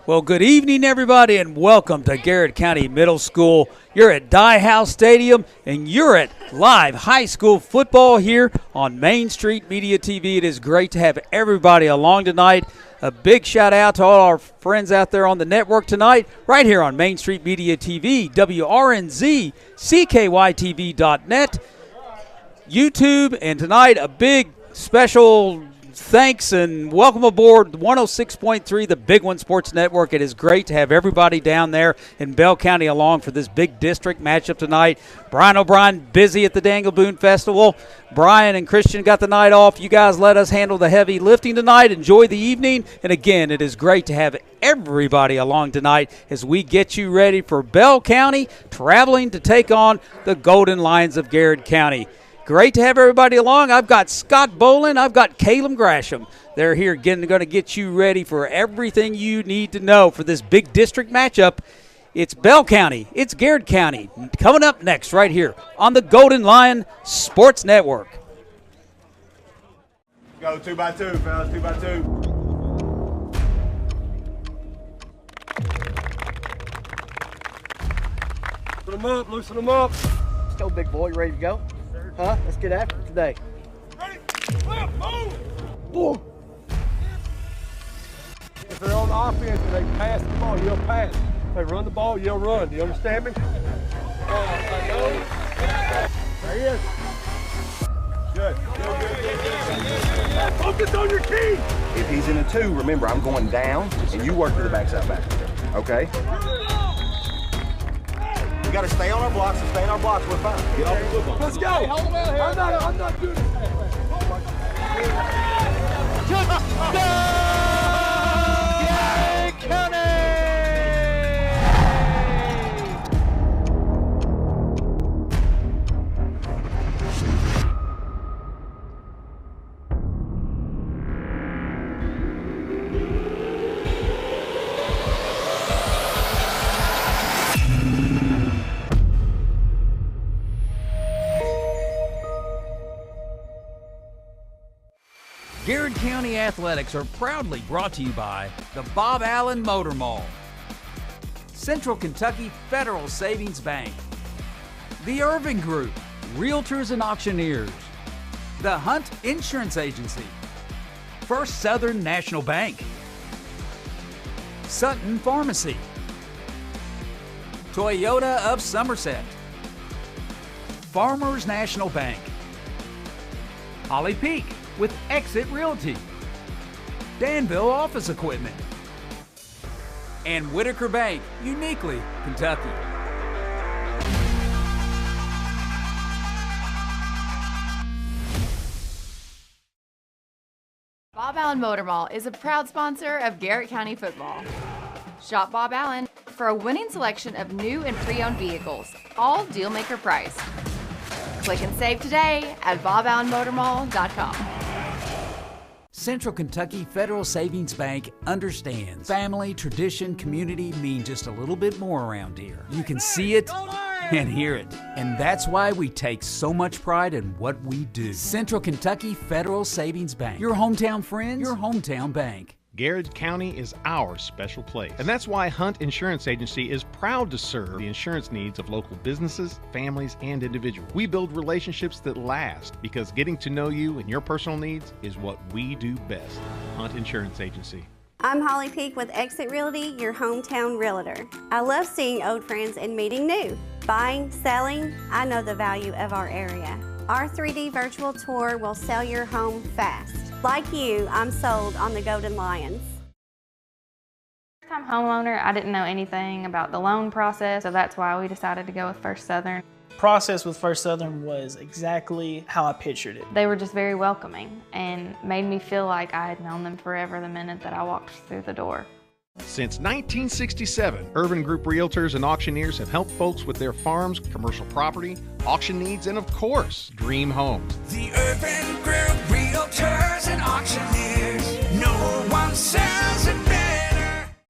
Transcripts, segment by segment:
Well, good evening, everybody, and welcome to Garrard County Middle School. You're at Dye House Stadium, and you're at live high school football here on Main Street Media TV. It is great to have everybody along tonight. A big shout out to all our friends out there on the network tonight, right here on Main Street Media TV, WRNZ, CKYTV.net, YouTube, and tonight a big special thanks and welcome aboard 106.3, the Big One Sports Network. It is great to have everybody down there in Bell County along for this big district matchup tonight. Brian O'Brien busy at the Dangle Boone Festival. Brian and Christian got the night off. You guys let us handle the heavy lifting tonight. Enjoy the evening. And again, it is great to have everybody along tonight as we get you ready for Bell County traveling to take on the Golden Lions of Garrard County. Great to have everybody along. I've got Scott Bolin. I've got Caleb Grasham. They're here again. They're going to get you ready for everything you need to know for this big district matchup. It's Bell County. It's Garrard County. Coming up next right here on the Golden Lion Sports Network. Go 2x2, fellas, 2x2. Loosen them up, loosen them up. Let's go, big boy. You ready to go? Huh? Let's get after it today. Ready? Flip, move! Boom. If they're on offense and they pass the ball, you'll pass. If they run the ball, you'll run. Do you understand me? There he is. Good. Focus on your key. If he's in a 2, remember, I'm going down, and you work to the backside back. Okay? We got to stay on our blocks and stay on our blocks. We're fine. Get off the football. Let's go. I'm not doing this. Garrard County Athletics are proudly brought to you by the Bob Allen Motor Mall, Central Kentucky Federal Savings Bank, the Irving Group, Realtors and Auctioneers, the Hunt Insurance Agency, First Southern National Bank, Sutton Pharmacy, Toyota of Somerset, Farmers National Bank, Holly Peak with Exit Realty, Danville Office Equipment, and Whitaker Bank, uniquely Kentucky. Bob Allen Motor Mall is a proud sponsor of Garrard County football. Shop Bob Allen for a winning selection of new and pre-owned vehicles, all deal-maker price. Click and save today at boballenmotormall.com. Central Kentucky Federal Savings Bank understands family, tradition, community mean just a little bit more around here. You can see it and hear it, and that's why we take so much pride in what we do. Central Kentucky Federal Savings Bank. Your hometown friends, your hometown bank. Garrard County is our special place. And that's why Hunt Insurance Agency is proud to serve the insurance needs of local businesses, families, and individuals. We build relationships that last because getting to know you and your personal needs is what we do best. Hunt Insurance Agency. I'm Holly Peak with Exit Realty, your hometown realtor. I love seeing old friends and meeting new. Buying, selling, I know the value of our area. Our 3D virtual tour will sell your home fast. Like you, I'm sold on the Golden Lions. First-time homeowner, I didn't know anything about the loan process, so that's why we decided to go with First Southern. Process with First Southern was exactly how I pictured it. They were just very welcoming and made me feel like I had known them forever the minute that I walked through the door. Since 1967, Urban Group Realtors and Auctioneers have helped folks with their farms, commercial property, auction needs, and of course, dream homes. The Urban Group Realtors and Auctioneers, no one sells it better.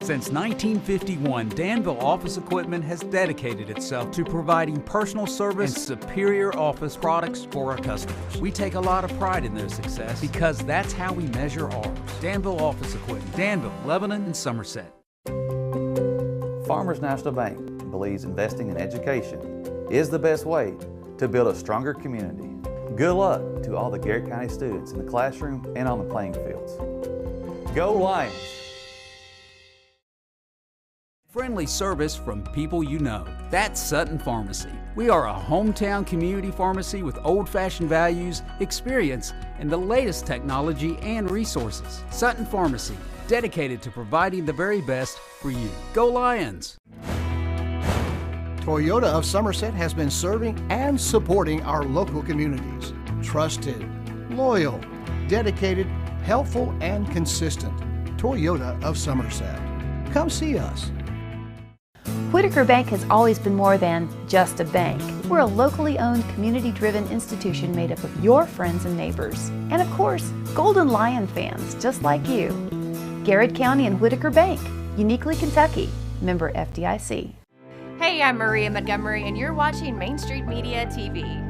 Since 1951, Danville Office Equipment has dedicated itself to providing personal service and superior office products for our customers. We take a lot of pride in their success because that's how we measure ours. Danville Office Equipment, Danville, Lebanon, and Somerset. Farmers National Bank believes investing in education is the best way to build a stronger community. Good luck to all the Garrett County students in the classroom and on the playing fields. Go Lions! Friendly service from people you know. That's Sutton Pharmacy. We are a hometown community pharmacy with old-fashioned values, experience, and the latest technology and resources. Sutton Pharmacy, dedicated to providing the very best for you. Go Lions! Toyota of Somerset has been serving and supporting our local communities. Trusted, loyal, dedicated, helpful, and consistent. Toyota of Somerset. Come see us. Whitaker Bank has always been more than just a bank. We're a locally owned, community-driven institution made up of your friends and neighbors. And of course, Golden Lion fans just like you. Garrett County and Whitaker Bank, uniquely Kentucky, member FDIC. Hey, I'm Maria Montgomery, and you're watching Main Street Media TV.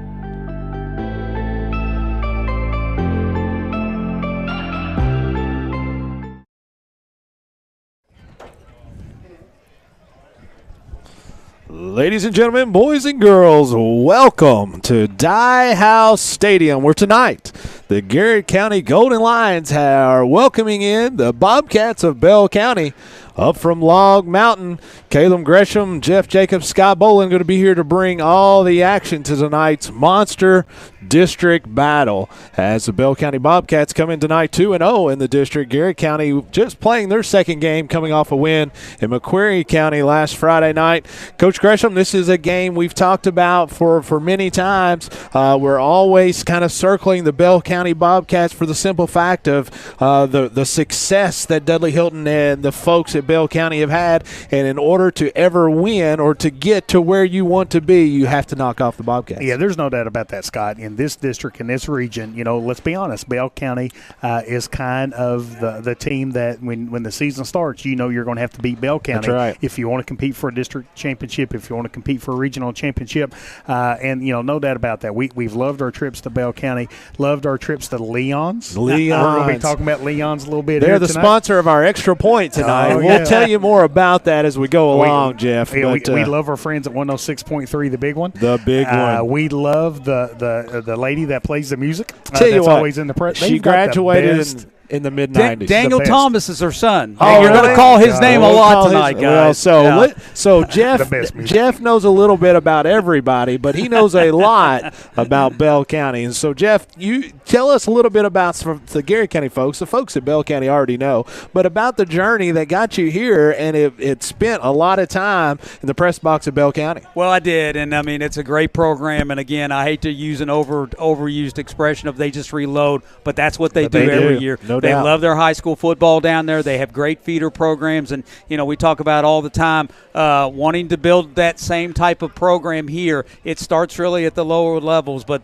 Ladies and gentlemen, boys and girls, welcome to Die House Stadium, where tonight the Garrett County Golden Lions are welcoming in the Bobcats of Bell County. Up from Log Mountain, Caleb Gresham, Jeff Jacobs, Sky Bolin going to be here to bring all the action to tonight's monster district battle as the Bell County Bobcats come in tonight 2-0 in the district. Garrett County just playing their second game, coming off a win in Macquarie County last Friday night. Coach Gresham, this is a game we've talked about for many times. We're always kind of circling the Bell County Bobcats for the simple fact of the success that Dudley Hilton and the folks at Bell County have had, and in order to ever win or to get to where you want to be, you have to knock off the Bobcats. Yeah, there's no doubt about that, Scott. In this district, in this region, let's be honest, Bell County is kind of the team that when the season starts, you're going to have to beat Bell County. That's right. If you want to compete for a district championship, if you want to compete for a regional championship, and no doubt about that. We've loved our trips to Bell County, loved our trips to Leon's. We're going to be talking about Leon's a little bit. They're here the tonight. Sponsor of our Extra Point tonight. We'll tell you more about that as we go along, Jeff. We love our friends at 106.3, the big one. The big one. We love the lady that plays the music. Tell you that's what, always in the press. she graduated in the mid-90s. Daniel Thomas is her son. Oh, you're going to call his name a lot tonight, guys. So Jeff knows a little bit about everybody, but he knows a lot about Bell County. And so, Jeff, you tell us a little bit about the Garrett County folks. The folks at Bell County already know, but about the journey that got you here, and it spent a lot of time in the press box at Bell County. Well, I did, and I mean, it's a great program. And again, I hate to use an overused expression of they just reload, but that's what they do every year. No They doubt. love their high school football down there. They have great feeder programs, and we talk about all the time wanting to build that same type of program here. It starts really at the lower levels, but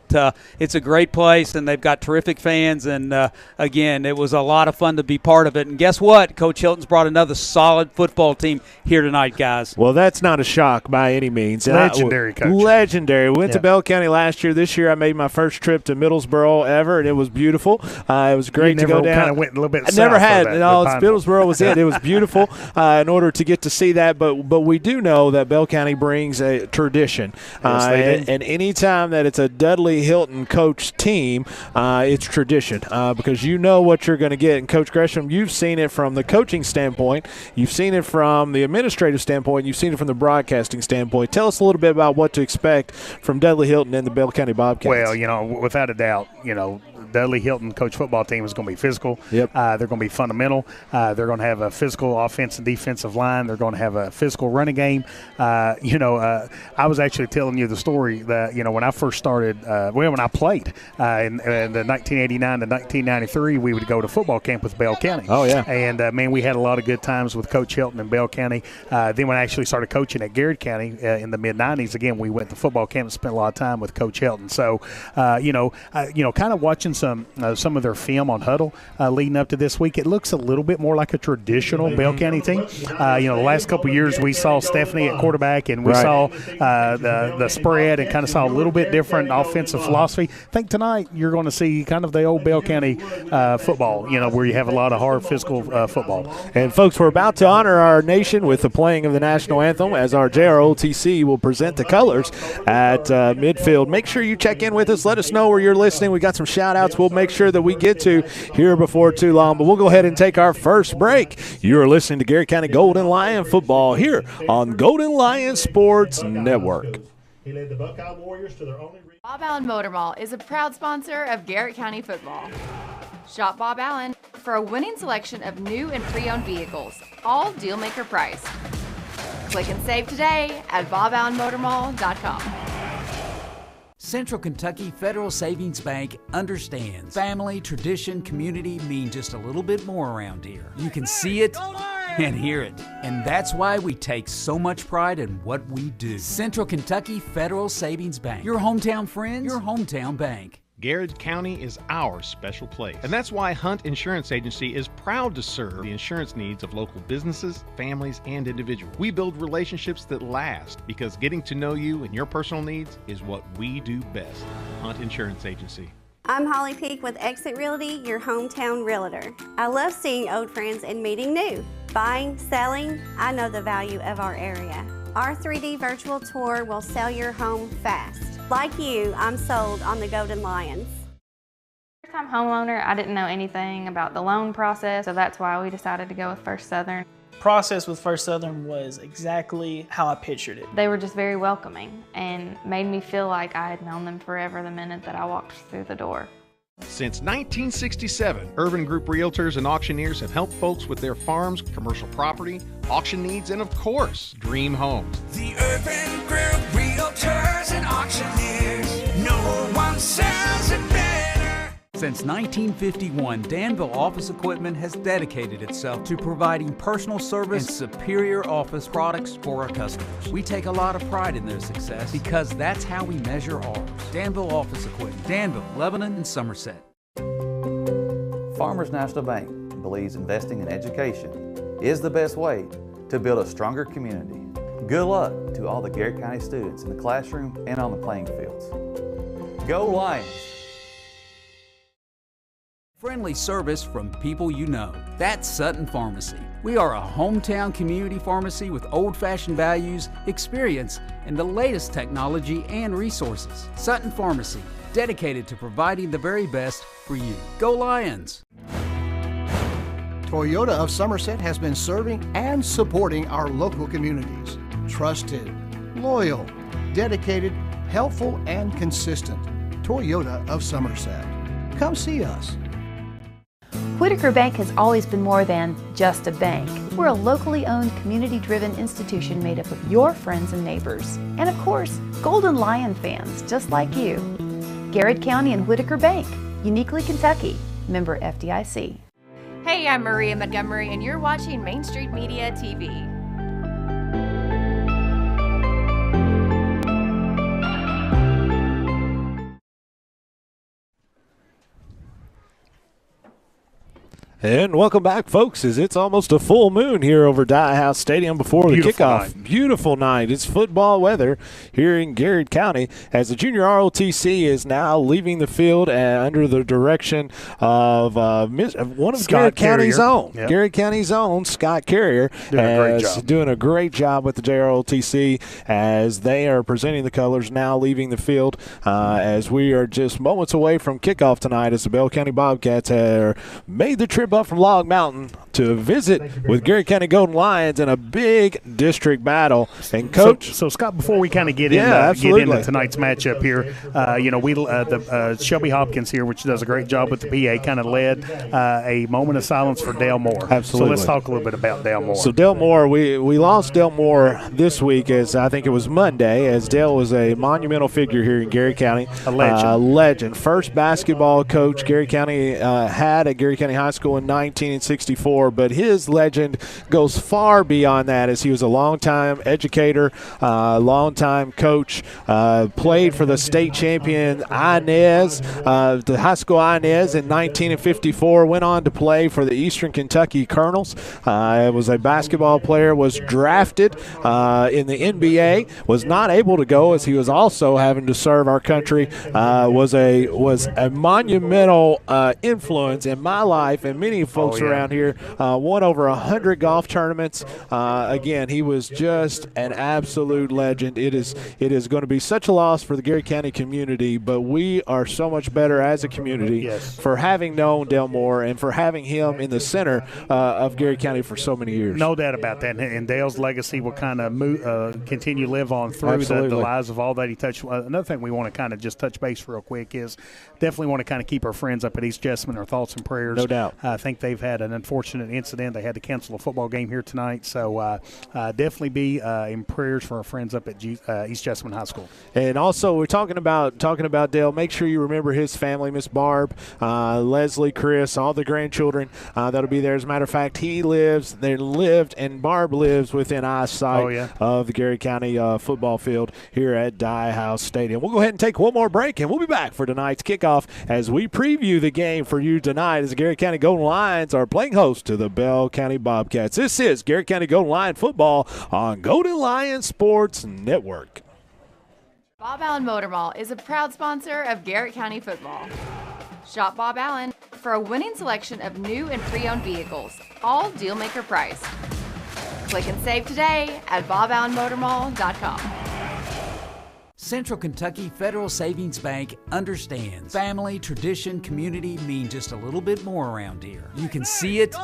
it's a great place, and they've got terrific fans. And again, it was a lot of fun to be part of it. And guess what? Coach Hilton's brought another solid football team here tonight, guys. Well, that's not a shock by any means. Legendary coach. Legendary. We went to Bell County last year. This year, I made my first trip to Middlesboro ever, and it was beautiful. It was great to go down. Kind of went a little bit. I never had. That, Middlesboro was it. It was beautiful in order to get to see that. But we do know that Bell County brings a tradition. Yes, and any time that it's a Dudley Hilton coach team, it's tradition because you know what you're going to get. And Coach Gresham, you've seen it from the coaching standpoint. You've seen it from the administrative standpoint. You've seen it from the broadcasting standpoint. Tell us a little bit about what to expect from Dudley Hilton and the Bell County Bobcats. Well, without a doubt, Dudley Hilton coach football team is going to be physical. Yep. They're going to be fundamental. They're going to have a physical offense and defensive line. They're going to have a physical running game. I was actually telling you the story that, when I first started, when I played in the 1989 to 1993, we would go to football camp with Bell County. Oh, yeah. And, man, we had a lot of good times with Coach Hilton and Bell County. Then when I actually started coaching at Garrett County in the mid-90s, again, we went to football camp and spent a lot of time with Coach Hilton. So, kind of watching some of their film on Huddle leading up to this week. It looks a little bit more like a traditional Bell County team. The last couple of years we saw Stephanie at quarterback, and we saw the spread and kind of saw a little bit different offensive philosophy. I think tonight you're going to see kind of the old Bell County football, where you have a lot of hard physical football. And, folks, we're about to honor our nation with the playing of the national anthem as our JROTC will present the colors at midfield. Make sure you check in with us. Let us know where you're listening. We got some shout-outs we'll make sure that we get to here before too long, but we'll go ahead and take our first break. You're listening to Garrett County Golden Lion football here on Golden Lion Sports Network. He led the Buckeye Warriors to their only. Bob Allen Motor Mall is a proud sponsor of Garrett County football. Shop Bob Allen for a winning selection of new and pre-owned vehicles, all deal-maker price. Click and save today at boballenmotormall.com. Central Kentucky Federal Savings Bank understands family, tradition, community mean just a little bit more around here. You can see it and hear it, and that's why we take so much pride in what we do. Central Kentucky Federal Savings Bank. Your hometown friends, your hometown bank. Garrard County is our special place. And that's why Hunt Insurance Agency is proud to serve the insurance needs of local businesses, families, and individuals. We build relationships that last because getting to know you and your personal needs is what we do best. Hunt Insurance Agency. I'm Holly Peak with Exit Realty, your hometown realtor. I love seeing old friends and meeting new. Buying, selling, I know the value of our area. Our 3D virtual tour will sell your home fast. Like you, I'm sold on the Golden Lions. First-time homeowner, I didn't know anything about the loan process, so that's why we decided to go with First Southern. Process with First Southern was exactly how I pictured it. They were just very welcoming and made me feel like I had known them forever the minute that I walked through the door. Since 1967, Urban Group Realtors and Auctioneers have helped folks with their farms, commercial property, auction needs, and of course, dream homes. The Urban Group Realtors and Auctioneers. No one sells it better. Since 1951, Danville Office Equipment has dedicated itself to providing personal service and superior office products for our customers. We take a lot of pride in their success because that's how we measure ours. Danville Office Equipment, Danville, Lebanon, and Somerset. Farmers National Bank believes investing in education is the best way to build a stronger community. Good luck to all the Garrett County students in the classroom and on the playing fields. Go Lions! Friendly service from people you know. That's Sutton Pharmacy. We are a hometown community pharmacy with old-fashioned values, experience, and the latest technology and resources. Sutton Pharmacy, dedicated to providing the very best for you. Go Lions! Toyota of Somerset has been serving and supporting our local communities. Trusted, loyal, dedicated, helpful, and consistent. Toyota of Somerset. Come see us. Whitaker Bank has always been more than just a bank. We're a locally owned, community-driven institution made up of your friends and neighbors. And of course, Golden Lion fans just like you. Garrett County and Whitaker Bank, uniquely Kentucky, member FDIC. Hey, I'm Maria Montgomery, and you're watching Main Street Media TV. And welcome back, folks, as it's almost a full moon here over Dye House Stadium before the kickoff. Beautiful night. It's football weather here in Garrett County as the junior ROTC is now leaving the field under the direction of one of Garrett County's own. Yep. Garrett County's own, Scott Carrier, doing a great job with the JROTC as they are presenting the colors, now leaving the field as we are just moments away from kickoff tonight as the Bell County Bobcats have made the trip up from Log Mountain to visit with Garrett County Golden Lions in a big district battle. And Coach, so Scott, before we kind of get into tonight's matchup here, Shelby Hopkins here, which does a great job with the PA, kind of led a moment of silence for Dale Moore. Absolutely. So let's talk a little bit about Dale Moore. So Dale Moore, we lost Dale Moore this week, as I think it was Monday, as Dale was a monumental figure here in Garrett County. A legend. First basketball coach Garrett County had at Garrett County High School in in 1964, but his legend goes far beyond that, as he was a longtime educator, longtime coach, played for the state champion Inez, the high school Inez in 1954, went on to play for the Eastern Kentucky Colonels, was a basketball player, was drafted in the NBA, was not able to go as he was also having to serve our country, was a monumental influence in my life and many folks around here, won over 100 golf tournaments. Again, he was just an absolute legend. It is going to be such a loss for the Garrett County community, but we are so much better as a community for having known Dale Moore and for having him in the center of Garrett County for so many years. No doubt about that. And Dale's legacy will kind of continue to live on through the lives of all that he touched. Another thing we want to kind of just touch base real quick is definitely want to kind of keep our friends up at East Jessamine, our thoughts and prayers. No doubt. I think they've had an unfortunate incident. They had to cancel a football game here tonight. So definitely be in prayers for our friends up at East Jessamine High School. And also, we're talking about Dale. Make sure you remember his family, Miss Barb, Leslie, Chris, all the grandchildren that'll be there. As a matter of fact, and Barb lives within eyesight of the Garrett County football field here at Dye House Stadium. We'll go ahead and take one more break, and we'll be back for tonight's kickoff as we preview the game for you tonight as the Garrett County Golden Lions are playing host to the Bell County Bobcats. This is Garrett County Golden Lion football on Golden Lion Sports Network. Bob Allen Motor Mall is a proud sponsor of Garrett County football. Shop Bob Allen for a winning selection of new and pre-owned vehicles, all deal-maker price. Click and save today at boballenmotormall.com. Central Kentucky Federal Savings Bank understands family, tradition, community mean just a little bit more around here. You can see it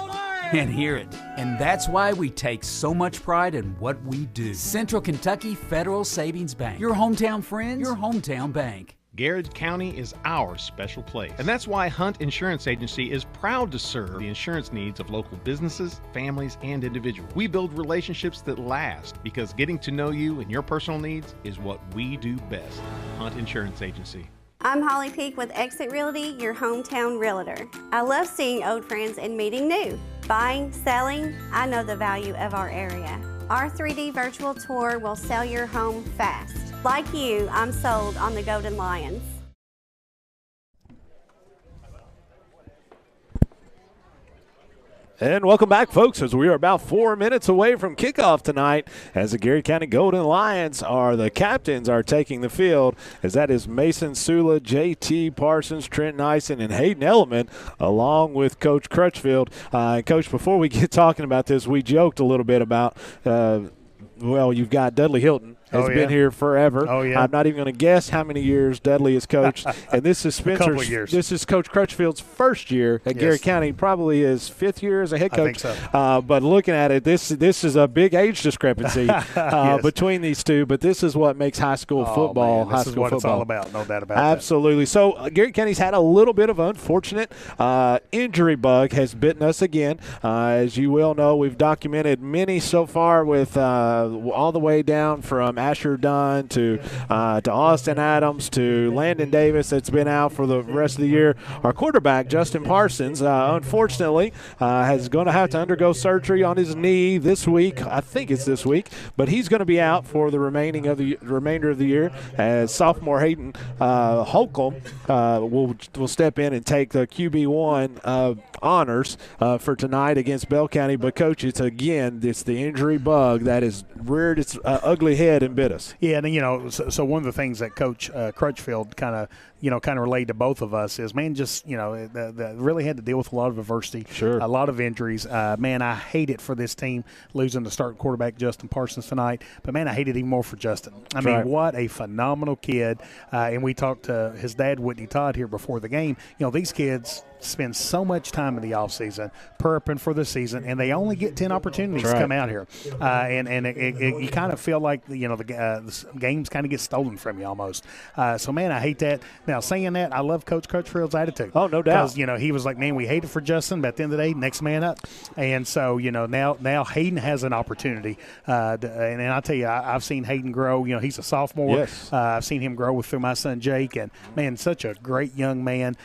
and hear it, and that's why we take so much pride in what we do. Central Kentucky Federal Savings Bank. Your hometown friends, your hometown bank. Garrard County is our special place. And that's why Hunt Insurance Agency is proud to serve the insurance needs of local businesses, families, and individuals. We build relationships that last because getting to know you and your personal needs is what we do best. Hunt Insurance Agency. I'm Holly Peak with Exit Realty, your hometown realtor. I love seeing old friends and meeting new. Buying, selling, I know the value of our area. Our 3D virtual tour will sell your home fast. Like you, I'm sold on the Golden Lions. And welcome back, folks, as we are about 4 minutes away from kickoff tonight as the Garrett County Golden Lions the captains are taking the field, as that is Mason Sula, J.T. Parsons, Trent Nyson, and Hayden Element, along with Coach Crutchfield. Coach, before we get talking about this, we joked a little bit about, you've got Dudley Hilton. Has been here forever. I'm not even going to guess how many years Dudley has coached. And this is Spencer's. This is Coach Crutchfield's first year at Garrett County, probably his 5th year as a head coach. I think so. But looking at it, this is a big age discrepancy between these two. But this is what makes high school football. This is what it's all about. No doubt about that. Absolutely. So Garrett County's had a little bit of unfortunate injury bug has bitten us again. As you well know, we've documented many so far with all the way down from Asher Dunn to Austin Adams to Landon Davis that's been out for the rest of the year. Our quarterback, Justin Parsons, unfortunately is going to have to undergo surgery on his knee this week. I think it's this week, but he's going to be out for the remainder of the year as sophomore Hayden Holcomb will step in and take the QB1 honors for tonight against Bell County. But, Coach, it's the injury bug that has reared its ugly head and bit us. Yeah, and so one of the things that Coach Crutchfield kind of relayed to both of us is, man, just really had to deal with a lot of adversity, a lot of injuries. Man, I hate it for this team losing the starting quarterback Justin Parsons tonight, but man, I hate it even more for Justin. I mean, what a phenomenal kid. And we talked to his dad, Whitney Todd, here before the game. These kids spend so much time in the offseason prepping for the season, and they only get 10 opportunities to come out here. And you kind of feel like the games kind of get stolen from you almost. So, man, I hate that. Now, saying that, I love Coach Crutchfield's attitude. Oh, no doubt. Because, he was like, man, we hate it for Justin, but at the end of the day, next man up. And so, now Hayden has an opportunity. And I tell you, I've seen Hayden grow. He's a sophomore. Yes. I've seen him grow through my son Jake. And, man, such a great young man.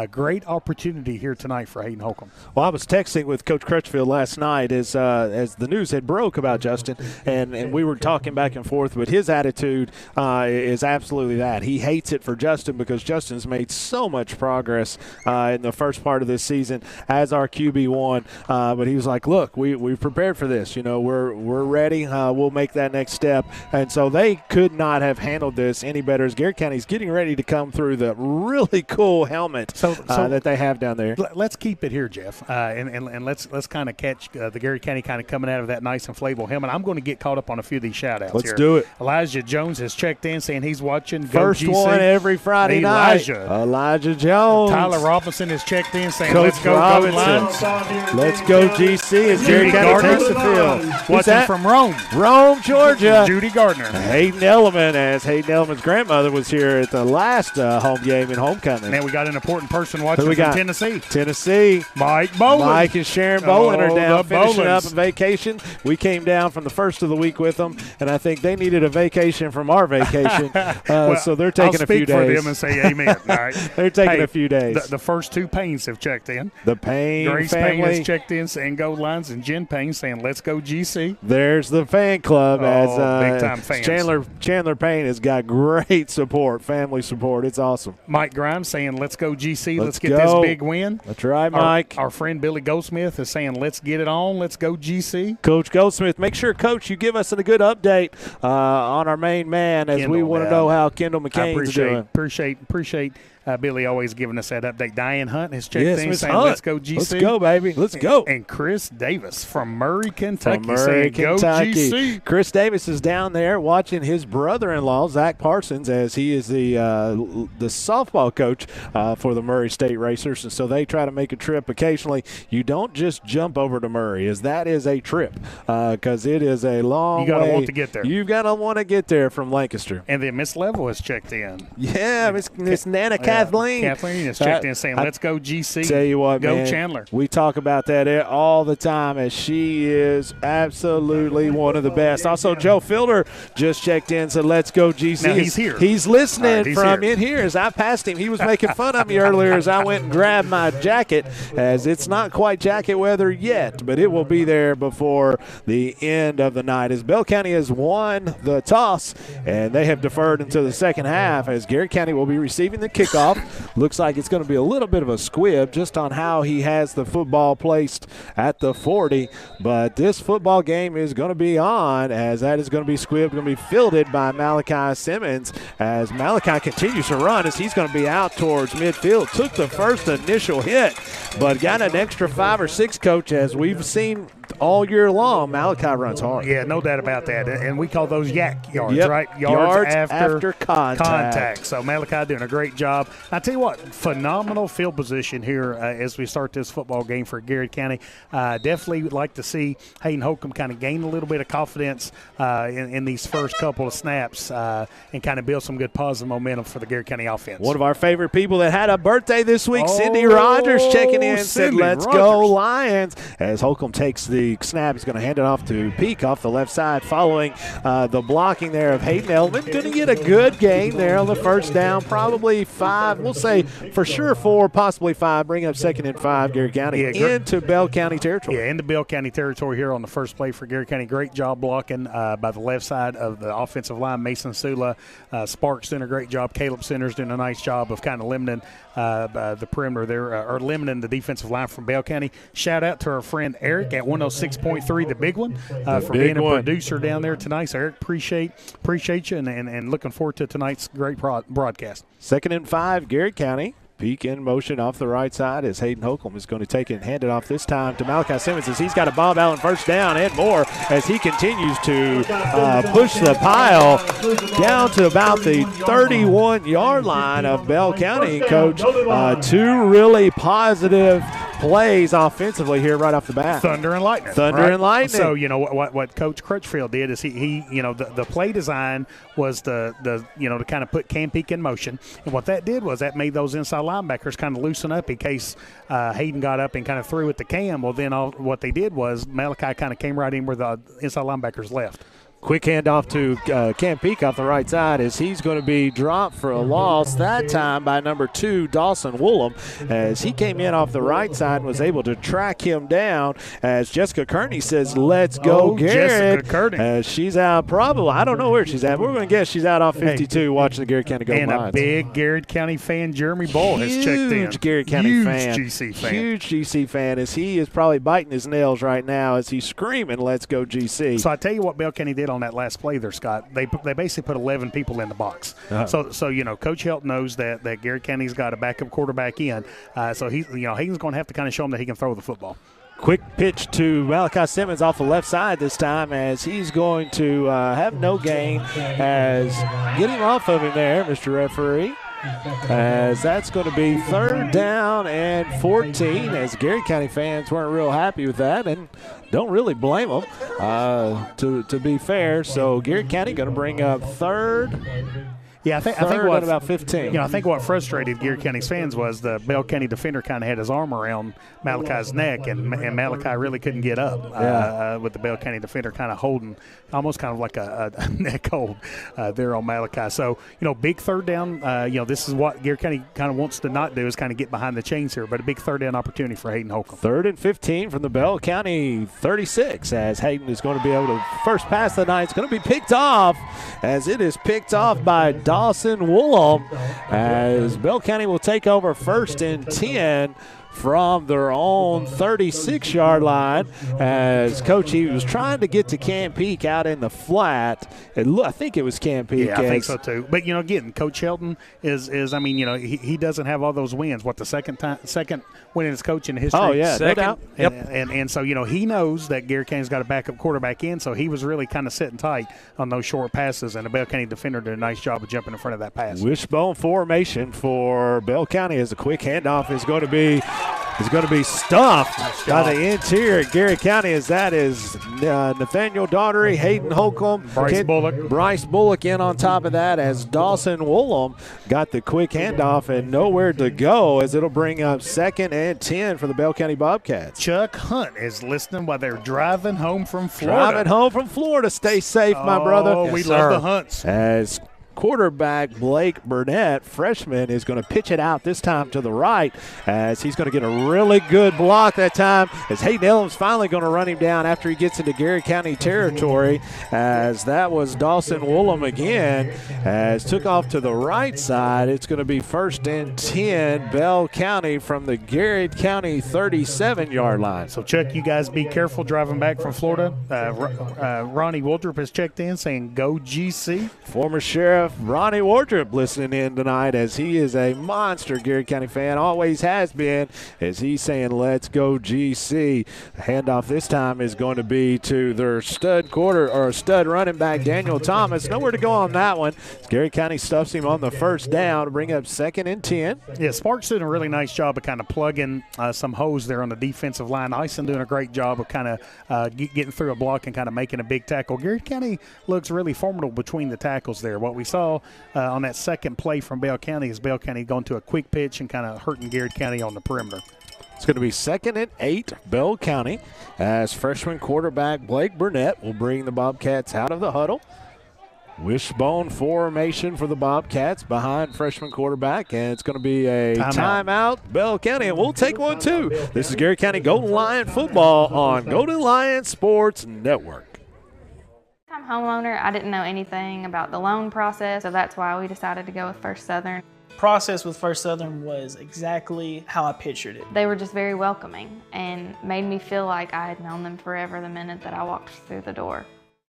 Great opportunity opportunity here tonight for Hayden Holcomb. Well, I was texting with Coach Crutchfield last night as the news had broke about Justin, and we were talking back and forth, but his attitude is absolutely that. He hates it for Justin because Justin's made so much progress in the first part of this season as our QB1. But he was like, look, we've prepared for this. We're ready. We'll make that next step. And so they could not have handled this any better as Garrett County's getting ready to come through the really cool helmet that they have down there. Let's keep it here, Jeff, and let's kind of catch the Garrett County kind of coming out of that nice inflatable helmet. I'm going to get caught up on a few of these shout-outs Let's here. do it. Elijah Jones has checked in saying he's watching. First Go GC. one every Friday night. Elijah Jones. Tyler Robinson has checked in saying, Coach let's go Robinson. Lions. Let's go GC as Garrett County takes the field. Watching from Rome. Rome, Georgia. Judy Gardner. Hayden Elliman, as Hayden Elliman's grandmother was here at the last home game in homecoming. Man, we got an important person watching from Tennessee. Tennessee. Mike Bolin. Mike and Sharon Bolin are down finishing Bolins. up a vacation. We came down from the first of the week with them, and I think they needed a vacation from our vacation. So they're taking a few days. I'll speak for them and say amen. All right. They're taking a few days. The first two Paynes have checked in. The Payne Grace family. Payne has checked in saying go Lions, and Jen Payne saying let's go GC. There's the fan club big time fans. Chandler Payne has got great support, family support. It's awesome. Mike Grimes saying let's go GC. Let's get go. this big win. That's right, Mike. Our friend Billy Goldsmith is saying let's get it on. Let's go GC. Coach Goldsmith, make sure, Coach, you give us a good update on our main man as we want to know how Kendall McCain's doing. Appreciate Billy always giving us that update. Diane Hunt has checked in Miss saying Hunt. let's go GC. Let's go, baby. Let's go. And Chris Davis from Murray, Kentucky saying go GC. Chris Davis is down there watching his brother-in-law, Zach Parsons, as he is the softball coach for the Murray State Racers. And so they try to make a trip occasionally. You don't just jump over to Murray, as that is a trip because it is a long way. You got to want to get there. You've got to want to get there from Lancaster. And then Miss Level has checked in. Yeah, Miss Nana Kathleen. Kathleen has checked in saying, let's go GC. Tell you what, go man, Chandler. We talk about that all the time as she is absolutely one of the best. Also, Joe Fielder just checked in and said, let's go GC. Now he's here. He's listening he's from here. in here. As I passed him, he was making fun of me earlier as I went and grabbed my jacket, as it's not quite jacket weather yet, but it will be there before the end of the night. As Bell County has won the toss, and they have deferred until the second half, as Garrett County will be receiving the kickoff. Looks like it's going to be a little bit of a squib just on how he has the football placed at the 40. But this football game is going to be on, as that is going to be squibbed, going to be fielded by Malachi Simmons, as Malachi continues to run as he's going to be out towards midfield. Took the first initial hit, but got an extra 5 or 6, Coach, as we've seen all year long. Malachi runs hard. Yeah, no doubt about that. And we call those yak yards, Yep. right? Yards after contact. So Malachi doing a great job. I tell you what, phenomenal field position here as we start this football game for Garrett County. Definitely would like to see Hayden Holcomb kind of gain a little bit of confidence in these first couple of snaps and kind of build some good positive momentum for the Garrett County offense. One of our favorite people that had a birthday this week, Cindy Rogers, checking in, said, Cindy let's Rogers. go Lions. As Holcomb takes the snap, he's going to hand it off to Peak off the left side, following the blocking there of Hayden Elman. Going to get a good gain there on the first down, probably 5. We'll say for sure 4, possibly 5. Bring up 2nd and 5, Garrett County into Bell County territory. Yeah, into Bell County territory here on the first play for Garrett County. Great job blocking by the left side of the offensive line. Mason Sula, Sparks doing a great job. Caleb Centers doing a nice job of kind of limiting the perimeter there, or limiting the defensive line from Bell County. Shout out to our friend Eric at 106.3, the big one, for being a producer down there tonight. So, Eric, appreciate you and looking forward to tonight's great broadcast. 2nd and 5, Garrett County. Peak in motion off the right side as Hayden Holcomb is going to take it and hand it off this time to Malachi Simmons as he's got a Bob Allen first down and more as he continues to push the pile down to about the 31-yard line of Bell County. Coach, 2 really positive plays offensively here right off the bat. Thunder and lightning. And lightning. So, you know, what Coach Crutchfield did is he you know, the play design was to kind of put Cam Peak in motion. And what that did was that made those inside linebackers kind of loosen up in case Hayden got up and kind of threw at the Cam. Well, then what they did was Malachi kind of came right in where the inside linebackers left. Quick handoff to Cam Peak off the right side as he's going to be dropped for a loss, that time by number 2, Dawson Woolham, as he came in off the right side and was able to track him down as Jessica Kearney says, let's go, Garrett. Jessica Kearney. As she's out probably, I don't know where she's at. We're going to guess she's out off 52 watching the Garrett County Golden Lions. And a big Garrett County fan, Jeremy Bull, has checked in. Huge Garrett County fan. GC fan. Huge GC fan as he is probably biting his nails right now as he's screaming, let's go GC. So I tell you what Bell County did on that last play there, Scott. They basically put 11 people in the box. So you know, Coach Helt knows that Garrett County's got a backup quarterback in. So he's going to have to kind of show him that he can throw the football. Quick pitch to Malachi Simmons off the left side this time as he's going to have no gain as get him off of him there, Mr. Referee. As that's going to be 3rd down and 14 as Garrett County fans weren't real happy with that and don't really blame them to be fair. So Garrett County going to bring up 3rd. Yeah, I think what about 15. I think what frustrated Garrett County's fans was the Bell County defender kind of had his arm around Malachi's neck, and Malachi really couldn't get up with the Bell County defender kind of holding, almost kind of like a neck hold there on Malachi. So, big 3rd down. This is what Garrett County kind of wants to not do is kind of get behind the chains here, but a big 3rd down opportunity for Hayden Holcomb. 3rd and 15 from the Bell County 36 as Hayden is going to be able to first pass the night. It's going to be picked off as it is picked off by Dawson Woolham as Bell County will take over 1st and 10 from their own 36-yard line as Coach, he was trying to get to Cam Peak out in the flat. I think it was Cam Peak. Yeah, I think so too. But, again, Coach Shelton is he doesn't have all those wins. What, the second win in his coaching history? Oh, yeah, no doubt. Yep. And so, he knows that Garrett County's got a backup quarterback in, so he was really kind of sitting tight on those short passes, and the Bell County defender did a nice job of jumping in front of that pass. Wishbone formation for Bell County as a quick handoff is going to be stuffed by the interior at Garrett County as that is Nathaniel Daughtery, Hayden Holcomb, Bryce Bullock in on top of that as Dawson Woolham got the quick handoff and nowhere to go as it'll bring up 2nd and 10 for the Bell County Bobcats. Chuck Hunt is listening while they're driving home from Florida. Stay safe, my brother. Oh, we love the Hunts. As quarterback Blake Burnett, freshman, is going to pitch it out this time to the right as he's going to get a really good block that time as Hayden Ellam's finally going to run him down after he gets into Garrett County territory as that was Dawson Woolham again as took off to the right side. It's going to be 1st and 10 Bell County from the Garrett County 37-yard line. So, Chuck, you guys be careful driving back from Florida. Ronnie Woldrop has checked in saying go GC. Former Sheriff Ronnie Wardrop listening in tonight as he is a monster Garrett County fan, always has been, as he's saying let's go GC. The handoff this time is going to be to their stud running back Daniel Thomas. Nowhere to go on that one. Garrett County stuffs him on the 1st down to bring up 2nd and 10. Yeah, Sparks doing a really nice job of kind of plugging some holes there on the defensive line. Ison doing a great job of kind of getting through a block and kind of making a big tackle. Garrett County looks really formidable between the tackles there. What we saw on that second play from Bell County is Bell County going to a quick pitch and kind of hurting Garrett County on the perimeter. It's going to be 2nd and 8 Bell County as freshman quarterback Blake Burnett will bring the Bobcats out of the huddle. Wishbone formation for the Bobcats behind freshman quarterback, and it's going to be a timeout. Bell County, and we'll take one too. This is Garrett County Golden Lion football on Golden Lion Sports Network. I'm homeowner. I didn't know anything about the loan process, so that's why we decided to go with First Southern. Process with First Southern was exactly how I pictured it. They were just very welcoming and made me feel like I had known them forever the minute that I walked through the door.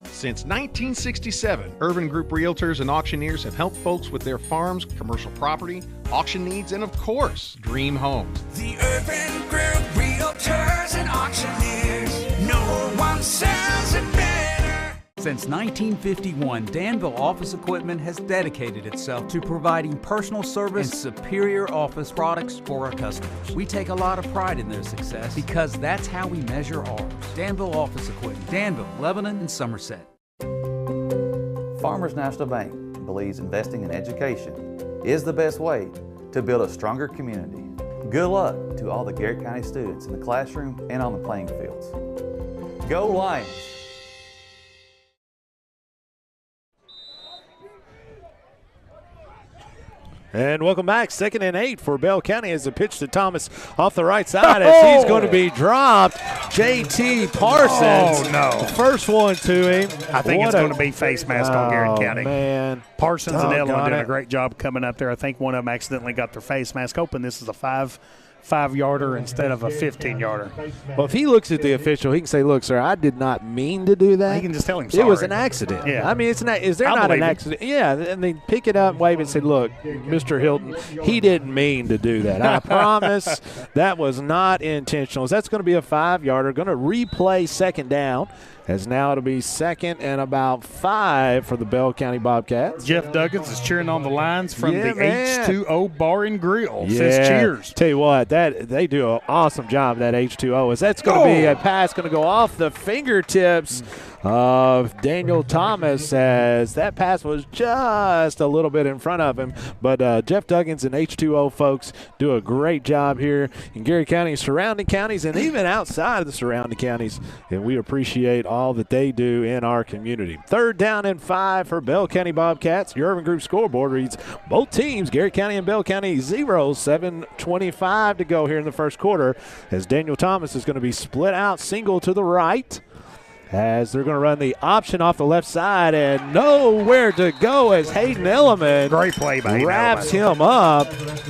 Since 1967, Urban Group Realtors and Auctioneers have helped folks with their farms, commercial property, auction needs, and of course, dream homes. The Urban Group Realtors and Auctioneers, no one sells it better. Since 1951, Danville Office Equipment has dedicated itself to providing personal service and superior office products for our customers. We take a lot of pride in their success because that's how we measure ours. Danville Office Equipment, Danville, Lebanon, and Somerset. Farmers National Bank believes investing in education is the best way to build a stronger community. Good luck to all the Garrett County students in the classroom and on the playing fields. Go Lions! And welcome back. 2nd and 8 for Bell County as the pitch to Thomas off the right side as he's going to be dropped. J.T. Parsons. Oh, no. The first one to him. I think it's going to be face mask on Garrett County. Man. Parsons and Ellen doing a great job coming up there. I think one of them accidentally got their face mask, hoping this is a five-yarder instead of a 15-yarder. Well, if he looks at the official, he can say, look, sir, I did not mean to do that. He can just tell him sorry. It was an accident. Yeah. I mean, is there not an accident? Yeah, and they pick it up, wave, and say, look, Mr. Hilton, he didn't mean to do that. I promise that was not intentional. That's going to be a 5-yarder. Going to replay 2nd down. As now it'll be 2nd and about 5 for the Bell County Bobcats. Jeff Duggins is cheering on the lines from the H2O Bar and Grill. Says cheers. Tell you what, they do an awesome job, that H2O. As that's going to be a pass going to go off the fingertips of Daniel Thomas, as that pass was just a little bit in front of him. But Jeff Duggins and H2O folks do a great job here in Garrett County, surrounding counties, and even outside of the surrounding counties. And we appreciate all that they do in our community. 3rd down and 5 for Bell County Bobcats. Your Urban Group scoreboard reads both teams, Garrett County and Bell County, 0. 7:25 to go here in the first quarter, as Daniel Thomas is going to be split out single to the right, as they're going to run the option off the left side, and nowhere to go as Hayden Elliman great play by wraps him up,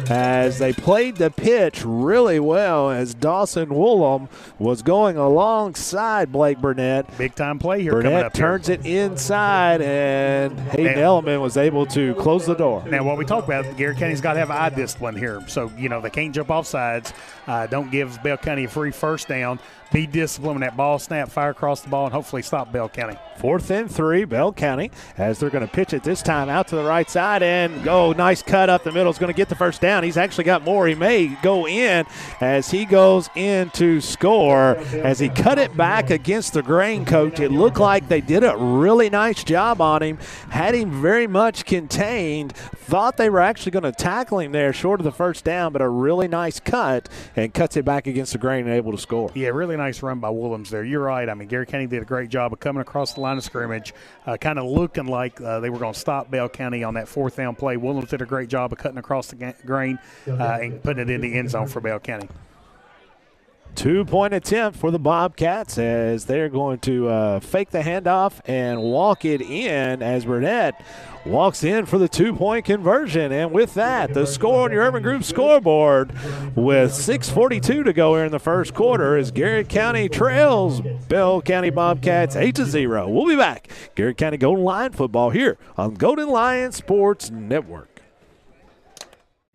as they played the pitch really well, as Dawson Woolham was going alongside Blake Burnett. Big time play here. Burnett coming up turns it inside, and Hayden Elliman was able to close the door. Now, what we talk about, Garrett County's got to have eye discipline here. So, they can't jump off sides. Don't give Bell County a free first down. Be disciplined when that ball snap, fire across the ball, and hopefully stop Bell County. 4th and 3, Bell County, as they're going to pitch it this time out to the right side, and go nice cut up the middle. Is going to get the first down. He's actually got more. He may go in as he goes in to score. As he cut it back against the grain coach, it looked like they did a really nice job on him, had him very much contained. Thought they were actually going to tackle him there short of the first down, but a really nice cut, and cuts it back against the grain and able to score. Yeah, really nice run by Willems there. You're right. I mean, Garrett County did a great job of coming across the line of scrimmage, kind of looking like they were going to stop Bell County on that 4th down play. Willems did a great job of cutting across the grain and putting it in the end zone for Bell County. 2-point attempt for the Bobcats, as they're going to fake the handoff and walk it in, as Burnett walks in for the 2-point conversion. And with that, the score on your Urban Group scoreboard, with 6:42 to go here in the first quarter, is Garrett County trails Bell County Bobcats 8-0. We'll be back. Garrett County Golden Lion football here on Golden Lion Sports Network.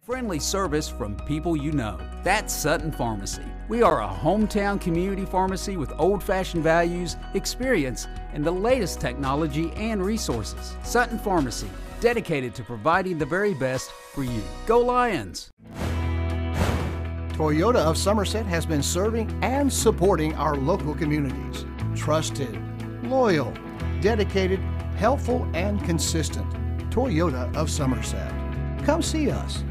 Friendly service from people you know. That's Sutton Pharmacy. We are a hometown community pharmacy with old-fashioned values, experience, and the latest technology and resources. Sutton Pharmacy, dedicated to providing the very best for you. Go Lions! Toyota of Somerset has been serving and supporting our local communities. Trusted, loyal, dedicated, helpful, and consistent. Toyota of Somerset. Come see us.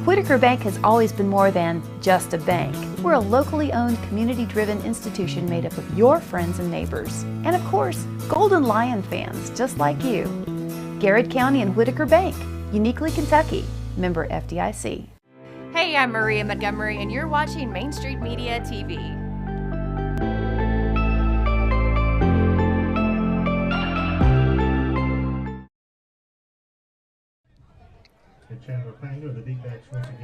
Whitaker Bank has always been more than just a bank. We're a locally owned, community-driven institution made up of your friends and neighbors. And of course, Golden Lion fans just like you. Garrett County and Whitaker Bank, uniquely Kentucky, member FDIC. Hey, I'm Maria Montgomery, and you're watching Main Street Media TV.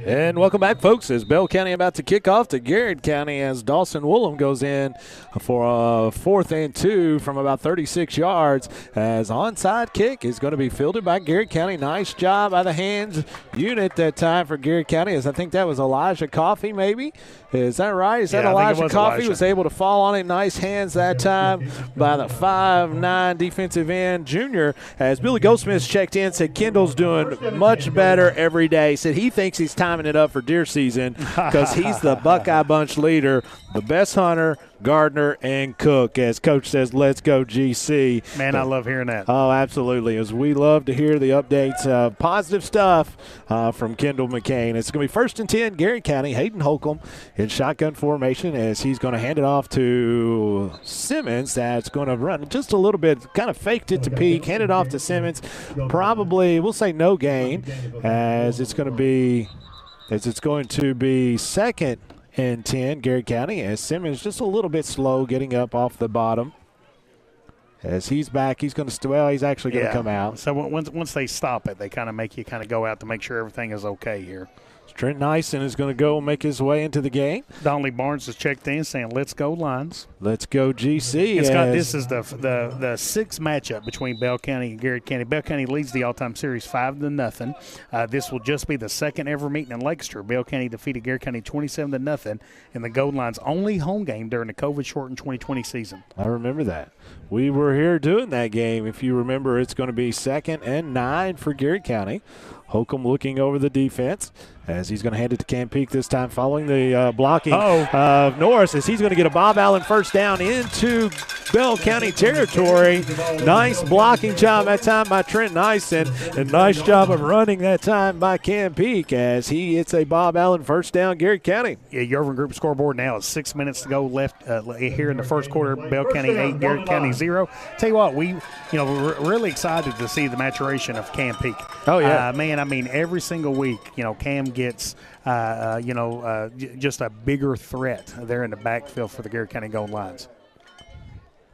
And welcome back, folks, as Bell County about to kick off to Garrett County, as Dawson Woolham goes in for a 4th and 2 from about 36 yards, as onside kick is going to be fielded by Garrett County. Nice job by the hands unit that time for Garrett County, as I think that was Elijah Coffey, maybe. Is that right? Is that Elijah Coffey? Was able to fall on it. Nice hands that time by the 5'9" defensive end junior, as Billy Goldsmith checked in, said Kendall's doing much better every day. Said he thinks he's timing it up for deer season because he's the Buckeye Bunch leader, the best hunter, Gardner, and Cook. As Coach says, let's go GC. Man, I love hearing that. Oh, absolutely. As we love to hear the updates of positive stuff from Kendall McCain. It's going to be 1st and 10, Garrett County. Hayden Holcomb in shotgun formation as he's going to hand it off to Simmons. That's going to run just a little bit, kind of faked it to Peak, hand it off to Simmons. Probably, we'll say no gain, as it's going to be 2nd and 10, Garrett County, as Simmons just a little bit slow getting up off the bottom. As he's back, he's going to he's actually going to come out. So once they stop it, they kind of make you kind of go out to make sure everything is okay here. Trent Nyson is going to go make his way into the game. Donnelly Barnes has checked in saying, let's go Lions. Let's go GC. This is the sixth matchup between Bell County and Garrett County. Bell County leads the all-time series 5-0. This will just be the second ever meeting in Lancaster. Bell County defeated Garrett County 27-0 in the Golden Lions' only home game during the COVID-shortened 2020 season. I remember that. We were here doing that game. If you remember, it's going to be 2nd and 9 for Garrett County. Holcomb looking over the defense as he's going to hand it to Cam Peak this time following the blocking of Norris as he's going to get a Bob Allen first down into Bell County territory. Nice blocking job that time by Trent Nyson, and nice job of running that time by Cam Peak as he hits a Bob Allen first down, Garrett County. Yeah, your Group scoreboard now is 6 minutes to go left here in the first quarter. Bell County 8, Garrett County 0. Tell you what, we're really excited to see the maturation of Cam Peak. Oh, yeah. Man, I mean, every single week, Cam gets, just a bigger threat there in the backfield for the Garrett County Golden Lions.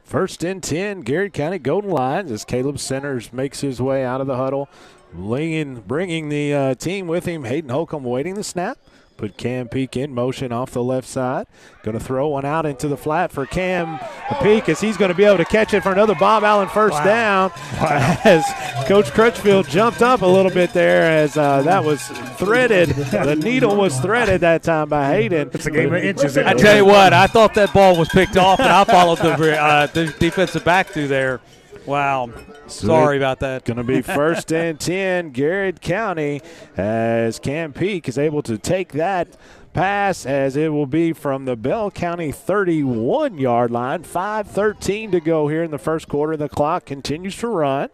1st and 10, Garrett County Golden Lions as Caleb Centers makes his way out of the huddle, bringing the team with him. Hayden Holcomb waiting the snap. Put Cam Peak in motion off the left side. Going to throw one out into the flat for Cam Peak as he's going to be able to catch it for another Bob Allen first down. As Coach Crutchfield jumped up a little bit there as that was threaded. The needle was threaded that time by Hayden. It's a game of inches. I tell you what, I thought that ball was picked off, and I followed the defensive back through there. Wow. Sorry about that. Going to be 1st and 10, Garrett County, as Cam Peak is able to take that pass as it will be from the Bell County 31-yard line. 5:13 to go here in the first quarter. The clock continues to run.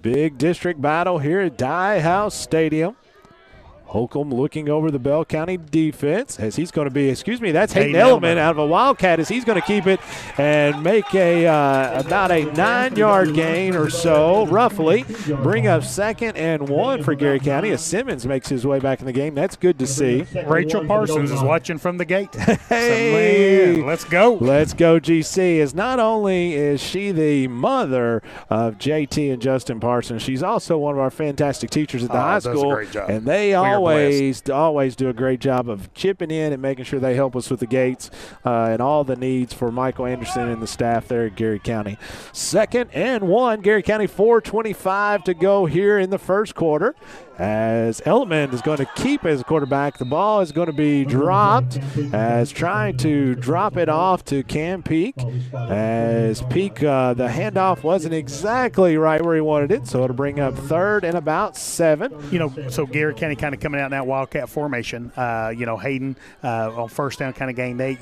Big district battle here at Dye House Stadium. Holcomb looking over the Bell County defense as he's going to be, that's Hayden Element out of a Wildcat as he's going to keep it and make about a 9-yard gain or so, roughly. Bring up 2nd and 1 for Garrett County as Simmons makes his way back in the game. That's good to see. Rachel Parsons is watching from the gate. Hey, man, let's go. Let's go GC. As not only is she the mother of JT and Justin Parsons, she's also one of our fantastic teachers at the high school. A great job. And they always do a great job of chipping in and making sure they help us with the gates and all the needs for Michael Anderson and the staff there at Garrett County. 2nd and 1, Garrett County, 4:25 to go here in the first quarter. As Element is going to keep as a quarterback. The ball is going to be dropped as trying to drop it off to Cam Peak. As Peak, the handoff wasn't exactly right where he wanted it, so it'll bring up 3rd and about 7. So Garrett County kind of coming out in that Wildcat formation. Hayden on first down kind of gained 8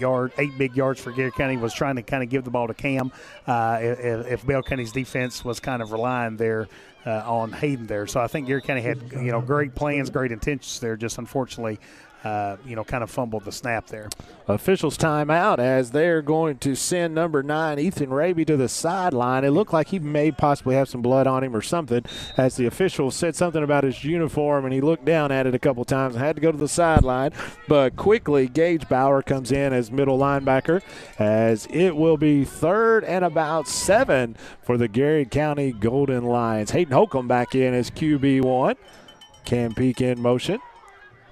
big yards for Garrett County, was trying to kind of give the ball to Cam. If Bell County's defense was kind of relying there on Hayden there. So I think Garrett County had, great plans, great intentions there, just unfortunately kind of fumbled the snap there. Officials timeout as they're going to send number 9, Ethan Raby, to the sideline. It looked like he may possibly have some blood on him or something as the official said something about his uniform, and he looked down at it a couple times and had to go to the sideline. But quickly, Gage Bauer comes in as middle linebacker as it will be 3rd and about 7 for the Garrett County Golden Lions. Hayden Holcomb back in as QB1. Cam Peak in motion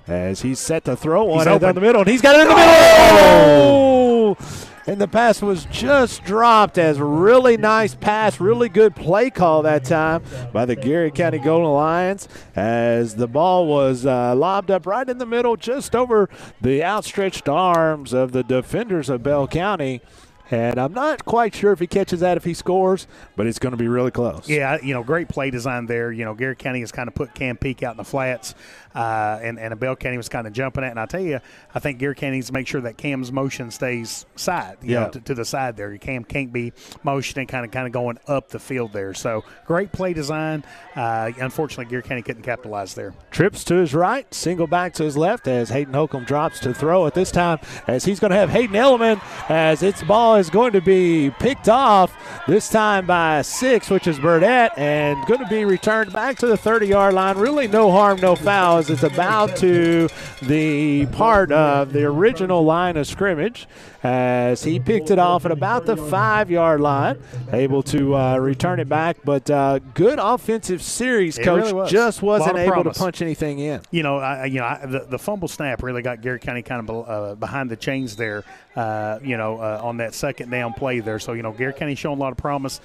as he's set to throw one down the middle, and he's got it in the middle. Oh! And the pass was just dropped as really nice pass, really good play call that time by the Garrett County Golden Lions as the ball was lobbed up right in the middle, just over the outstretched arms of the defenders of Bell County. And I'm not quite sure if he catches that if he scores, but it's going to be really close. Yeah, great play design there. Garrett County has kind of put Cam Peak out in the flats, and Bell County was kind of jumping at. And I tell you, I think Garrett County needs to make sure that Cam's motion stays side, to the side there. Cam can't be motioning kind of going up the field there. So great play design. Unfortunately, Garrett County couldn't capitalize there. Trips to his right, single back to his left as Hayden Holcomb drops to throw at this time, as he's going to have Hayden Elliman, as its ball is going to be picked off this time by 6, which is Burdett, and going to be returned back to the 30-yard line. Really no harm, no foul, as it's about to the part of the original line of scrimmage, as he picked it off at about the 5-yard line, able to return it back. But good offensive series, Coach. Really was. Just wasn't able to punch anything in. The fumble snap really got Garrett County kind of behind the chains there, on that second down play there. So, Garrett County showing a lot of promise,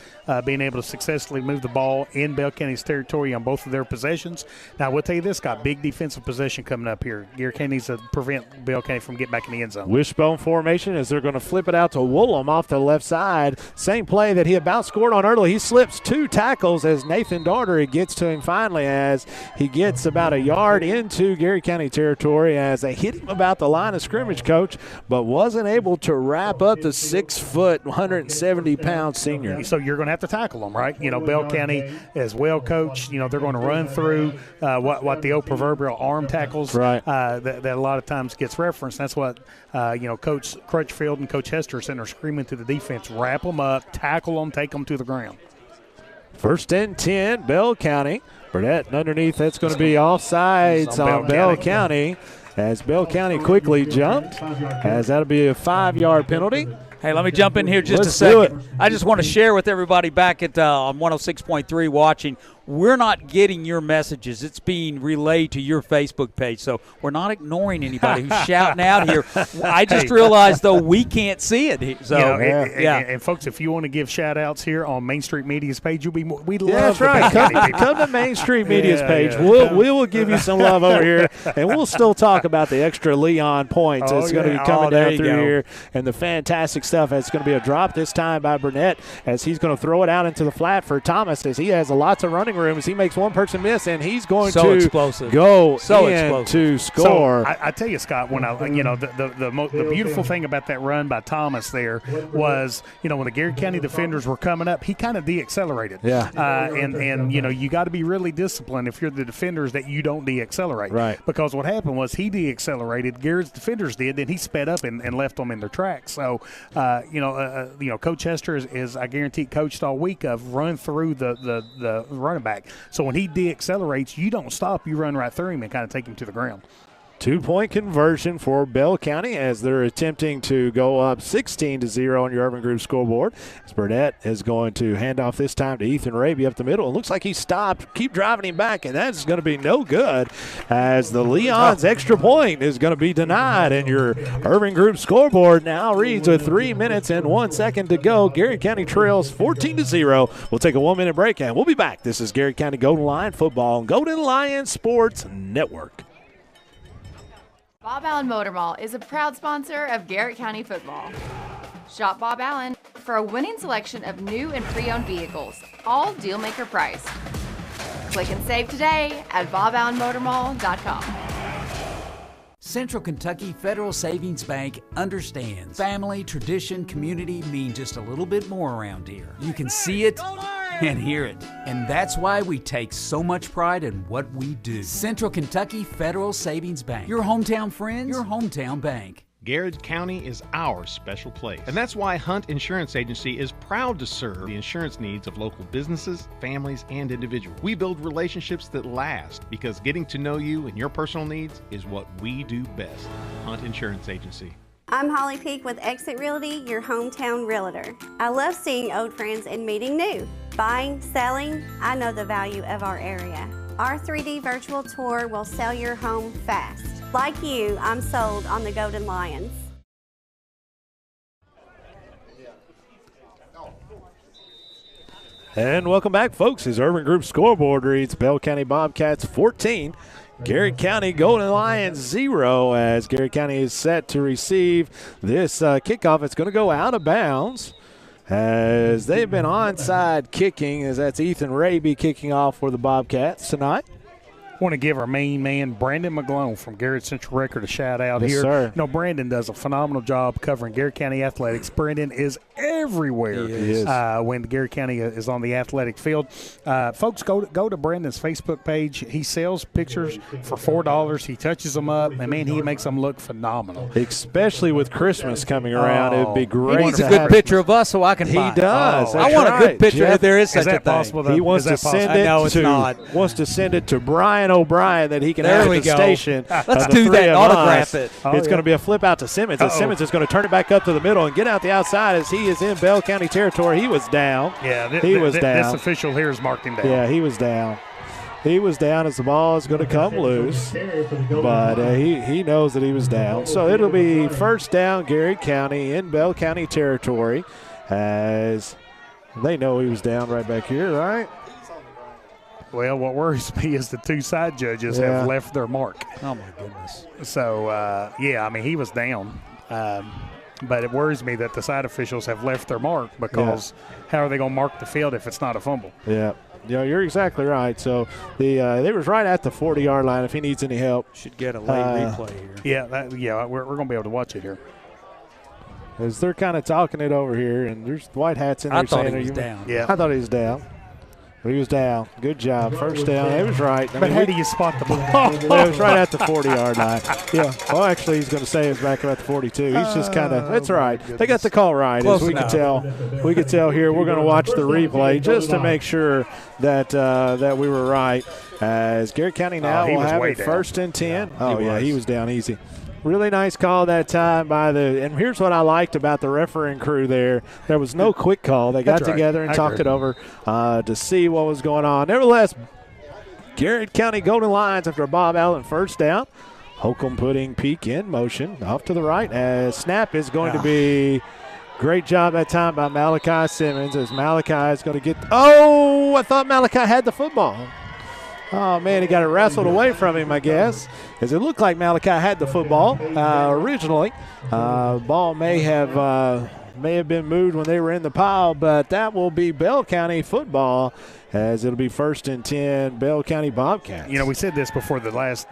being able to successfully move the ball in Bell County's territory on both of their possessions. Now, I will tell you this, got big defensive possession coming up here. Garrett County needs to prevent Bell County from getting back in the end zone. Wishbone formation as they're going to flip it out to Woolham off the left side. Same play that he about scored on early. He slips 2 tackles as Nathan Daugherty gets to him finally, as he gets about a yard into Garrett County territory, as they hit him about the line of scrimmage, Coach, but wasn't able to wrap up the 6-foot, 170-pound senior. So you're going to have to tackle them, right? Bell County is well coached. They're going to run through what the old proverbial arm tackles, right? That a lot of times gets referenced. That's what Coach Crutchfield and Coach Hesterson are screaming to the defense: wrap them up, tackle them, take them to the ground. 1st and 10, Bell County. Burnett underneath, that's going to be offsides on Bell County, as Bell County quickly jumped, as that'll be a 5-yard penalty. Hey, let me jump in here just a second. I just want to share with everybody back at on 106.3 watching, we're not getting your messages. It's being relayed to your Facebook page. So we're not ignoring anybody who's shouting out here. I just realized, though, we can't see it. So, and folks, if you want to give shout-outs here on Main Street Media's page, we'd love that's right. Come to Main Street Media's page. We will give you some love over here, and we'll still talk about the extra Leon points that's going to be coming down through here, and the fantastic stuff. It's going to be a drop this time by Burnett, as he's going to throw it out into the flat for Thomas, as he has lots of running room, as he makes one person miss, and he's going to explosive. Go in to score. So I tell you, Scott, when the beautiful thing about that run by Thomas there was, when the Garrett County defenders were coming up, he kind of de-accelerated. Yeah. And you got to be really disciplined if you're the defenders that you don't de-accelerate. Right. Because what happened was he de-accelerated, Garrett's defenders did, then he sped up and left them in their tracks. So, Coach Hester is I guarantee coached all week of run through the running back. So when he de-accelerates, you don't stop. You run right through him and kind of take him to the ground. 2-point conversion for Bell County, as they're attempting to go up 16-0 on your Urban Group scoreboard. As Burnett is going to hand off this time to Ethan Raby up the middle. It looks like he stopped. Keep driving him back, and that's going to be no good, as the Leon's extra point is going to be denied. And your Urban Group scoreboard now reads with 3 minutes and 1 second to go. Garrett County trails 14-0. We'll take a 1-minute break, and we'll be back. This is Garrett County Golden Lion Football on Golden Lion Sports Network. Bob Allen Motor Mall is a proud sponsor of Garrett County football. Shop Bob Allen for a winning selection of new and pre-owned vehicles, all deal-maker price. Click and save today at boballenmotormall.com. Central Kentucky Federal Savings Bank understands family, tradition, community mean just a little bit more around here. You can see it and hear it. And that's why we take so much pride in what we do. Central Kentucky Federal Savings Bank. Your hometown friends, your hometown bank. Garrard County is our special place. And that's why Hunt Insurance Agency is proud to serve the insurance needs of local businesses, families, and individuals. We build relationships that last, because getting to know you and your personal needs is what we do best. Hunt Insurance Agency. I'm Holly Peak with Exit Realty, your hometown realtor. I love seeing old friends and meeting new. Buying, selling, I know the value of our area. Our 3D virtual tour will sell your home fast. Like you, I'm sold on the Golden Lions. And welcome back, folks. As Urban Group scoreboard reads Bell County Bobcats 14, Garrett County Golden Lions 0 as Garrett County is set to receive this kickoff. It's going to go out of bounds as they've been onside kicking, as that's Ethan Raby kicking off for the Bobcats tonight. Want to give our main man, Brandon McGlone from Garrett Central Record, a shout-out Yes, here. sir. You know, Brandon does a phenomenal job covering Garrett County athletics. Brandon is everywhere when Garrett County is on the athletic field. Folks, go to Brandon's Facebook page. He sells pictures for $4. He touches them up, and, man, he makes them look phenomenal. Especially with Christmas coming around, it would be great. He needs a good picture of us so I can buy it. He does. I want a good picture if there is such a thing. Possible, he wants to send it wants to send it to Brian O'Brien that he can have at the station. Let's do that and autograph it. It's going to be a flip out to Simmons. And Simmons is going to turn it back up to the middle and get out the outside as he is in Bell County territory. He was down. Yeah, he was down. This official here is marked him down. Yeah, he was down. He was down as the ball is going to come loose, but he knows that he was down. So it'll be first down, Garrett County in Bell County territory, as they know he was down right back here, right? Well, what worries me is the two side judges have left their mark. Oh, my goodness. So, I mean, he was down. But it worries me that the side officials have left their mark because how are they going to mark the field if it's not a fumble? Yeah. Yeah, you're exactly right. So they was right at the 40-yard line. If he needs any help, should get a late replay here. Yeah, we're going to be able to watch it here. As they're kind of talking it over here, and there's white hats in there. I thought he was down. Yeah, I thought he was down. He was down. Good job. First down. It was right. But how do you spot the ball? It was right at the 40-yard line. Yeah. Well, actually, he's going to say it's back about the 42. He's just kind of – that's right. They got the call right. Close as we enough. can tell. We can tell here. We're going to watch the replay just to make sure that that we were right. As Garrett County now will have it first and 10. He was down easy. Really nice call that time by and here's what I liked about the refereeing crew there. There was no quick call. They got together and talked it over to see what was going on. Nevertheless, Garrett County Golden Lions after a Bob Allen first down. Holcomb putting Peak in motion off to the right as snap is going to be great job that time by Malachi Simmons as Malachi is going to get – I thought Malachi had the football. Oh, man, he got it wrestled away from him, I guess, as it looked like Malachi had the football originally. Ball may have been moved when they were in the pile, but that will be Bell County football as it'll be first and 10, Bell County Bobcats. You know, we said this before the last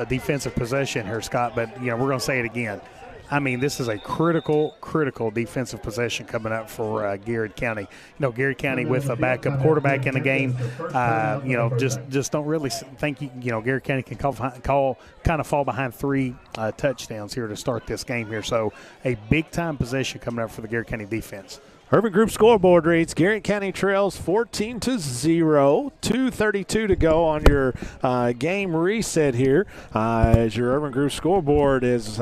defensive possession here, Scott, but, we're going to say it again. I mean, this is a critical defensive possession coming up for Garrett County. Garrett County with a backup quarterback in the game, just don't really think, Garrett County can kind of fall behind 3 touchdowns here to start this game here. So a big-time possession coming up for the Garrett County defense. Urban Group scoreboard reads Garrett County trails 14-0, 2:32 to go on your game reset here. As your Urban Group scoreboard is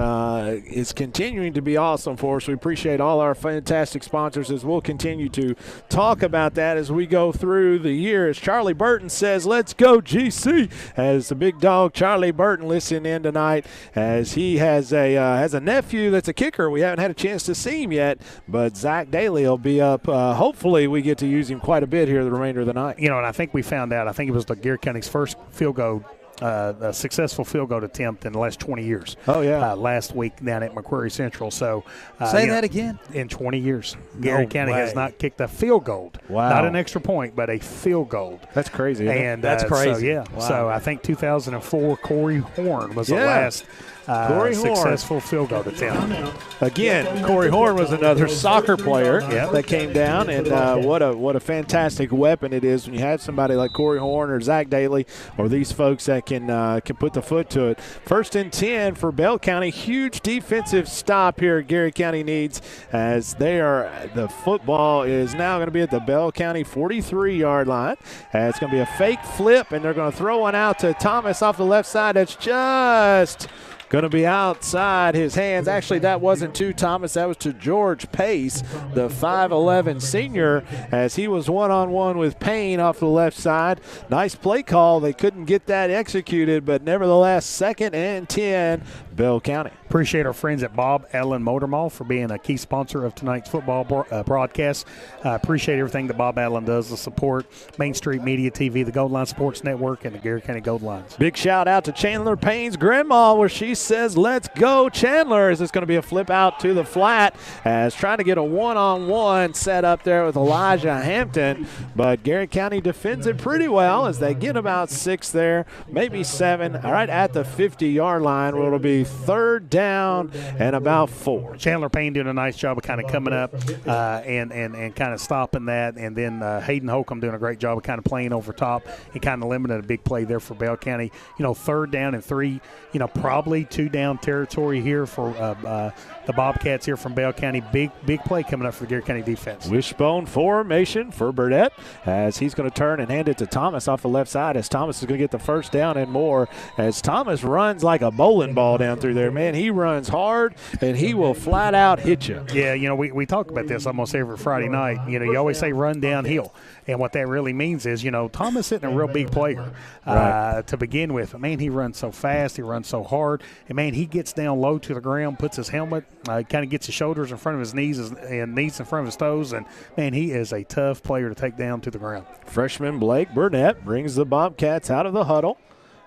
continuing to be awesome for us. We appreciate all our fantastic sponsors as we'll continue to talk about that as we go through the year. As Charlie Burton says, let's go GC. As the big dog Charlie Burton listening in tonight as he has a nephew that's a kicker. We haven't had a chance to see him yet, but Zach Daly will be up. Hopefully we get to use him quite a bit here the remainder of the night. And I think we found out, I think it was the Garrett County's first field goal, a successful field goal attempt in the last 20 years. Oh, yeah. Last week down at McQuarrie Central. So say that again. In 20 years, Garrett County has not kicked a field goal. Wow. Not an extra point, but a field goal. That's crazy. And that's crazy. So, wow. So I think 2004 Corey Horn was the last successful field goal attempt. Again, Corey Horn was another soccer player that came down, and what a fantastic weapon it is when you have somebody like Corey Horn or Zach Daly or these folks that can put the foot to it. First and 10 for Bell County. Huge defensive stop here Garrett County needs as the football is now going to be at the Bell County 43-yard line. It's going to be a fake flip, and they're going to throw one out to Thomas off the left side. That's just going to be outside his hands. Actually, that wasn't to Thomas. That was to George Pace, the 5'11 senior, as he was one-on-one with Payne off the left side. Nice play call. They couldn't get that executed, but nevertheless, 2nd and 10, Bell County. Appreciate our friends at Bob Allen Motor Mall for being a key sponsor of tonight's football broadcast. Appreciate everything that Bob Allen does to support Main Street Media TV, the Gold Line Sports Network, and the Garrett County Gold Lines. Big shout out to Chandler Payne's grandma, where she says, "Let's go, Chandler." Is this going to be a flip out to the flat as trying to get a one-on-one set up there with Elijah Hampton, but Garrett County defends it pretty well as they get about 6 there, maybe 7, all right, at the 50-yard line, where it'll be 3rd down and about 4. Chandler Payne doing a nice job of kind of coming up and kind of stopping that, and then Hayden Holcomb doing a great job of kind of playing over top and kind of limiting a big play there for Bell County. 3rd down and 3, probably 2 down territory here for the Bobcats here from Bell County. Big play coming up for the Garrett County defense. Wishbone formation for Burdett as he's going to turn and hand it to Thomas off the left side, as Thomas is going to get the 1st down and more, as Thomas runs like a bowling ball down through there. Man, he runs hard, and he will flat out hit you. Yeah, we talk about this almost every Friday night. You always say run downhill, and what that really means is, Thomas isn't a real big player to begin with. But, man, he runs so fast, he runs so hard, and, man, he gets down low to the ground, puts his helmet, kind of gets his shoulders in front of his knees and knees in front of his toes, and, man, he is a tough player to take down to the ground. Freshman Blake Burnett brings the Bobcats out of the huddle,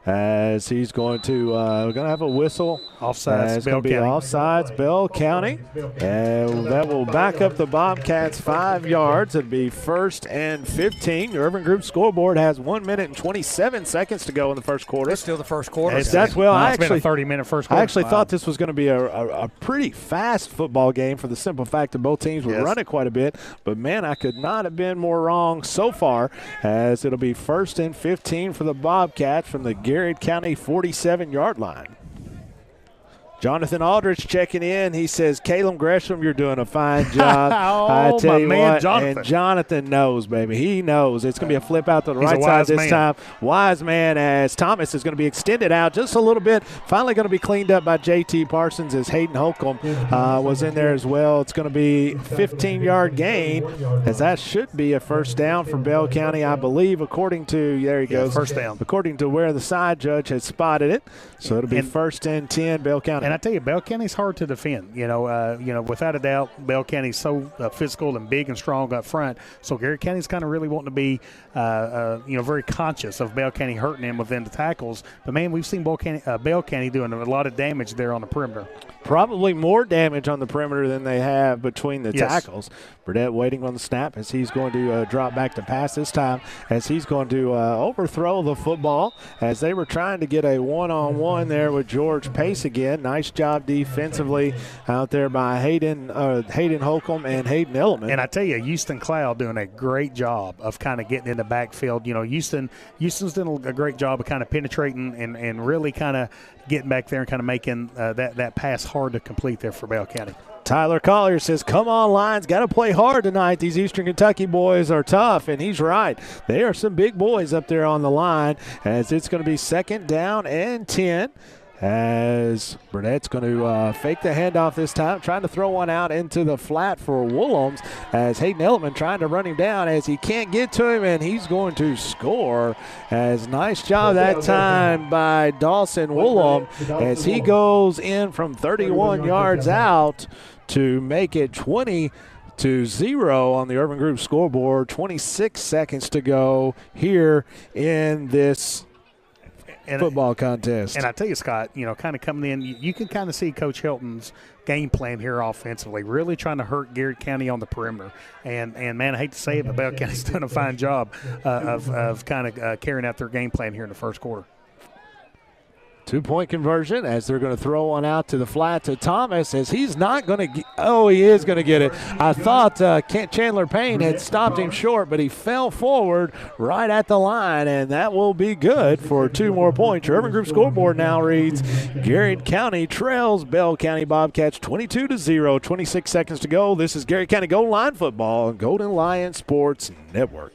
as he's going to have a whistle. Offsides, it's going to be offsides, Bell County. And that will back up the Bobcats 5 yards. It'll be 1st and 15. The Urban Group scoreboard has 1 minute and 27 seconds to go in the first quarter. It's still the first quarter. It's been a 30-minute first quarter. I actually thought this was going to be a pretty fast football game for the simple fact that both teams would run it quite a bit. But, man, I could not have been more wrong so far, as it'll be 1st and 15 for the Bobcats from the Garrett County 47-yard line. Jonathan Aldrich checking in. He says, Caleb Gresham, you're doing a fine job. I tell you what, Jonathan. And Jonathan knows, baby. He knows. It's going to be a flip out to the right side this time. Wise man, as Thomas is going to be extended out just a little bit. Finally going to be cleaned up by J.T. Parsons, as Hayden Holcomb was in there as well. It's going to be 15-yard gain, as that should be a 1st down for Bell County, I believe, according to, there he goes. 1st down. According to where the side judge has spotted it. So it'll be 1st and 10, Bell County. And I tell you, Bell County's hard to defend. Without a doubt, Bell County's so physical and big and strong up front. So Garrett County's kind of really wanting to be, very conscious of Bell County hurting him within the tackles. But, man, we've seen Bell County doing a lot of damage there on the perimeter. Probably more damage on the perimeter than they have between the tackles. Burdett waiting on the snap as he's going to drop back to pass this time, as he's going to overthrow the football, as they were trying to get a one-on-one there with George Pace again. Nice job defensively out there by Hayden Holcomb and Hayden Elliman. And I tell you, Houston Cloud doing a great job of kind of getting in the backfield. Houston's doing a great job of kind of penetrating and really kind of getting back there and kind of making that pass hard to complete there for Bell County. Tyler Collier says, come on, Lions, got to play hard tonight. These Eastern Kentucky boys are tough, and he's right. They are some big boys up there on the line, as it's going to be 2nd down and 10. As Burnett's going to fake the handoff this time, trying to throw one out into the flat for Woolhams, as Hayden Elliman trying to run him down, as he can't get to him, and he's going to score. As nice job that time by Dawson Woolham, as he goes in from 31 yards out to make it 20-0 on the Urban Group scoreboard. 26 seconds to go here in this football contest. And I tell you, Scott, kind of coming in, you can kind of see Coach Hilton's game plan here offensively, really trying to hurt Garrett County on the perimeter. And man, I hate to say it, but Bell County's done a fine job of kind of carrying out their game plan here in the first quarter. 2-point conversion, as they're going to throw one out to the flat to Thomas, as he's not going to get – oh, he is going to get it. I thought Chandler Payne had stopped him short, but he fell forward right at the line, and that will be good for 2 more points. Your Urban Group scoreboard now reads Garrett County trails Bell County Bobcats 22-0, 26 seconds to go. This is Garrett County Gold Line football on Golden Lion Sports Network.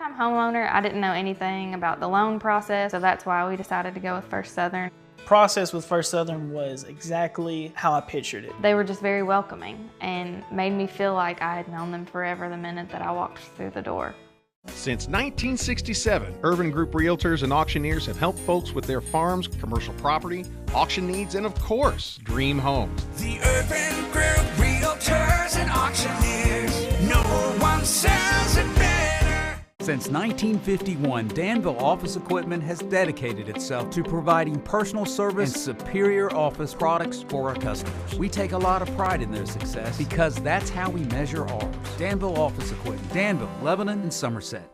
I'm homeowner. I didn't know anything about the loan process, so that's why we decided to go with First Southern. process with First Southern was exactly how I pictured it. They were just very welcoming and made me feel like I had known them forever the minute that I walked through the door. Since 1967, Urban Group Realtors and Auctioneers have helped folks with their farms, commercial property, auction needs, and of course, dream homes. The Urban Group Realtors and Auctioneers. No one sells it better. Since 1951, Danville Office Equipment has dedicated itself to providing personal service and superior office products for our customers. We take a lot of pride in their success because that's how we measure ours. Danville Office Equipment, Danville, Lebanon, and Somerset.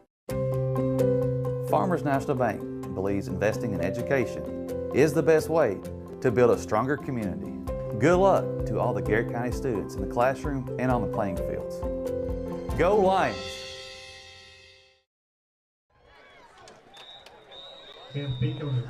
Farmers National Bank believes investing in education is the best way to build a stronger community. Good luck to all the Garrett County students in the classroom and on the playing fields. Go Lions!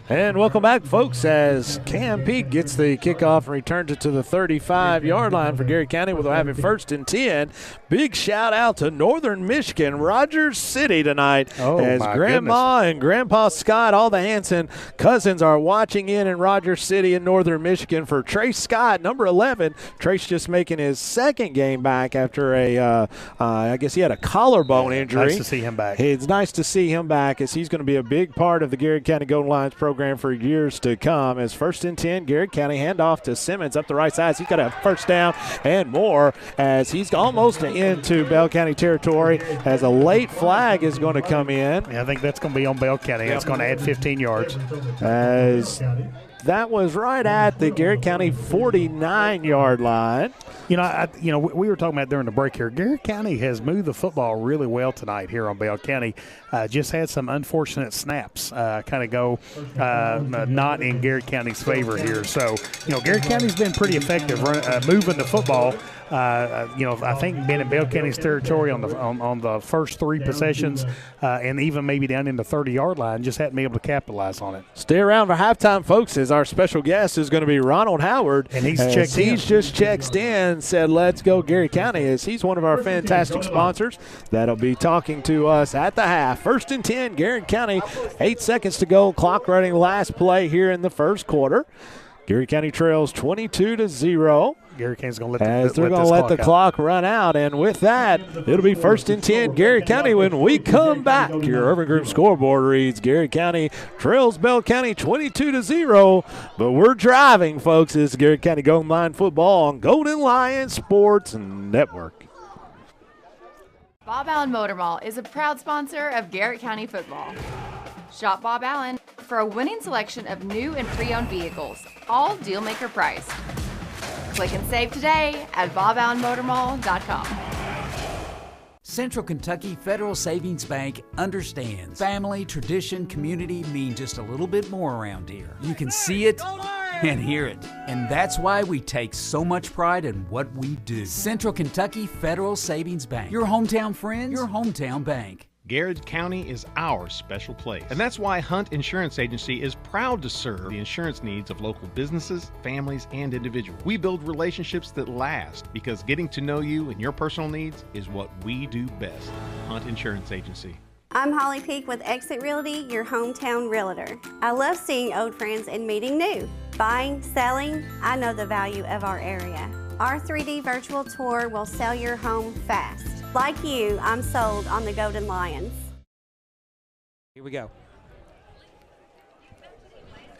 And welcome back, folks, as Cam Peak gets the kickoff and returns it to the 35-yard line for Garrett County. We'll have it 1st and 10. Big shout out to Northern Michigan, Rogers City tonight, as Grandma and Grandpa Scott, all the Hanson cousins are watching in Rogers City in Northern Michigan for Trace Scott, number 11. Trace just making his second game back after I guess he had a collarbone injury. Nice to see him back. It's nice to see him back as he's going to be a big part of the Garrett County Golden Lions program for years to come. As 1st and 10, Garrett County handoff to Simmons up the right side. He's got a first down and more as he's almost into Bell County territory as a late flag is going to come in. Yeah, I think that's going to be on Bell County. It's going to add 15 yards. As that was right at the Garrett County 49-yard line. We were talking about during the break here. Garrett County has moved the football really well tonight here on Bell County. Just had some unfortunate snaps kind of go not in Garrett County's favor here. So, Garrett County's been pretty effective moving the football. I think being in Bell County's territory on the first 3 possessions and even maybe down in the 30-yard line, just hadn't been able to capitalize on it. Stay around for halftime, folks, as our special guest is going to be Ronald Howard. And he's checked in. He's just checked in, said, let's go Garrett County, as he's one of our fantastic sponsors that'll be talking to us at the half. 1st and 10, Garrett County, 8 seconds to go. Clock running last play here in the first quarter. Garrett County trails 22-0. Garrett County's going to let the clock run out, and with that, it'll be 1st and 10, Garrett County. When we come back, your Urban Group scoreboard reads Garrett County trails Bell County 22-0, but we're driving, folks. This is Garrett County Golden Lion football on Golden Lion Sports Network. Bob Allen Motor Mall is a proud sponsor of Garrett County football. Shop Bob Allen for a winning selection of new and pre-owned vehicles, all deal-maker price. Click and save today at boballenmotormall.com. Central Kentucky Federal Savings Bank understands family, tradition, community mean just a little bit more around here. You can see it and hear it, and that's why we take so much pride in what we do. Central Kentucky Federal Savings Bank, your hometown friends, your hometown bank. Garrett County is our special place. And that's why Hunt Insurance Agency is proud to serve the insurance needs of local businesses, families, and individuals. We build relationships that last because getting to know you and your personal needs is what we do best. Hunt Insurance Agency. I'm Holly Peak with Exit Realty, your hometown realtor. I love seeing old friends and meeting new. Buying, selling, I know the value of our area. Our 3D virtual tour will sell your home fast. Like you, I'm sold on the Golden Lions. Here we go.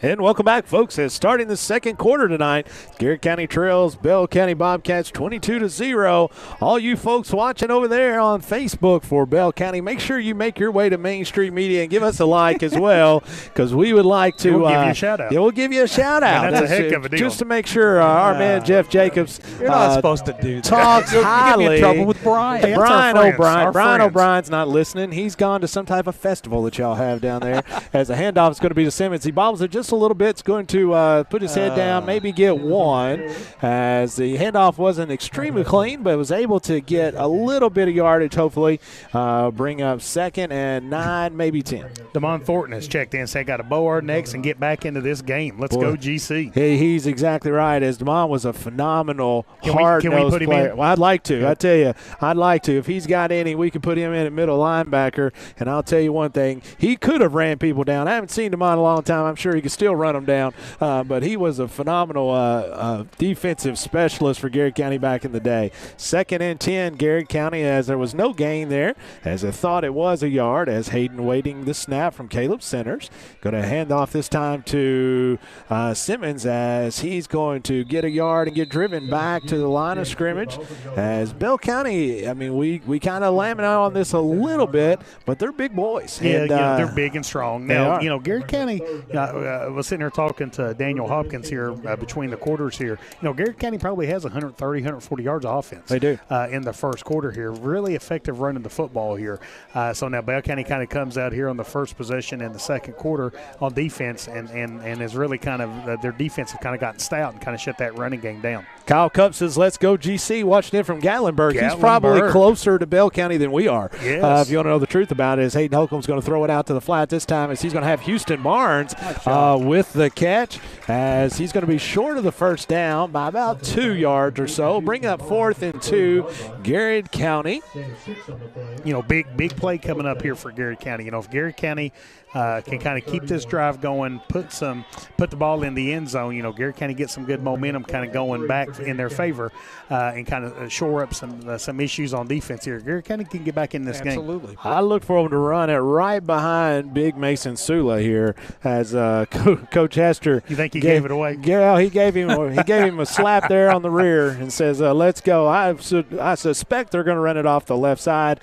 And welcome back, folks. As starting the second quarter tonight, Garrett County trails Bell County Bobcats 22-0. All you folks watching over there on Facebook for Bell County, make sure you make your way to Main Street Media and give us a like as well, because we would like to. We'll give you a shout out. Yeah, we'll give you a shout out. That's a heck of a deal. Just to make sure our man Jeff Jacobs you're not supposed to do that. Talks highly. You get me in trouble with Brian. Hey, Brian O'Brien. Brian O'Brien's not listening. He's gone to some type of festival that y'all have down there. As the handoff is going to be to Simmons. He bobbles it just a little bit. It's going to put his head down, maybe get one, as the handoff wasn't extremely clean, but was able to get a little bit of yardage, hopefully bring up 2nd and 9, maybe 10. Damon Thornton has checked in, said got a bow our necks and get back into this game. Let's go GC. He's exactly right, as Damon was a phenomenal hard-nosed player. Well, I'd like to. Yeah. I tell you, I'd like to. If he's got any, we could put him in at middle linebacker, and I'll tell you one thing, he could have ran people down. I haven't seen Damon in a long time. I'm sure he could still run them down. But he was a phenomenal defensive specialist for Garrett County back in the day. 2nd and 10, Garrett County, as there was no gain there, as I thought it was a yard, as Hayden waiting the snap from Caleb Centers. Going to hand off this time to Simmons, as he's going to get a yard and get driven back to the line of scrimmage. As Bell County, I mean, we kind of lament on this a little bit, but they're big boys. Yeah, and, they're big and strong. Now, Garrett County, I was sitting here talking to Daniel Hopkins here between the quarters here. Garrett County probably has 130, 140 yards of offense. They do. In the first quarter here. Really effective running the football here. So now Bell County kind of comes out here on the first possession in the second quarter on defense and is really kind of their defense have kind of gotten stout and kind of shut that running game down. Kyle Cup says, let's go GC, watching it from Gatlinburg. He's probably closer to Bell County than we are. Yes. If you want to know the truth about it, is Hayden Holcomb's going to throw it out to the flat this time, as he's going to have Houston Barnes with the catch, as he's going to be short of the first down by about 2 yards or so. Bring up 4th and 2, Garrett County. Big play coming up here for Garrett County. If Garrett County can kind of keep this drive going, put the ball in the end zone. Garrett County gets some good momentum kind of going back in their favor and kind of shore up some issues on defense here. Garrett County can get back in this game. Absolutely. I look for him to run it right behind Big Mason Sula here, as Coach Hester. You think he gave it away? Yeah, he gave him a slap there on the rear and says, "Let's go." I suspect they're going to run it off the left side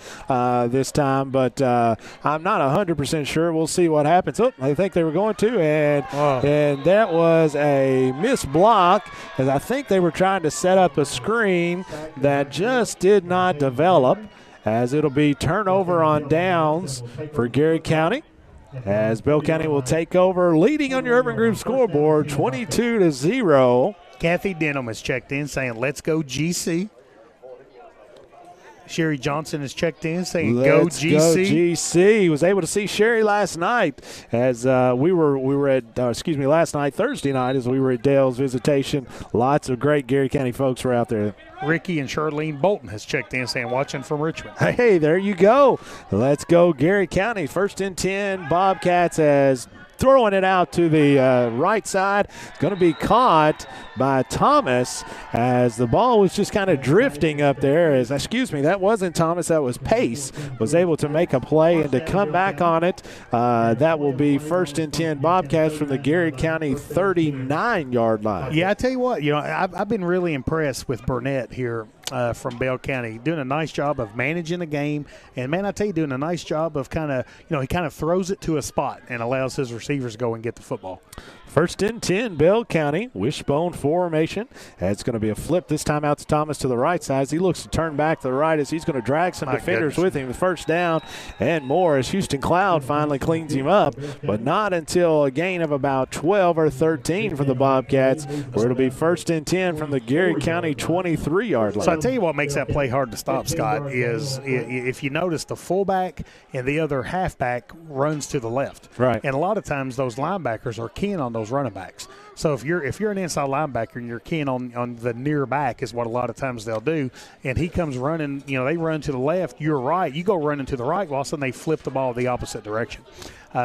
this time, but I'm not 100% sure. We'll see what happens. Oh, I think they were going to, and that was a missed block, as I think they were trying to set up a screen that just did not develop, as it'll be turnover on downs for Garrett County, as Bell County will take over, leading on your Urban Group scoreboard 22-0. Kathy Denham has checked in saying, let's go GC. Sherry Johnson has checked in saying, "Go GC." Go GC. Was able to see Sherry last night as we were at last night, Thursday night, as we were at Dale's visitation. Lots of great Garrett County folks were out there. Ricky and Charlene Bolton has checked in saying, watching from Richmond. Hey, there you go. Let's go Garrett County. 1st and 10, Bobcats, as throwing it out to the right side. It's going to be caught by Thomas, as the ball was just kind of drifting up there. That wasn't Thomas, that was Pace. Was able to make a play and to come back on it. That will be 1st and 10 Bobcats from the Garrett County 39-yard line. Yeah, I tell you what, I've been really impressed with Burnett here from Bell County, doing a nice job of managing the game. And, man, I tell you, doing a nice job of he kind of throws it to a spot and allows his receivers to go and get the football. 1st and 10, Bell County, wishbone formation. It's going to be a flip this time out to Thomas to the right side. He looks to turn back to the right, as he's going to drag some defenders with him. The first down and more, as Houston Cloud finally cleans him up, but not until a gain of about 12 or 13 for the Bobcats, where it'll be 1st and 10 from the Garrett County 23-yard line. So I tell you what makes that play hard to stop, Scott, is if you notice the fullback and the other halfback runs to the left. Right. And a lot of times those linebackers are keying on those running backs. So if you're an inside linebacker and you're keying on the near back, is what a lot of times they'll do, and he comes running, they run to the left, you're right, you go running to the right, well, all of a sudden they flip the ball the opposite direction.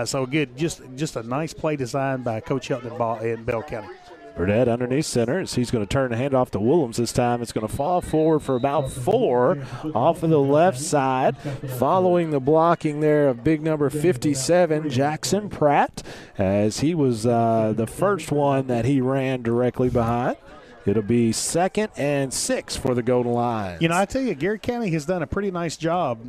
So good, just a nice play designed by Coach Hilton in Bell County. Burnett underneath center, as he's going to turn the hand off to Willems this time. It's going to fall forward for about 4 off of the left side, following the blocking there of big number 57, Jackson Pratt, as he was the first one that he ran directly behind. It'll be 2nd and 6 for the Golden Lions. I tell you, Garrett County has done a pretty nice job,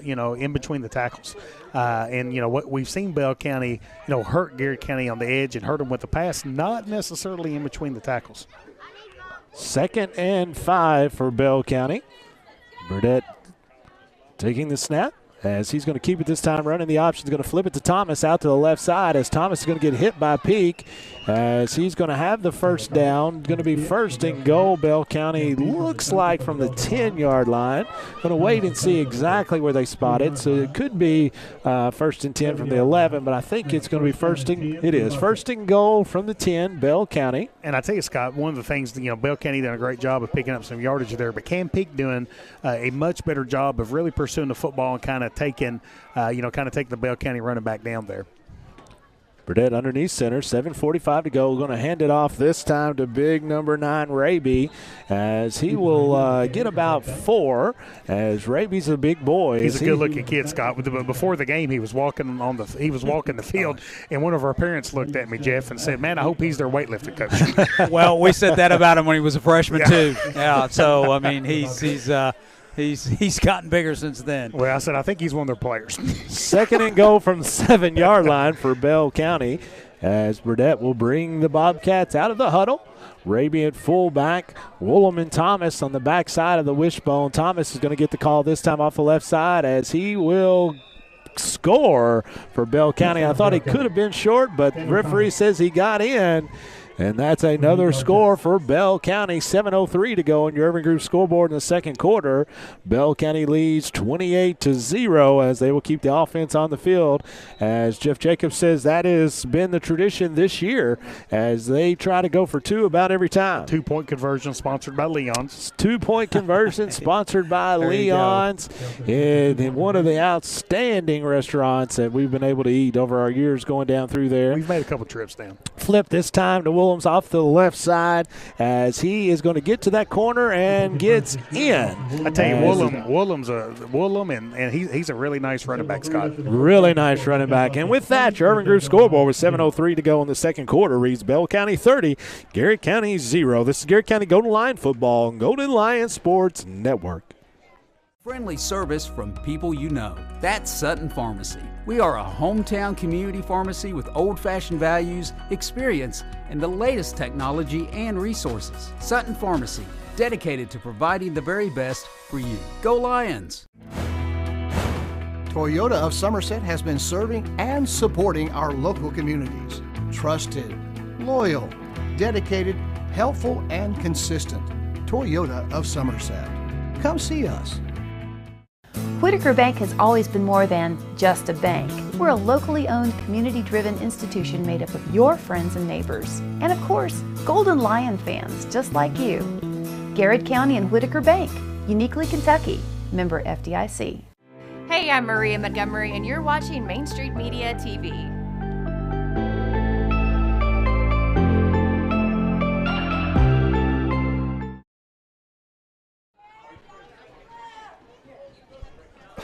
in between the tackles. And what we've seen Bell County, hurt Garrett County on the edge and hurt them with the pass, not necessarily in between the tackles. 2nd and 5 for Bell County. Burdett taking the snap, as he's going to keep it this time, running the option. He's going to flip it to Thomas out to the left side, as Thomas is going to get hit by Peak, as he's going to have the first down. Going to be 1st and goal. Bell County looks like from the 10-yard line. Going to wait and see exactly where they spot it. So it could be 1st and 10 from the 11, but I think it's going to be 1st and goal from the 10, Bell County. And I tell you, Scott, one of the things, Bell County done a great job of picking up some yardage there, but Cam Peak doing a much better job of really pursuing the football and kind of taking the Bell County running back down there. Burdett underneath center, 7:45 to go. Going to hand it off this time to big number 9, Raby, as he will get about 4, as Raby's a big boy. He's a good-looking kid, Scott. But before the game, he was walking the field, and one of our parents looked at me, Jeff, and said, "Man, I hope he's their weightlifting coach." Well, we said that about him when he was a freshman too. Yeah. So I mean, he's gotten bigger since then. Well, I said I think he's one of their players. Second and goal from the 7-yard line for Bell County, as Burdett will bring the Bobcats out of the huddle. Raby at fullback, Woolham and Thomas on the backside of the wishbone. Thomas is going to get the call this time off the left side, as he will score for Bell County. I thought he could have been short, but the referee says he got in. And that's another score for Bell County. 7:03 to go on your Urban Group scoreboard in the second quarter. Bell County leads 28-0 as they will keep the offense on the field. As Jeff Jacobs says, that has been the tradition this year as they try to go for 2 about every time. 2-point conversion sponsored by Leon's. 2-point conversion sponsored by Leon's. In one of the outstanding restaurants that we've been able to eat over our years going down through there. We've made a couple trips down. Flip this time to Williams off the left side as he is going to get to that corner and gets in. I tell you, Woolham, and he's a really nice running back, Scott. Really nice running back. And with that, your Urban Group scoreboard with 7:03 to go in the second quarter reads Bell County 30, Garrett County 0. This is Garrett County Golden Lion Football on Golden Lion Sports Network. Friendly service from people you know. That's Sutton Pharmacy. We are a hometown community pharmacy with old-fashioned values, experience, and the latest technology and resources. Sutton Pharmacy, dedicated to providing the very best for you. Go Lions! Toyota of Somerset has been serving and supporting our local communities. Trusted, loyal, dedicated, helpful, and consistent. Toyota of Somerset. Come see us. Whitaker Bank has always been more than just a bank. We're a locally owned, community-driven institution made up of your friends and neighbors. And of course, Golden Lion fans just like you. Garrard County and Whitaker Bank, uniquely Kentucky, member FDIC. Hey, I'm Maria Montgomery, and you're watching Main Street Media TV.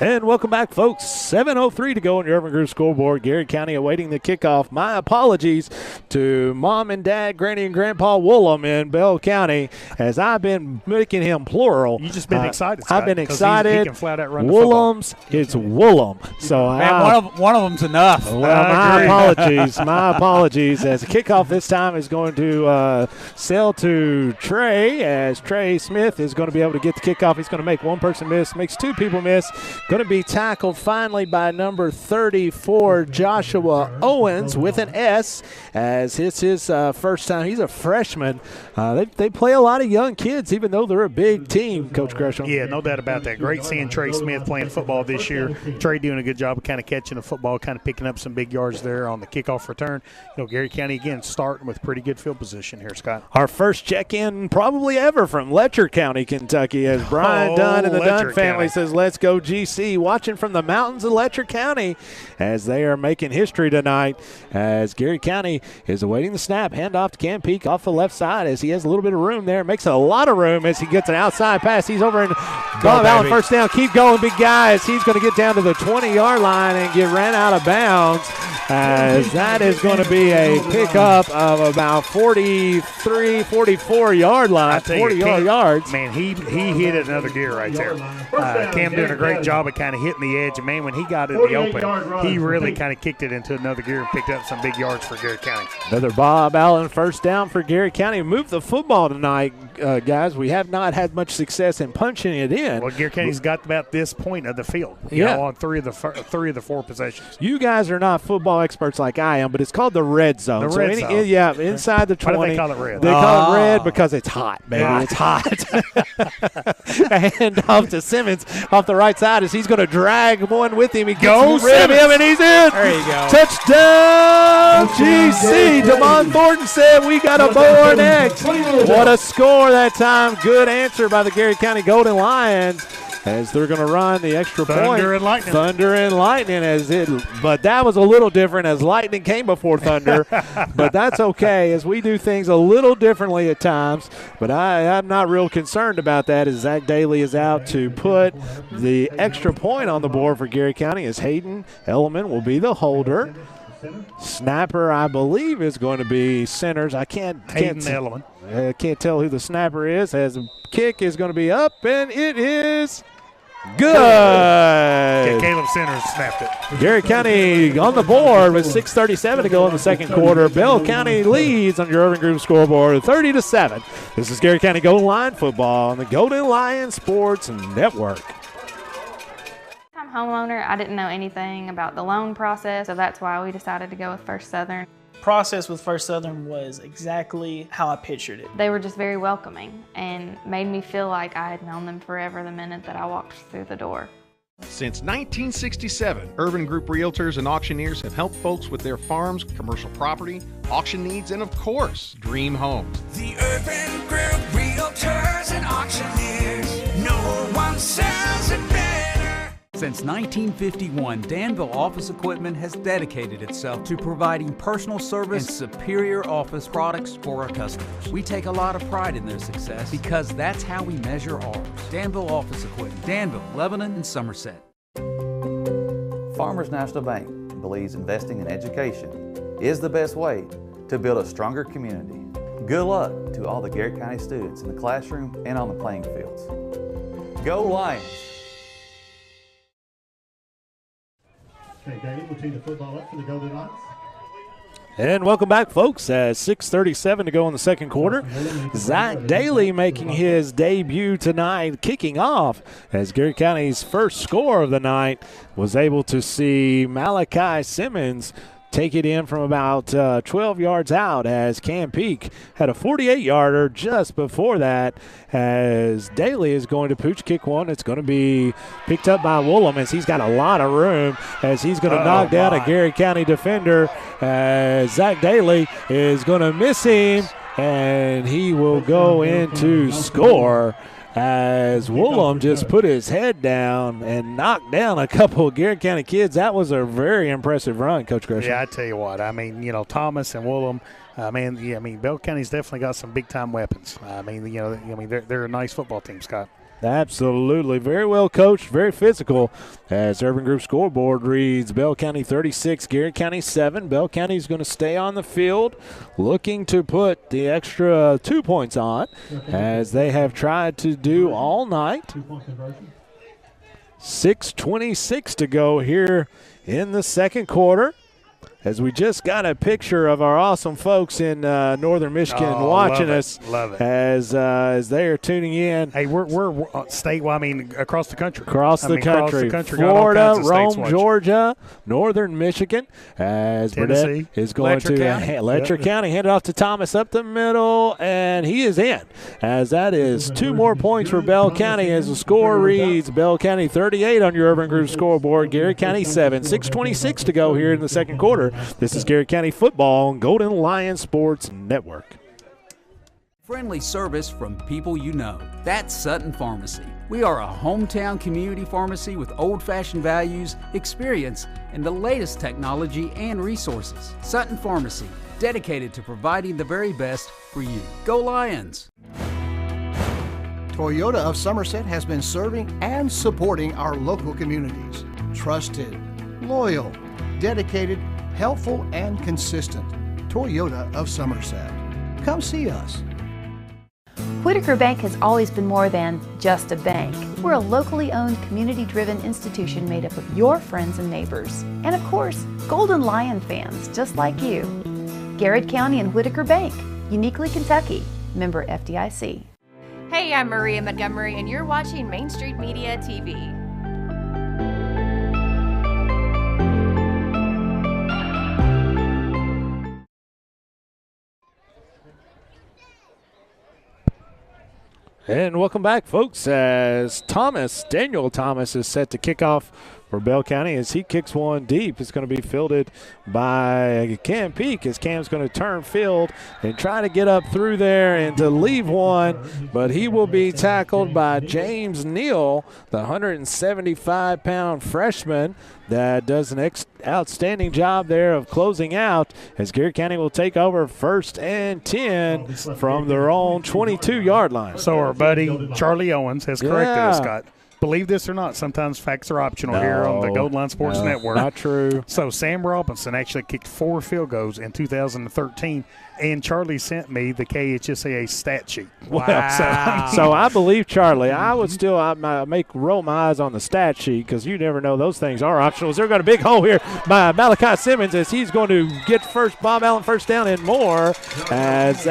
And welcome back, folks. 7:03 to go on your Urban Group scoreboard. Garrett County awaiting the kickoff. My apologies to Mom and Dad, Granny and Grandpa Woolham in Bell County, as I've been making him plural. You've just been excited, Scott. I've been excited. He can flat out run Woolham's, it's Woolham. So man, one of them's enough. Well, my apologies. My apologies. As the kickoff this time is going to sail to Trey, as Trey Smith is going to be able to get the kickoff. He's going to make one person miss, makes 2 people miss. Going to be tackled finally by number 34, Joshua Owens, with an S, as it's his first time. He's a freshman. They play a lot of young kids, even though they're a big team, Coach Gresham. Yeah, no doubt about that. Great seeing Trey Smith playing football this year. Trey doing a good job of kind of catching the football, kind of picking up some big yards there on the kickoff return. Garrett County, again, starting with pretty good field position here, Scott. Our first check-in probably ever from Letcher County, Kentucky, as Brian Dunn and the Dunn family says, let's go GC. Watching from the mountains of Letcher County as they are making history tonight, as Garrett County is awaiting the snap. Hand off to Cam Peak off the left side as he has a little bit of room there. Makes a lot of room as he gets an outside pass. He's over in Bob Allen, first down. Keep going, big guys. He's going to get down to the 20-yard line and get ran out of bounds, as that is going to be a pickup of about 43, 44-yard line, 40 yards. Man, he hit it another gear right there. Cam doing a great job of kind of hitting the edge. And, man, when he got in the open, he really kind of kicked it into another gear and picked up some big yards for Garrett County. Another Bob Allen first down for Garrett County. Move the football tonight, guys. We have not had much success in punching it in. Well, Garrett County's got about this point of the field, you know, on three of the 4 possessions. You guys are not football experts like I am, but it's called the red zone. The red zone. Yeah, inside the 20. Why do they call it red? They call it red because it's hot, baby. It's hot. Hand off to Simmons off the right side as he's going to drag one with him. He goes rid of him, and he's in. There you go. Touchdown, GC. Damon Thornton said we got a board X. What a score that time. Good answer by the Garrett County Golden Lions. as they're going to run the extra point. Thunder and lightning. Thunder and lightning, but that was a little different as lightning came before thunder. But that's okay as we do things a little differently at times. But I'm not real concerned about that as Zach Daly is out to put the extra point on the board for Garrett County as Hayden Elliman will be the holder. Snapper, I believe, is going to be centers. I can't tell who the snapper is as the kick is going to be up, and it is good. Yeah, Caleb Centers snapped it. Garrett County on the board with 6:37 to go in the second quarter. Bell County leads on your Urban Group scoreboard 30-7. This is Garrett County Golden Lion football on the Golden Lion Sports Network. Homeowner, I didn't know anything about the loan process, so that's why we decided to go with First Southern. Process with First Southern was exactly how I pictured it. They were just very welcoming and made me feel like I had known them forever the minute that I walked through the door. Since 1967, Urban Group Realtors and Auctioneers have helped folks with their farms, commercial property, auction needs, and of course, dream homes. The Urban Group Realtors and Auctioneers. No one sells it better. Since 1951, Danville Office Equipment has dedicated itself to providing personal service and superior office products for our customers. We take a lot of pride in their success because that's how we measure ours. Danville Office Equipment, Danville, Lebanon, and Somerset. Farmers National Bank believes investing in education is the best way to build a stronger community. Good luck to all the Garrett County students in the classroom and on the playing fields. Go Lions! Okay, David, we'll tee the football up for the Golden Lions. And welcome back, folks. 6:37 to go in the second quarter. Zach Daly making his debut tonight, kicking off as Garrett County's first score of the night was able to see Malachi Simmons take it in from about 12 yards out as Cam Peak had a 48-yarder just before that as Daly is going to pooch kick one. It's going to be picked up by Woolham as he's got a lot of room as he's going to knock down a Garrett County defender as Zach Daly is going to miss him and he will go in to score as Woolham just put his head down and knocked down a couple of Garrett County kids. That was a very impressive run, Coach Gresham. Yeah, I tell you what. I mean, Thomas and Woolham, Bell County's definitely got some big-time weapons. They're a nice football team, Scott. Absolutely. Very well coached, very physical. As Urban Group scoreboard reads, Bell County 36, Garrett County 7. Bell County is going to stay on the field, looking to put the extra 2 points on, as they have tried to do all night. 6:26 to go here in the second quarter. As we just got a picture of our awesome folks in northern Michigan watching us. Love it. As they are tuning in. Hey, we're state. Well, I mean, across the country. Across the country. Florida, Rome, Georgia, northern Michigan. As Tennessee. Burdett is going Letcher County. Hand it off to Thomas up the middle, and he is in. As that is 2 more points for Bell County as the score reads Bell County 38 on your Urban Group scoreboard. Garrett County 7. 6:26 to go here in the second quarter. This is Garrett County football on Golden Lion Sports Network. Friendly service from people you know. That's Sutton Pharmacy. We are a hometown community pharmacy with old-fashioned values, experience, and the latest technology and resources. Sutton Pharmacy, dedicated to providing the very best for you. Go Lions! Toyota of Somerset has been serving and supporting our local communities. Trusted, loyal, dedicated, helpful, and consistent. Toyota of Somerset. Come see us. Whitaker Bank has always been more than just a bank. We're a locally owned, community-driven institution made up of your friends and neighbors. And of course, Golden Lion fans just like you. Garrett County and Whitaker Bank, uniquely Kentucky. Member FDIC. Hey, I'm Maria Montgomery, and you're watching Main Street Media TV. And welcome back, folks, as Daniel Thomas is set to kick off for Bell County as he kicks one deep. It's going to be fielded by Cam Peak as Cam's going to turn field and try to get up through there and to leave one, but he will be tackled by James Neal, the 175-pound freshman that does an outstanding job there of closing out as Garrett County will take over 1st and 10 from their own 22-yard line. So our buddy Charlie Owens has corrected us, Scott. Believe this or not, sometimes facts are optional here on the Golden Line Sports Network. Not true. So Sam Robinson actually kicked 4 field goals in 2013, and Charlie sent me the KHSAA stat sheet. Wow. So I believe Charlie. I would still roll my eyes on the stat sheet because you never know those things are optional. They're got a big hole here by Malachi Simmons as he's going to get Bob Allen first down and more as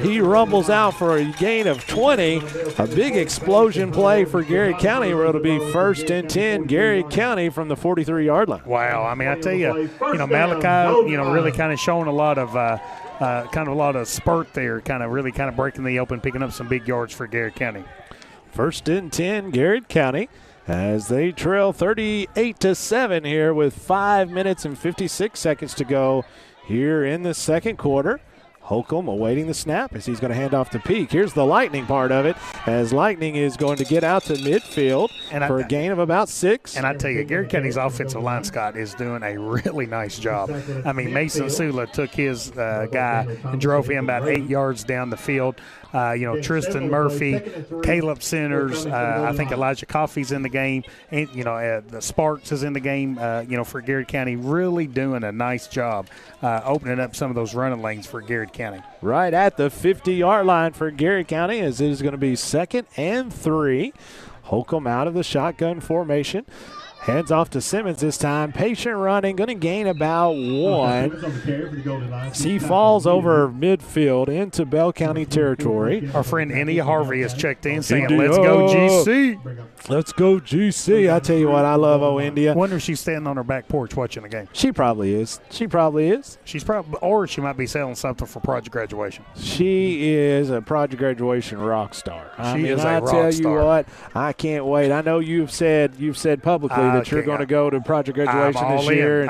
he rumbles out for a gain of 20. A big explosion play for Garrett County where it'll be 1st and 10 Garrett County from the 43-yard line. Wow. I mean, I tell you, Malachi, really kind of showing a lot of spurt there, kind of breaking the open, picking up some big yards for Garrett County. 1st and 10 Garrett County as they trail 38-7 here with 5 minutes and 56 seconds to go here in the second quarter. Holcomb awaiting the snap as he's going to hand off to Peak. Here's the Lightning part of it as Lightning is going to get out to midfield for a gain of about 6. And I tell you, Garrett County's offensive line, Scott, is doing a really nice job. I mean, Mason Sula took his guy and drove him about 8 yards down the field. Tristan Murphy, Caleb Centers, I think Elijah Coffey's in the game, and the Sparks is in the game. For Garrett County, really doing a nice job opening up some of those running lanes for Garrett County. Right at the 50-yard line for Garrett County as it is going to be 2nd and 3. Holcomb out of the shotgun formation. Hands off to Simmons this time. Patient running, going to gain about 1. He falls over midfield into Bell County territory. Our friend India Harvey has checked in saying, let's go GC. Let's go GC. I tell you what, I love India. Wonder if she's standing on her back porch watching the game. She probably is. She's probably, or she might be selling something for project graduation. She is a project graduation rock star. I tell you what, I can't wait. I know you've said publicly that you're going to go to project graduation this year.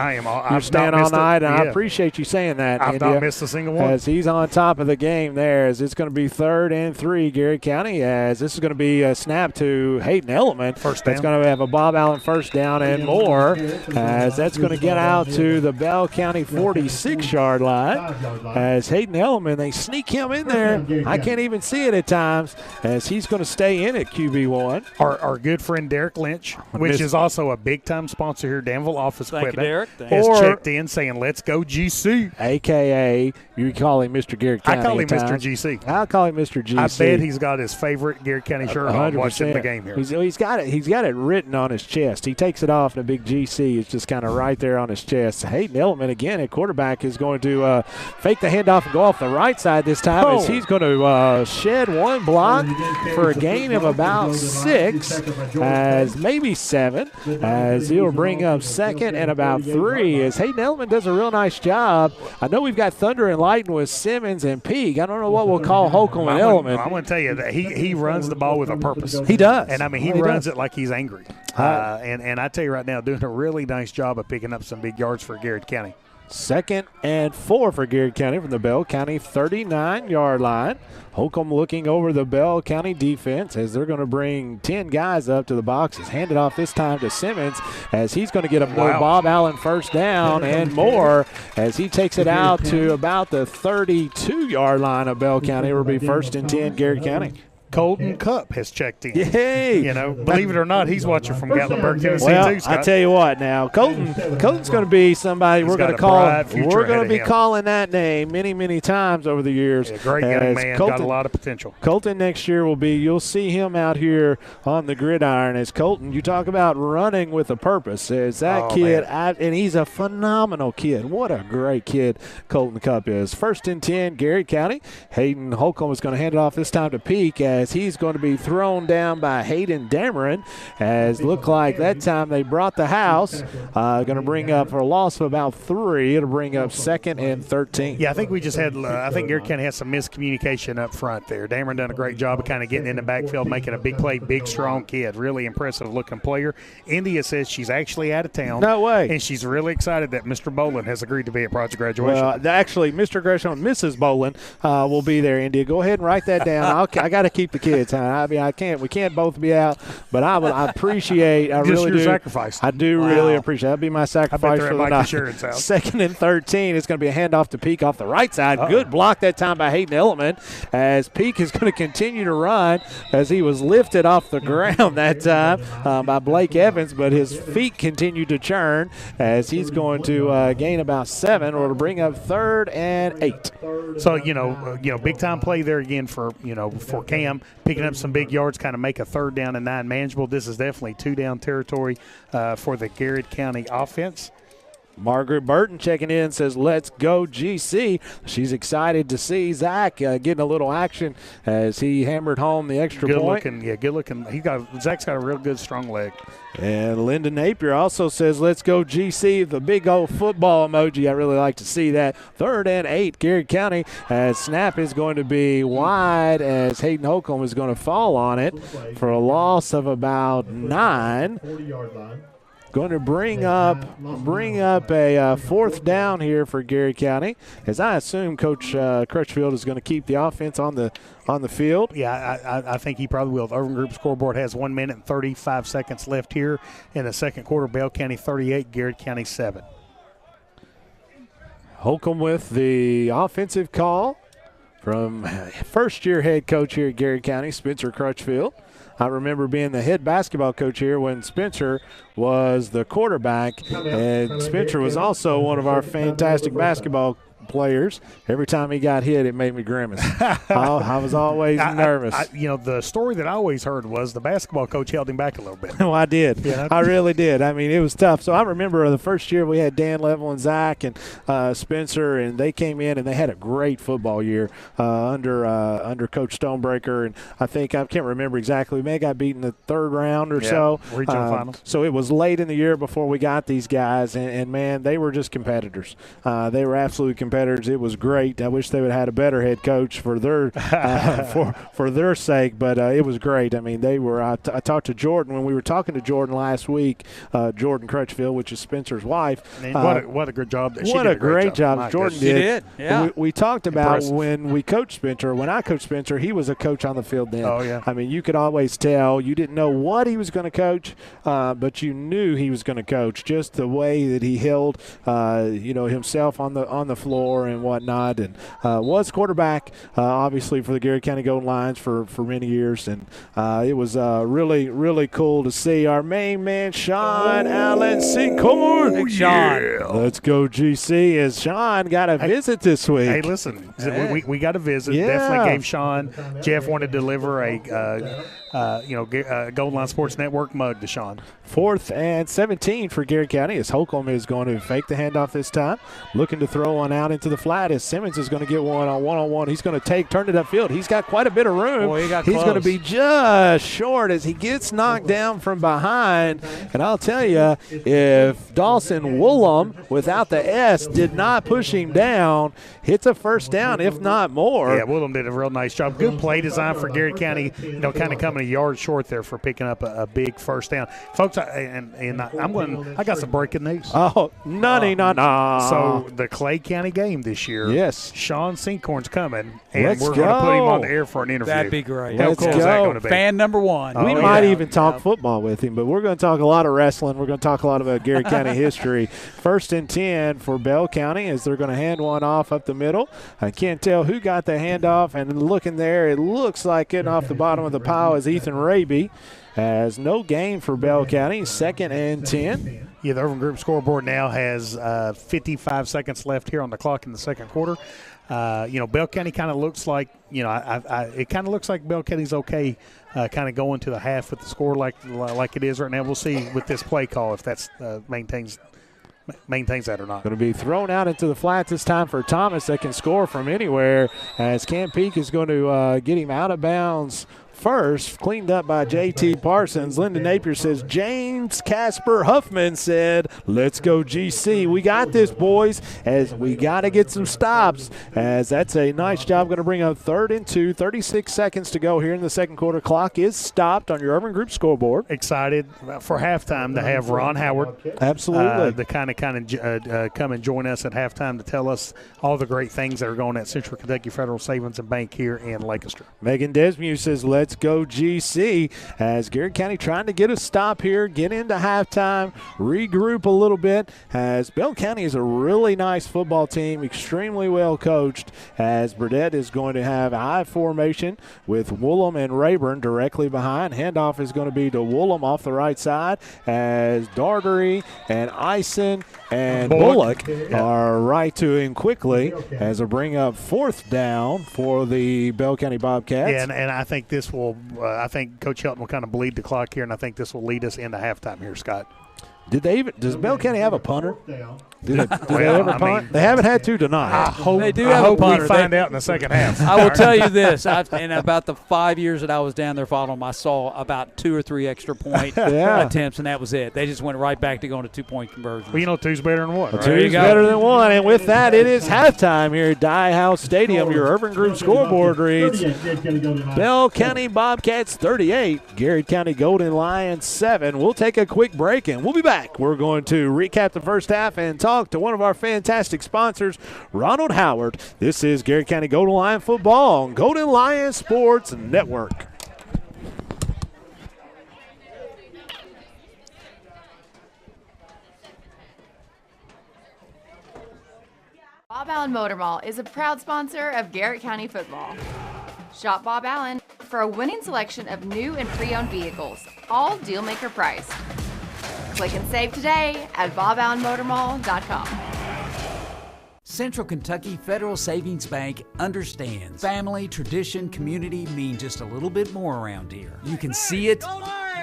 You're staying all night, and I appreciate you saying that. I've India, not missed a single one. As he's on top of the game there, as it's going to be 3rd and 3 Garrett County, as this is going to be a snap to Hayden Element. First down. That's going to have a Bob Allen first down and more, as that's going to get out to the Bell County 46-yard line. As Hayden Element, they sneak him in there. I can't even see it at times, as he's going to stay in at QB1. Our good friend Derek Lynch, which is also a big-time sponsor here, Danville Office Equipment, Derek. has checked in saying, let's go GC. A.K.A. you call him Mr. Garrett County. I call him Mr. GC. I'll call him Mr. GC. I bet he's got his favorite Garrett County shirt on watching the game here. He's got it written on his chest. He takes it off, and a big GC is just kind of right there on his chest. Hayden Element, again, at quarterback, is going to fake the handoff and go off the right side this time as he's going to shed 1 block for a gain of about 6, as maybe 7, as he'll bring up 2nd and about 3, as Hayden Element does a real nice job. I know we've got Thunder and Lightning with Simmons and Peak. I don't know what we'll call Holcomb and Element. I'm going to tell you that he runs the ball with a purpose. He does. And, I mean, he runs it like he's angry. And I tell you right now, doing a really nice job of picking up some big yards for Garrett County. 2nd and 4 for Garrett County from the Bell County 39-yard line. Holcomb looking over the Bell County defense as they're going to bring 10 guys up to the boxes. Handed off this time to Simmons as he's going to get a Bob Allen first down and more as he takes it out to about the 32-yard line of Bell County. It will be 1st and 10 Garrett County. Colton Cup has checked in. Yay! Believe it or not, he's watching from Gatlinburg, Tennessee, too, Scott. I tell you what now, Colton's going to be somebody we're going to call. We're going to be calling that name many, many times over the years. Yeah, great young man, got a lot of potential. Colton next year you'll see him out here on the gridiron as Colton. You talk about running with a purpose. As that kid, and he's a phenomenal kid. What a great kid Colton Cup is. 1st and 10, Garrett County. Hayden Holcomb is going to hand it off this time to Peak as as he's going to be thrown down by Hayden Dameron. As looked like that time they brought the house. Going to bring up for a loss of about 3. It'll bring up 2nd and 13. Yeah, I think we just had I think Garrett County had some miscommunication up front there. Dameron done a great job of kind of getting in the backfield, making a big play, big, strong kid. Really impressive-looking player. India says she's actually out of town. No way. And she's really excited that Mr. Boland has agreed to be at project graduation. Well, actually, Mr. Gresham and Mrs. Boland will be there, India. Go ahead and write that down. I got to keep the kids. I mean, we can't both be out, but I appreciate. I Just really your do. sacrifice. I do really appreciate. That'll be my sacrifice they're for at the Mike night. Insurance House. 2nd and 13. It's going to be a handoff to Peak off the right side. Good block that time by Hayden Element, as Peak is going to continue to run as he was lifted off the ground that time by Blake Evans, but his feet continue to churn as he's going to gain about 7, or to bring up 3rd and 8. So big time play there again for Cam, picking up some big yards, kind of make a 3rd down and 9 manageable. This is definitely 2-down territory for the Garrett County offense. Margaret Burton checking in, says, let's go GC. She's excited to see Zach getting a little action as he hammered home the extra point. Good looking. Zach's got a real good, strong leg. And Linda Napier also says, let's go GC, the big old football emoji. I really like to see that. 3rd and 8, Garrett County, as snap is going to be wide as Hayden Holcomb is going to fall on it for a loss of about 9. 40-yard line. Going to bring up a 4th down here for Garrett County, as I assume Coach Crutchfield is going to keep the offense on the field. Yeah, I think he probably will. The Urban Group scoreboard has 1 minute and 35 seconds left here in the second quarter. Bell County 38, Garrett County 7. Holcomb with the offensive call from first-year head coach here at Garrett County, Spencer Crutchfield. I remember being the head basketball coach here when Spencer was the quarterback, and Spencer was also one of our fantastic basketball players. Every time he got hit, it made me grimace. I was always nervous. The story that I always heard was the basketball coach held him back a little bit. I did. I really did. I mean, it was tough. So I remember the first year we had Dan Level and Zach and Spencer, and they came in and they had a great football year under Coach Stonebreaker. And I can't remember exactly. We may have got beaten the 3rd round or so. Regional finals. So it was late in the year before we got these guys, and man, they were just competitors. They were absolute competitors. It was great. I wish they would have had a better head coach for their for their sake, but it was great. I mean, they were. I talked to Jordan when we were talking to Jordan last week. Jordan Crutchfield, which is Spencer's wife. What a good job! What a great job Jordan did. She did. Yeah. We talked about when we coached Spencer. When I coached Spencer, he was a coach on the field then. Oh yeah. I mean, you could always tell. You didn't know what he was going to coach, but you knew he was going to coach. Just the way that he held, himself on the floor and whatnot, and was quarterback obviously for the Garrett County Golden Lions for many years, and it was really, really cool to see our main man Sean Allen Secord. Big Sean. Let's go GC, as Sean got a visit this week. Hey, listen, we got a visit. Yeah. Definitely gave Sean. Jeff wanted to deliver a Golden Line Sports Network mug to Sean. 4th and 17 for Garrett County, as Holcomb is going to fake the handoff this time, looking to throw one out into the flat, as Simmons is going to get one-on-one. He's going to turn it upfield. He's got quite a bit of room. He's going to be just short as he gets knocked down from behind. And I'll tell you, if Dawson Woolham, without the S, did not push him down, hits a 1st down, if not more. Yeah, Woolham did a real nice job. Good play design for Garrett County, kind of coming a yard short there for picking up a big 1st down. Folks, I got some breaking news. Oh, no. So the Clay County game this year. Yes. Sean Sinkhorn's coming, and Let's we're going to put him on the air for an interview. That'd be great. How cool is that going to be? Fan number 1. We might even talk football with him, but we're going to talk a lot of wrestling. We're going to talk a lot about Garrett County history. 1st and 10 for Bell County, as they're going to hand one off up the middle. I can't tell who got the handoff, and looking there, it looks like getting off the bottom of the pile is Ethan Raby. As no gain for Bell County, 2nd and 10. Yeah, the Urban Group scoreboard now has 55 seconds left here on the clock in the second quarter. Bell County kind of looks like, it kind of looks like Bell County's okay, kind of going to the half with the score like it is right now. We'll see with this play call if that's maintains that or not. Going to be thrown out into the flat this time for Thomas, that can score from anywhere, as Cam Peak is going to get him out of bounds first, cleaned up by J.T. Parsons. Lyndon Napier says, James Casper Huffman said, let's go GC. We got this, boys, as we got to get some stops, as that's a nice job. Going to bring up 3rd and 2, 36 seconds to go here in the second quarter. Clock is stopped on your Urban Group scoreboard. Excited for halftime to have Ron Howard. Absolutely. To kind of come and join us at halftime to tell us all the great things that are going at Central Kentucky Federal Savings and Bank here in Lancaster. Megan Desmue says, let's go GC, as Garrett County trying to get a stop here, get into halftime, regroup a little bit, as Bell County is a really nice football team, extremely well coached, as Burdett is going to have a high formation with Woolham and Rayburn directly behind. Handoff is going to be to Woolham off the right side, as Dartery and Ison and Bullock are right to him quickly, as a bring up 4th down for the Bell County Bobcats. Yeah, and I think this will I think Coach Helton will kind of bleed the clock here, and I think this will lead us into halftime here, Scott. Does Bell County have a punter? Do they ever punt? They haven't had to tonight. I hope punter. we find out in the second half. I will tell you this. In about the 5 years that I was down there following them, I saw about 2 or 3 extra point attempts, and that was it. They just went right back to going to 2-point conversions. Well, you know, 2's better than 1. Right? 2's better than 1. And with that, it is halftime here at Dye House Stadium. Your Urban Group scoreboard reads Bell County Bobcats 38, Garrett County Golden Lions 7. We'll take a quick break, and we'll be back. We're going to recap the first half and talk to one of our fantastic sponsors, Ronald Howard. This is Garrett County Golden Lion football on Golden Lion Sports Network. Bob Allen Motor Mall is a proud sponsor of Garrett County football. Shop Bob Allen for a winning selection of new and pre-owned vehicles, all deal-maker price. Click and save today at boballenmotormall.com. Central Kentucky Federal Savings Bank understands family, tradition, community mean just a little bit more around here. You can see it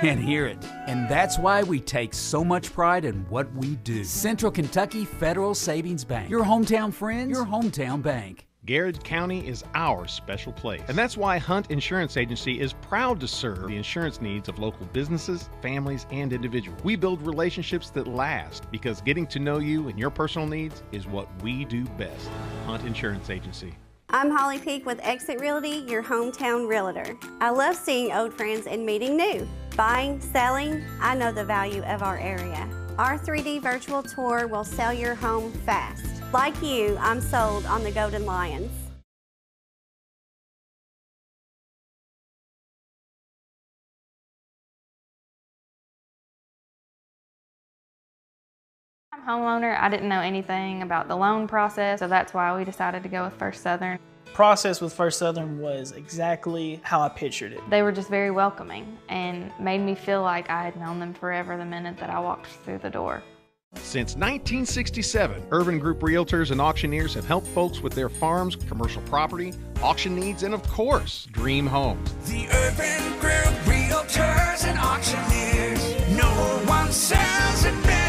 and hear it, and that's why we take so much pride in what we do. Central Kentucky Federal Savings Bank, your hometown friends, your hometown bank. Garrard County is our special place. And that's why Hunt Insurance Agency is proud to serve the insurance needs of local businesses, families, and individuals. We build relationships that last because getting to know you and your personal needs is what we do best. Hunt Insurance Agency. I'm Holly Peak with Exit Realty, your hometown realtor. I love seeing old friends and meeting new. Buying, selling, I know the value of our area. Our 3D virtual tour will sell your home fast. Like you, I'm sold on the Golden Lions. I'm a homeowner. I didn't know anything about the loan process, so that's why we decided to go with First Southern. Process with First Southern was exactly how I pictured it. They were just very welcoming and made me feel like I had known them forever the minute that I walked through the door. Since 1967, Urban Group Realtors and Auctioneers have helped folks with their farms, commercial property, auction needs, and of course, dream homes. The Urban Group Realtors and Auctioneers. No one sells it better.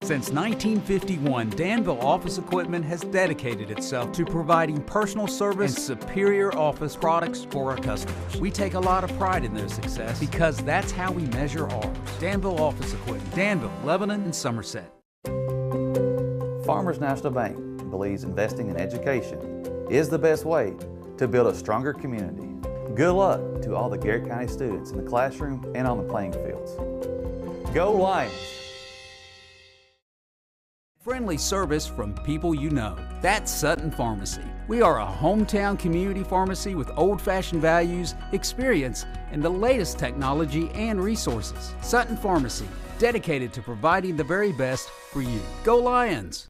Since 1951, Danville Office Equipment has dedicated itself to providing personal service and superior office products for our customers. We take a lot of pride in their success because that's how we measure ours. Danville Office Equipment, Danville, Lebanon, and Somerset. Farmers National Bank believes investing in education is the best way to build a stronger community. Good luck to all the Garrett County students in the classroom and on the playing fields. Go Lions! Friendly service from people you know. That's Sutton Pharmacy. We are a hometown community pharmacy with old-fashioned values, experience, and the latest technology and resources. Sutton Pharmacy, dedicated to providing the very best for you. Go Lions!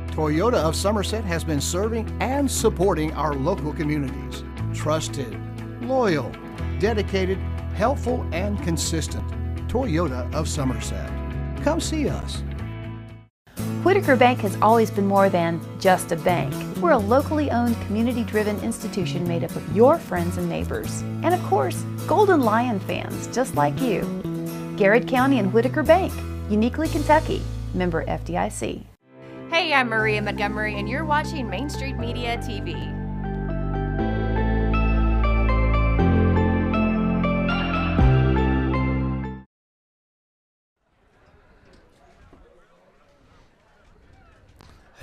Toyota of Somerset has been serving and supporting our local communities. Trusted, loyal, dedicated, helpful, and consistent. Toyota of Somerset. Come see us. Whitaker Bank has always been more than just a bank. We're a locally owned, community-driven institution made up of your friends and neighbors. And of course, Golden Lion fans just like you. Garrett County and Whitaker Bank, uniquely Kentucky, member FDIC. Hey, I'm Maria Montgomery, and you're watching Main Street Media TV.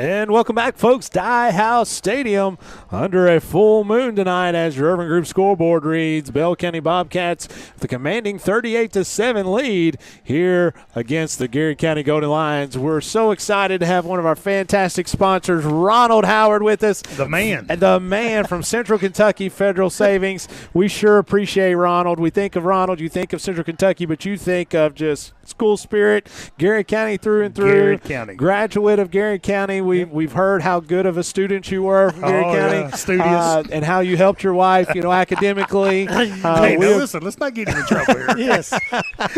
And welcome back, folks. Die House Stadium under a full moon tonight as your Urban Group scoreboard reads. Bell County Bobcats with a commanding 38-7 lead here against the Garrett County Golden Lions. We're so excited to have one of our fantastic sponsors, Ronald Howard, with us. The man. The man from Central Kentucky Federal Savings. We sure appreciate Ronald. We think of Ronald, you think of Central Kentucky, but you think of just school spirit, Garrett County through and through. Garrett County. Graduate of Garrett County. We've heard how good of a student you were from Garrett County. Yeah. Studious. And how you helped your wife, academically. Hey, now listen, let's not get him in trouble here. Yes.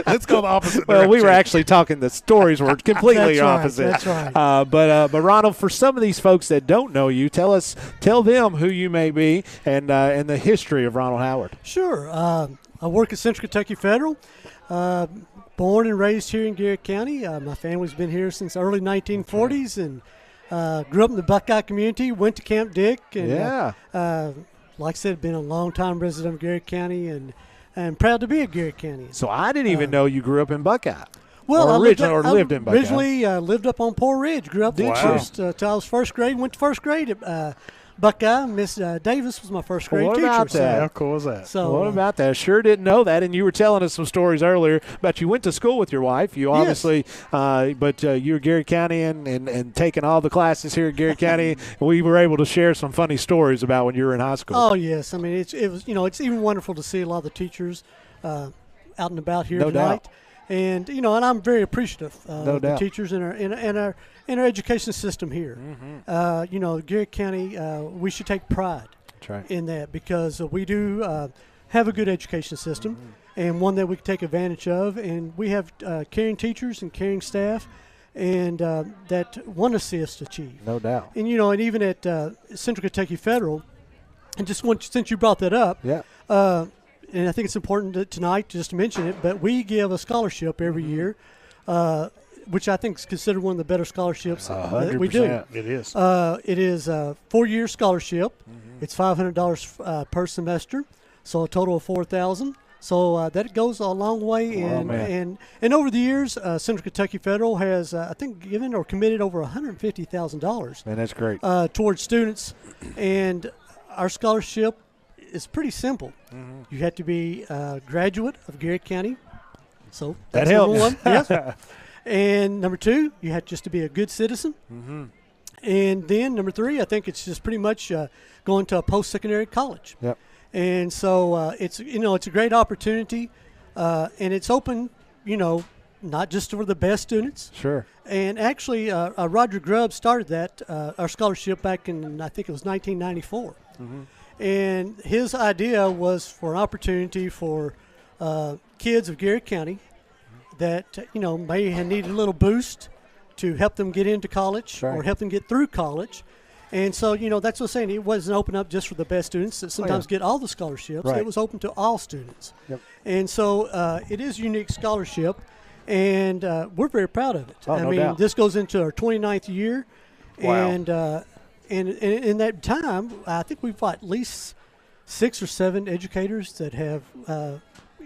Let's go the opposite Well, direction. we were actually talking, the stories were completely opposite. That's right. But Ronald, for some of these folks that don't know you, tell them who you may be and the history of Ronald Howard. Sure. I work at Central Kentucky Federal. Born and raised here in Garrett County. My family's been here since the early 1940s and grew up in the Buckeye community, went to Camp Dick. And, like I said, been a long-time resident of Garrett County and proud to be a Garrett County. So I didn't even know you grew up in Buckeye. Well, I lived in Buckeye. Originally lived up on Poor Ridge. Grew up there till I was first grade. Went to first grade at Buckeye. Miss Davis was my first grade What teacher. about that? How cool is that? So what about that? Sure didn't know that. And you were telling us some stories earlier about you went to school with your wife. You obviously, but you were Garrett County and taking all the classes here at Garrett County. We were able to share some funny stories about when you were in high school. Oh yes, I mean it was it's even wonderful to see a lot of the teachers out and about here tonight. Doubt. And and I'm very appreciative of the doubt. teachers in our education system here. Garrett County, we should take pride in that because we do have a good education system and one that we can take advantage of. And we have caring teachers and caring staff and that want to see us achieve. No doubt. And and even at Central Kentucky Federal, and just since you brought that up, and I think it's important tonight just to mention it, but we give a scholarship every year, which I think is considered one of the better scholarships that we do. It is. It is a 4-year scholarship. It's $500 per semester, so a total of $4,000. So that goes a long way. And over the years, Central Kentucky Federal has, I think, given or committed over $150,000. Man, that's great. Towards students. And our scholarship is pretty simple. You have to be a graduate of Garrett County. So that's helps. number one. Yes. And number 2, you have just to be a good citizen. And then number 3, I think it's just pretty much going to a post-secondary college. Yep. And so it's a great opportunity, and it's open, not just for the best students. Sure. And actually, Roger Grubb started that our scholarship back in I think it was 1994. And his idea was for an opportunity for kids of Garrett County that may have needed a little boost to help them get into college or help them get through college. And so, that's what I'm saying. It wasn't open up just for the best students that sometimes get all the scholarships. Right. It was open to all students. Yep. And so it is a unique scholarship, and we're very proud of it. Oh, I no mean, doubt. this goes into our 29th year. Wow. And in that time, I think we've got at least 6 or 7 educators that have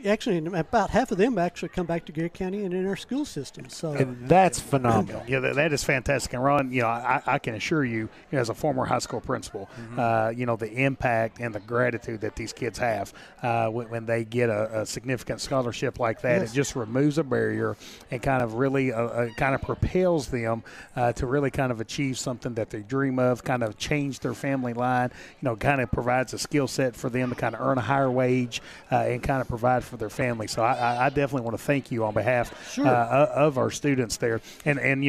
actually, about half of them actually come back to Garrett County and in our school system. So And that's phenomenal. Yeah, that is fantastic. And Ron, I can assure you, as a former high school principal, the impact and the gratitude that these kids have when they get a significant scholarship like that. Yes. It just removes a barrier and kind of really kind of propels them to really kind of achieve something that they dream of, kind of change their family line, kind of provides a skill set for them to kind of earn a higher wage and kind of provide for their family. So I definitely want to thank you on behalf of our students there. And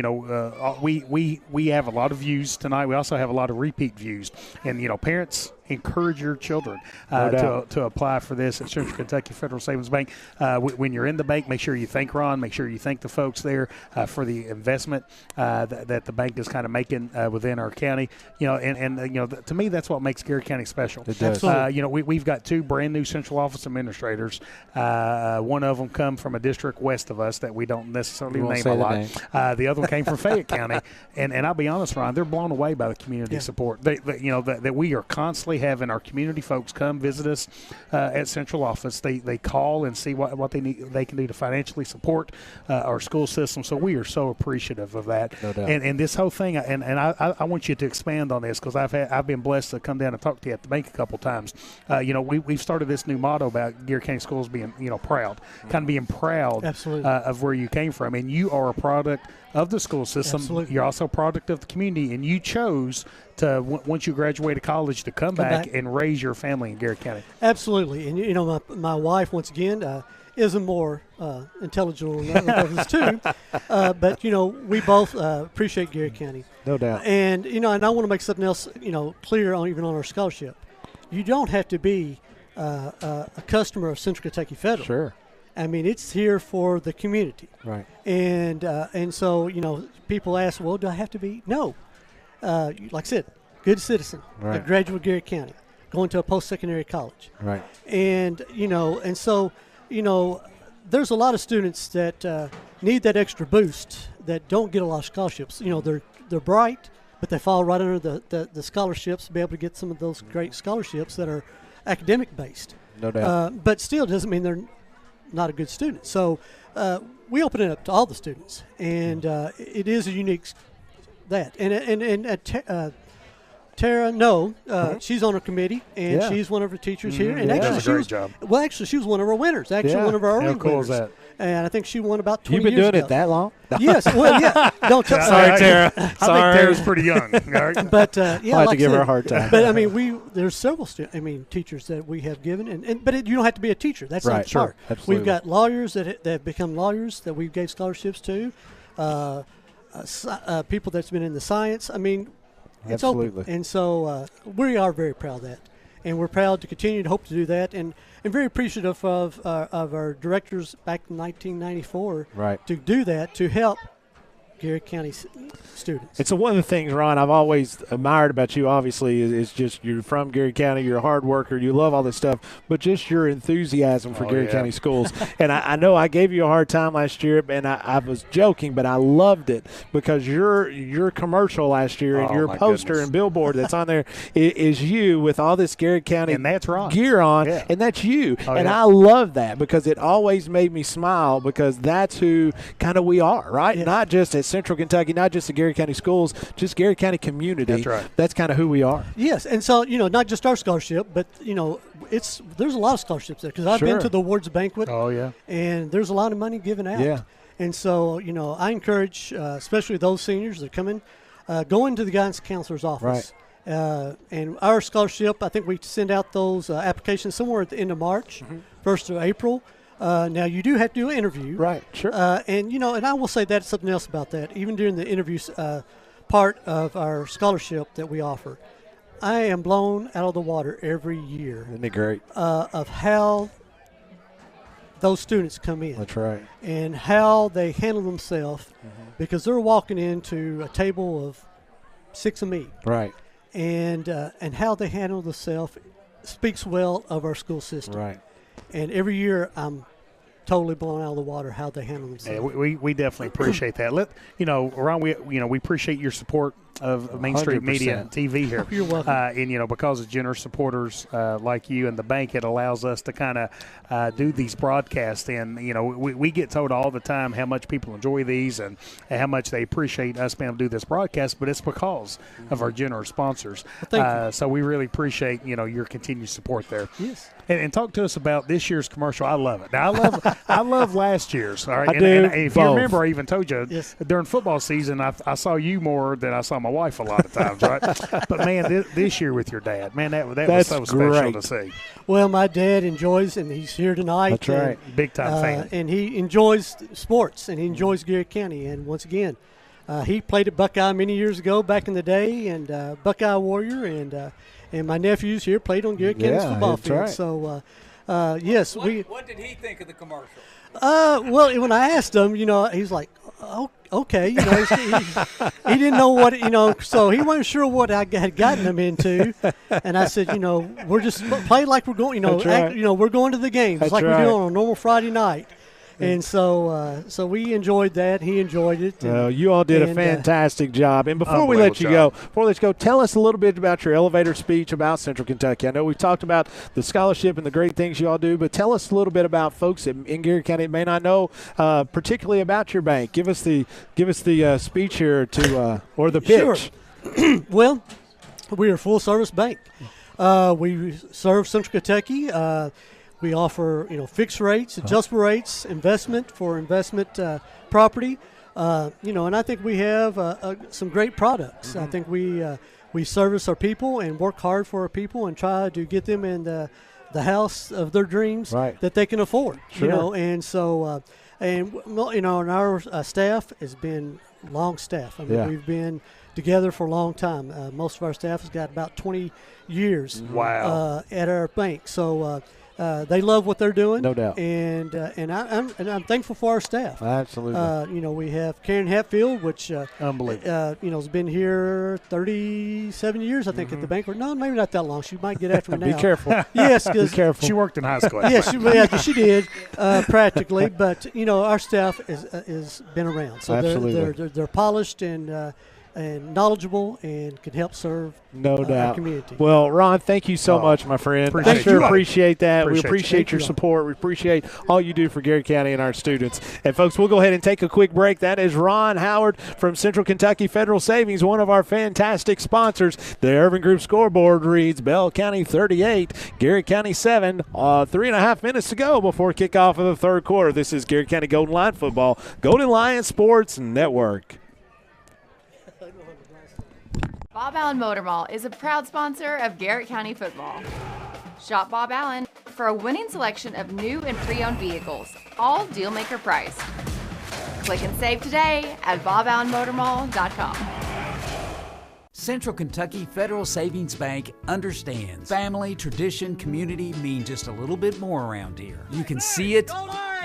we have a lot of views tonight. We also have a lot of repeat views. And, parents, encourage your children to apply for this at Central Kentucky Federal Savings Bank. When you're in the bank, make sure you thank Ron. Make sure you thank the folks there for the investment that the bank is kind of making within our county. To me, that's what makes Garrett County special. It does. We've got 2 brand new central office administrators. One of them come from a district west of us that we don't necessarily name a lot. The other one came from Fayette County, and I'll be honest, Ron, they're blown away by the community support. That we are constantly actually having our community folks come visit us at central office. They call and see what they can do to financially support our school system. So we are so appreciative of that. No doubt. And this whole thing, and I want you to expand on this, because I've been blessed to come down and talk to you at the bank a couple times. We've started this new motto about Garrett County Schools being proud, kind of being proud of where you came from, and you are a product of the school system. Absolutely. You're also a product of the community, and you chose to once you graduated college to come back and raise your family in Garrett County. Absolutely, and my wife once again is a more intelligent than others too, but we both appreciate Garrett County. No doubt. And and I want to make something else clear even on our scholarship. You don't have to be a customer of Central Kentucky Federal. Sure. I mean, it's here for the community. Right. And so people ask, well, do I have to be? No. Like I said, good citizen, right. a graduate of Garrett County, going to a post-secondary college. Right. And so there's a lot of students that need that extra boost that don't get a lot of scholarships. They're bright, but they fall right under the scholarships to be able to get some of those great scholarships that are academic based. No doubt. But still doesn't mean they're not a good student. So we open it up to all the students, and it is a unique that. And Tara, she's on our committee, and she's one of our teachers here. And Does actually, a great job. Well, actually, she was one of our winners. Actually, one of our early How cool winners. is that? And I think she won about 20 You've been years doing ago. it that long? Yes. Well, yeah. Don't tell. Sorry, Tara. I think Tara's pretty young. But I'll have to give her a hard time. But I mean, there's several teachers that we have given, but you don't have to be a teacher. That's not the part. Absolutely. We've got lawyers that have become lawyers that we gave scholarships to, people that's been in the science. I mean, it's Absolutely. open, and so we are very proud of that, and we're proud to continue to hope to do that, and very appreciative of our directors back in 1994 right. to do that to help Garrett County students. And so one of the things, Ron, I've always admired about you, obviously, is just you're from Garrett County, you're a hard worker, you love all this stuff, but just your enthusiasm for Garrett County schools. And I know I gave you a hard time last year, and I was joking, but I loved it because your commercial last year and your poster and billboard that's on there is you with all this Garrett County and that's right. gear on, and that's you. And I love that because it always made me smile because that's who kind of we are, right? Not just at Central Kentucky, not just the Garrett County schools, just Garrett County community. That's right. That's kind of who we are. Yes, and so not just our scholarship, but there's a lot of scholarships there because I've been to the awards banquet. Oh yeah, and there's a lot of money given out. Yeah, and so I encourage, especially those seniors that come in, go into the guidance counselor's office. Right. And our scholarship, I think we send out those applications somewhere at the end of March, 1st of April. Now, you do have to do an interview. Right, sure. And I will say that's something else about that. Even during the interview part of our scholarship that we offer, I am blown out of the water every year. Isn't it great? Of how those students come in. That's right. And how they handle themselves because they're walking into a table of 6 of me. Right. And how they handle themselves speaks well of our school system. Right. And every year I'm totally blown out of the water how they handle themselves. Yeah, we definitely appreciate that. Ron, we appreciate your support of Main Street 100%. Media and TV here. You're welcome. And because of generous supporters like you and the bank, it allows us to kind of do these broadcasts. And we get told all the time how much people enjoy these and how much they appreciate us being able to do this broadcast. But it's because of our generous sponsors. Well, thank you. So we really appreciate your continued support there. Yes. And talk to us about this year's commercial. I love it. Now, I love last year's. All right. I do and if you both. remember, I even told you during football season, I saw you more than I saw my wife a lot of times, right? But man, this year with your dad, man, that was so special to see. Well, my dad enjoys, and he's here tonight. That's right. Big time fan. And he enjoys sports, and he enjoys Garrett County. And once again, he played at Buckeye many years ago, back in the day, and Buckeye Warrior, and my nephews here played on Garrett County's football field. Right. So, yes, What did he think of the commercial? Well, when I asked him, he's like, "Oh, okay." He didn't know what, so he wasn't sure what I had gotten him into. And I said, we're just play like we're going, That's right. we're going to the games That's like right. we do on a normal Friday night. And so we enjoyed that. He enjoyed it. Well, you all did a fantastic job. And before we let you go, tell us a little bit about your elevator speech about Central Kentucky. I know we've talked about the scholarship and the great things you all do, but tell us a little bit about folks in Garrard County that may not know particularly about your bank. Give us the speech here or the pitch. Sure. Well, we are a full-service bank. We serve Central Kentucky. We offer, fixed rates, adjustable rates, investment property. And I think we have some great products. I think we service our people and work hard for our people and try to get them in the house of their dreams that they can afford. Sure. And so and our staff has been long staff. I mean, we've been together for a long time. Most of our staff has got about 20 years. Wow. At our bank. So they love what they're doing. No doubt. And I'm thankful for our staff. Absolutely. We have Karen Hatfield, which unbelievable. Has been here 37 years, I think, at the bank. Or no, maybe not that long. She might get after me now. Be careful. Yes, be careful. She worked in high school. Yes, she did practically. But our staff is been around, so they're polished and knowledgeable and can help serve our community. Well, Ron, thank you so much, my friend. Appreciate that. We appreciate your support. We appreciate all you do for Garrard County and our students. And, folks, we'll go ahead and take a quick break. That is Ron Howard from Central Kentucky Federal Savings, one of our fantastic sponsors. The Urban Group scoreboard reads Bell County 38, Garrard County 7. 3.5 minutes to go before kickoff of the third quarter. This is Garrard County Golden Lion football, Golden Lion Sports Network. Bob Allen Motor Mall is a proud sponsor of Garrard County football. Shop Bob Allen for a winning selection of new and pre-owned vehicles, all deal-maker price. Click and save today at boballenmotormall.com. Central Kentucky Federal Savings Bank understands family, tradition, community mean just a little bit more around here. You can see it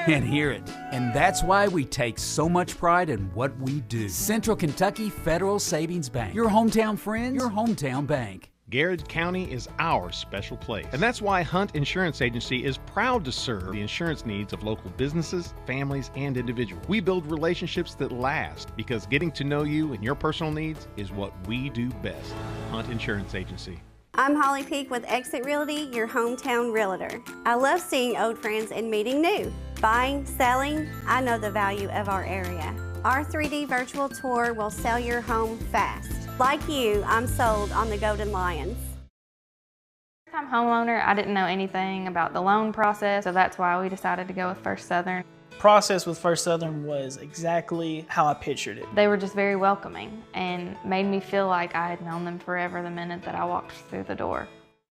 and hear it, and that's why we take so much pride in what we do. Central Kentucky Federal Savings Bank, your hometown friends, your hometown bank. Garrard County is our special place. And that's why Hunt Insurance Agency is proud to serve the insurance needs of local businesses, families, and individuals. We build relationships that last because getting to know you and your personal needs is what we do best. Hunt Insurance Agency. I'm Holly Peak with Exit Realty, your hometown realtor. I love seeing old friends and meeting new. Buying, selling, I know the value of our area. Our 3D virtual tour will sell your home fast. Like you, I'm sold on the Golden Lions. First-time homeowner, I didn't know anything about the loan process, so that's why we decided to go with First Southern. Process with First Southern was exactly how I pictured it. They were just very welcoming and made me feel like I had known them forever the minute that I walked through the door.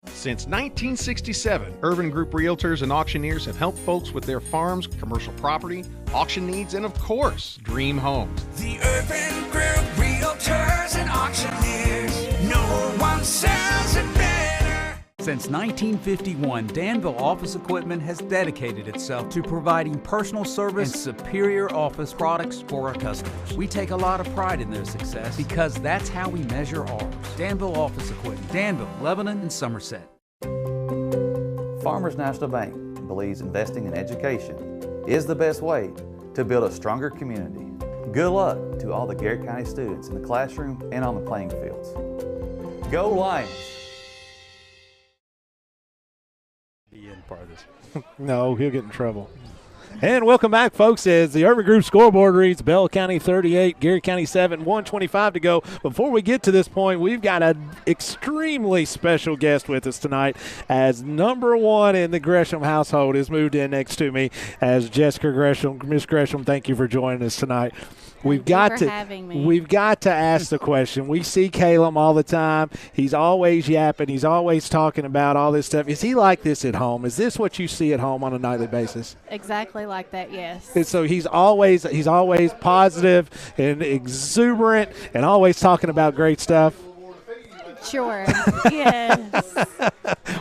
Since 1967, Urban Group Realtors and Auctioneers have helped folks with their farms, commercial property, auction needs, and of course, dream homes. The Urban Group Realtors and Auctioneers. No one sells it better. Since 1951, Danville Office Equipment has dedicated itself to providing personal service and superior office products for our customers. We take a lot of pride in their success because that's how we measure ours. Danville Office Equipment, Danville, Lebanon, and Somerset. Farmers National Bank believes investing in education is the best way to build a stronger community. Good luck to all the Garrard County students in the classroom and on the playing fields. Go Lions! Part of this. No, he'll get in trouble. And welcome back, folks, as the Urban Group scoreboard reads Bell County 38, Garrard County 7, 1:25 to go. Before we get to this point, we've got an extremely special guest with us tonight, as number one in the Gresham household is moved in next to me as Jessica Gresham. Miss Gresham, thank you for joining us tonight. We've got to ask the question. We see Caleb all the time. He's always yapping. He's always talking about all this stuff. Is he like this at home? Is this what you see at home on a nightly basis? Exactly like that, yes. And so he's always positive and exuberant and always talking about great stuff. Sure, yes.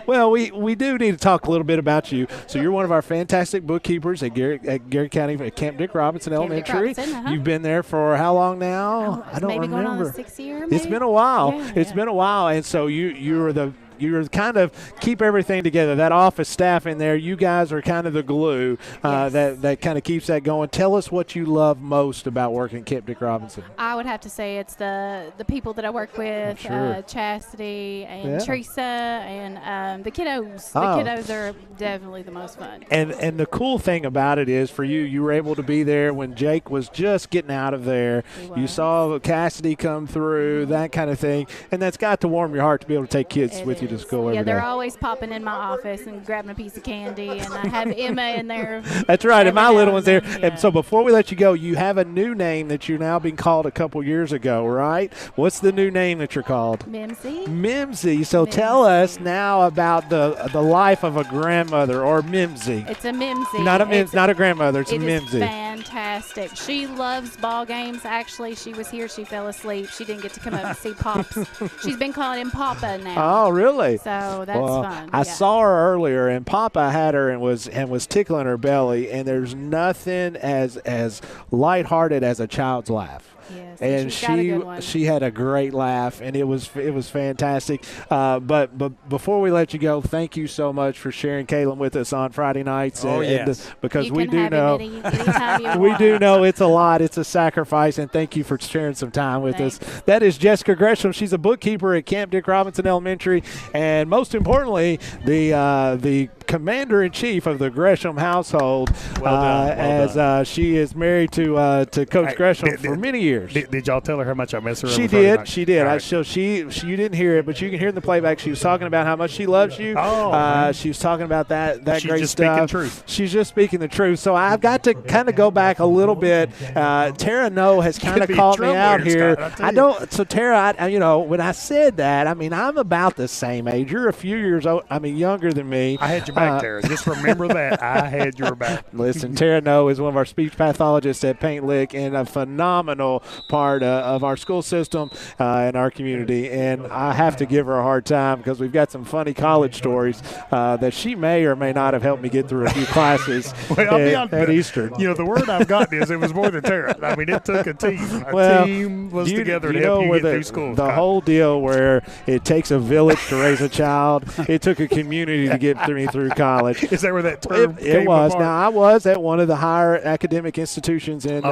Well, we do need to talk a little bit about you. So you're one of our fantastic bookkeepers at Garrard County at Camp Dick Robinson Elementary. You've been there for how long now? I don't maybe remember. Going on the 6th year. It's been a while. Yeah, it's been a while, and so you're the you're kind of keep everything together. That office staff in there, you guys are kind of the glue that kind of keeps that going. Tell us what you love most about working at Camp Dick Robinson. I would have to say it's the people that I work with, Sure. Chastity and Yeah. Teresa and the kiddos. The Oh. kiddos are definitely the most fun. And the cool thing about it is for you were able to be there when Jake was just getting out of there. You saw Cassidy come through, that kind of thing, and that's got to warm your heart to be able to take kids with you to school Yeah, every they're day. always popping in my office and grabbing a piece of candy, and I have Emma in there. That's right, and my every little now one's there. then, And so before we let you go, you have a new name that you're now being called a couple years ago, right? What's the new name that you're called? Mimsy. Mimsy. So tell us now about the life of a grandmother or Mimsy. It's a Mimsy. Not a It's- not a grandmother. It's a It is Mimsy. fantastic. She loves ball games. Actually, she was here. She fell asleep. She didn't get to come up and see Pops. She's been calling him Papa now. Oh, really? So that's Well, fun. I yeah. saw her earlier, and Papa had her and was tickling her belly. And there's nothing as lighthearted as a child's laugh. Yes, and she's got a good one. she had a great laugh, and it was fantastic. But before we let you go, thank you so much for sharing Caleb with us on Friday nights. Oh, and, yes. because You we can do have him know anytime you we want. do know it's a lot. It's a sacrifice, and thank you for sharing some time with us. That is Jessica Gresham. She's a bookkeeper at Camp Dick Robinson Elementary, and most importantly, the commander-in-chief of the Gresham household. As she is married to Coach Gresham for many years. Did y'all tell her how much I miss her? She on Friday did. night? She did. All right. You didn't hear it, but you can hear in the playback. She was talking about how much she loves you. She was talking about that She's great just stuff. speaking truth. She's just speaking the truth. So I've got to kind of go back a little bit. Tara No has kind of Could be called me trouble out here, here. Scott, I tell I you. don't. So Tara, when I said that, I mean I'm about the same age. You're a few years old. I mean younger than me. I had your back, Tara. Just remember that. I had your back. Listen, Tara No is one of our speech pathologists at Paint Lick and a phenomenal part of our school system and our community. And I have to give her a hard time because we've got some funny college stories that she may or may not have helped me get through a few classes at Eastern. The word I've gotten is it was more than Tara. I mean, it took a team. Team was together to you help know, you with get through school. The Scott. whole deal where it takes a village to raise a child, it took a community to get me through college. Is that where that term It came was. apart? Now, I was at one of the higher academic institutions in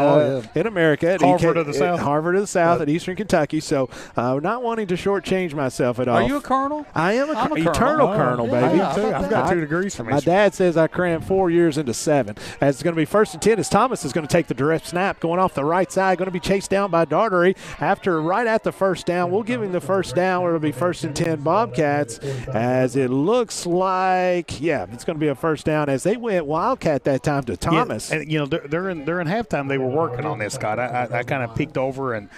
America. At Harvard of the South. Harvard of the South at Eastern Kentucky. So, not wanting to shortchange myself at all. Are you a colonel? I am I'm a eternal colonel. colonel, Yeah, baby. how about I've got 2 degrees from My Eastern. dad says I crammed 4 years into 7. As it's going to be 1st and 10 as Thomas is going to take the direct snap going off the right side, going to be chased down by Dartery right at the first down. We'll give him the first down where it'll be 1st and 10 Bobcats as it looks like, it's going to be a first down as they went Wildcat that time to Thomas. Yeah, and during halftime they were working on this, Scott. I kind of peeked over and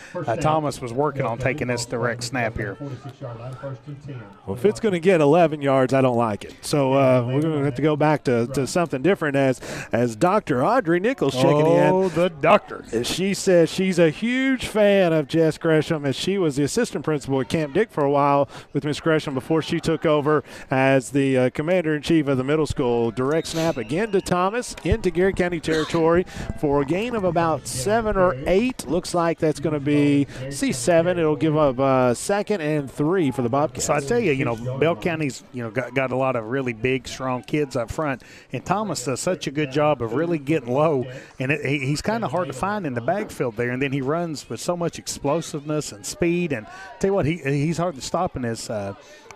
Thomas was working on taking this direct snap here. Well, if it's going to get 11 yards, I don't like it. So we're going to have to go back to something different as Dr. Audrey Nichols checking in. Oh, the doctor. She says she's a huge fan of Jess Gresham as she was the assistant principal at Camp Dick for a while with Miss Gresham before she took over as the commander-in-chief of the middle school. Direct snap again to Thomas into Garrett County territory for a gain of about 7 or 8. Looks like that's going to be 7. It'll give up 2nd and 3 for the Bobcats. So I tell you, Bell County's got a lot of really big, strong kids up front, and Thomas does such a good job of really getting low, and he's kind of hard to find in the backfield there. And then he runs with so much explosiveness and speed, and tell you what, he's hard to stop in his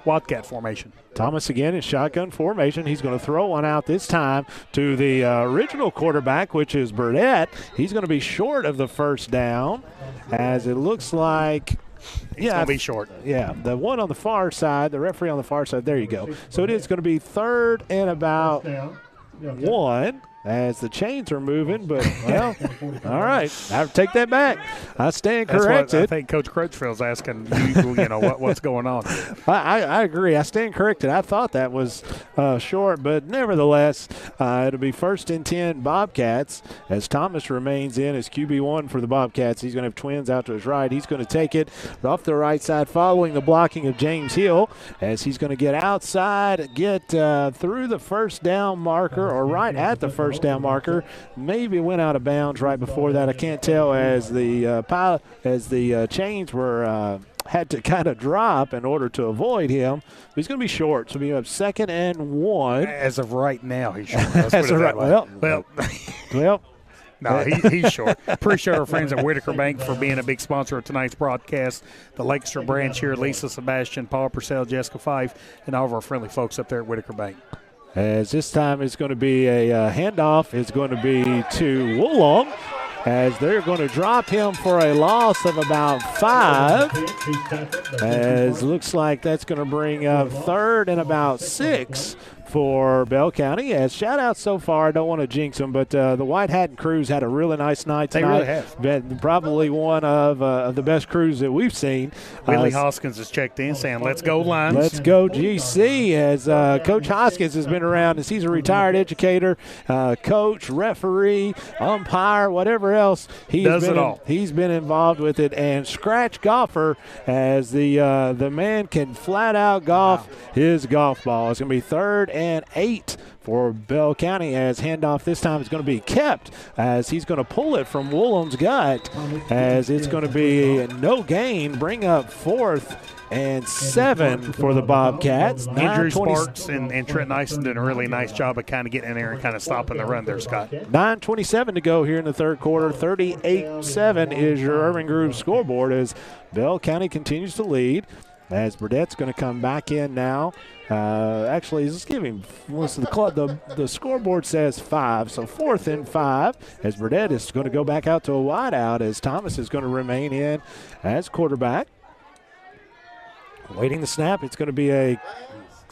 Wildcat formation. Thomas again in shotgun formation. He's going to throw one out this time to the original quarterback, which is Burdett. He's going to be short of the first down as it looks like – It's going to be short. Yeah, the one on the far side, the referee on the far side, there you go. So it is going to be 3rd and about 1 as the chains are moving, but, well, all right. I take that back. I stand corrected. That's what I think Coach Crutchfield's asking what's going on. I agree. I stand corrected. I thought that was short, but nevertheless, it'll be 1st and 10 Bobcats as Thomas remains in as QB1 for the Bobcats. He's going to have twins out to his right. He's going to take it off the right side following the blocking of James Hill as he's going to get outside, get through the first down marker or right at the first down marker. Maybe went out of bounds right before that. I can't tell as the chains were had to kind of drop in order to avoid him. But he's going to be short, so we have 2nd and 1. As of right now, he's short. Let's put it that way. Well. No, he's short. Appreciate our friends at Whitaker Bank for being a big sponsor of tonight's broadcast. The Lakeshore branch here, Lisa Sebastian, Paul Purcell, Jessica Fife, and all of our friendly folks up there at Whitaker Bank. As this time it's going to be a handoff. It's going to be to Woolong, as they're going to drop him for a loss of about 5. As looks like that's going to bring up 3rd and about 6 for Bell County. As shout-outs so far, I don't want to jinx them, but the White Hat and Crews had a really nice night tonight. They really have. Been probably one of the best crews that we've seen. Willie Hoskins has checked in saying, let's go Lions. Let's go GC, as Coach Hoskins has been around as he's a retired educator, coach, referee, umpire, whatever else. Does it all. He's been involved with it. And scratch golfer, as the man can flat out golf his golf ball. It's going to be 3rd and 8 for Bell County, as handoff this time is going to be kept, as he's going to pull it from Woolham's gut, as it's going to be no gain, bring up 4th and 7 for the Bobcats. Andrew Sparks and Trent Nyson did a really nice job of kind of getting in there and kind of stopping the run there, Scott. 9:27 to go here in the 3rd quarter. 38-7 is your Irving Groove scoreboard, as Bell County continues to lead. As Burdett's going to come back in now. Actually, let's give him. Listen, the scoreboard says 5, so 4th and 5. As Burdett is going to go back out to a wideout, as Thomas is going to remain in as quarterback. Waiting the snap. It's going to be a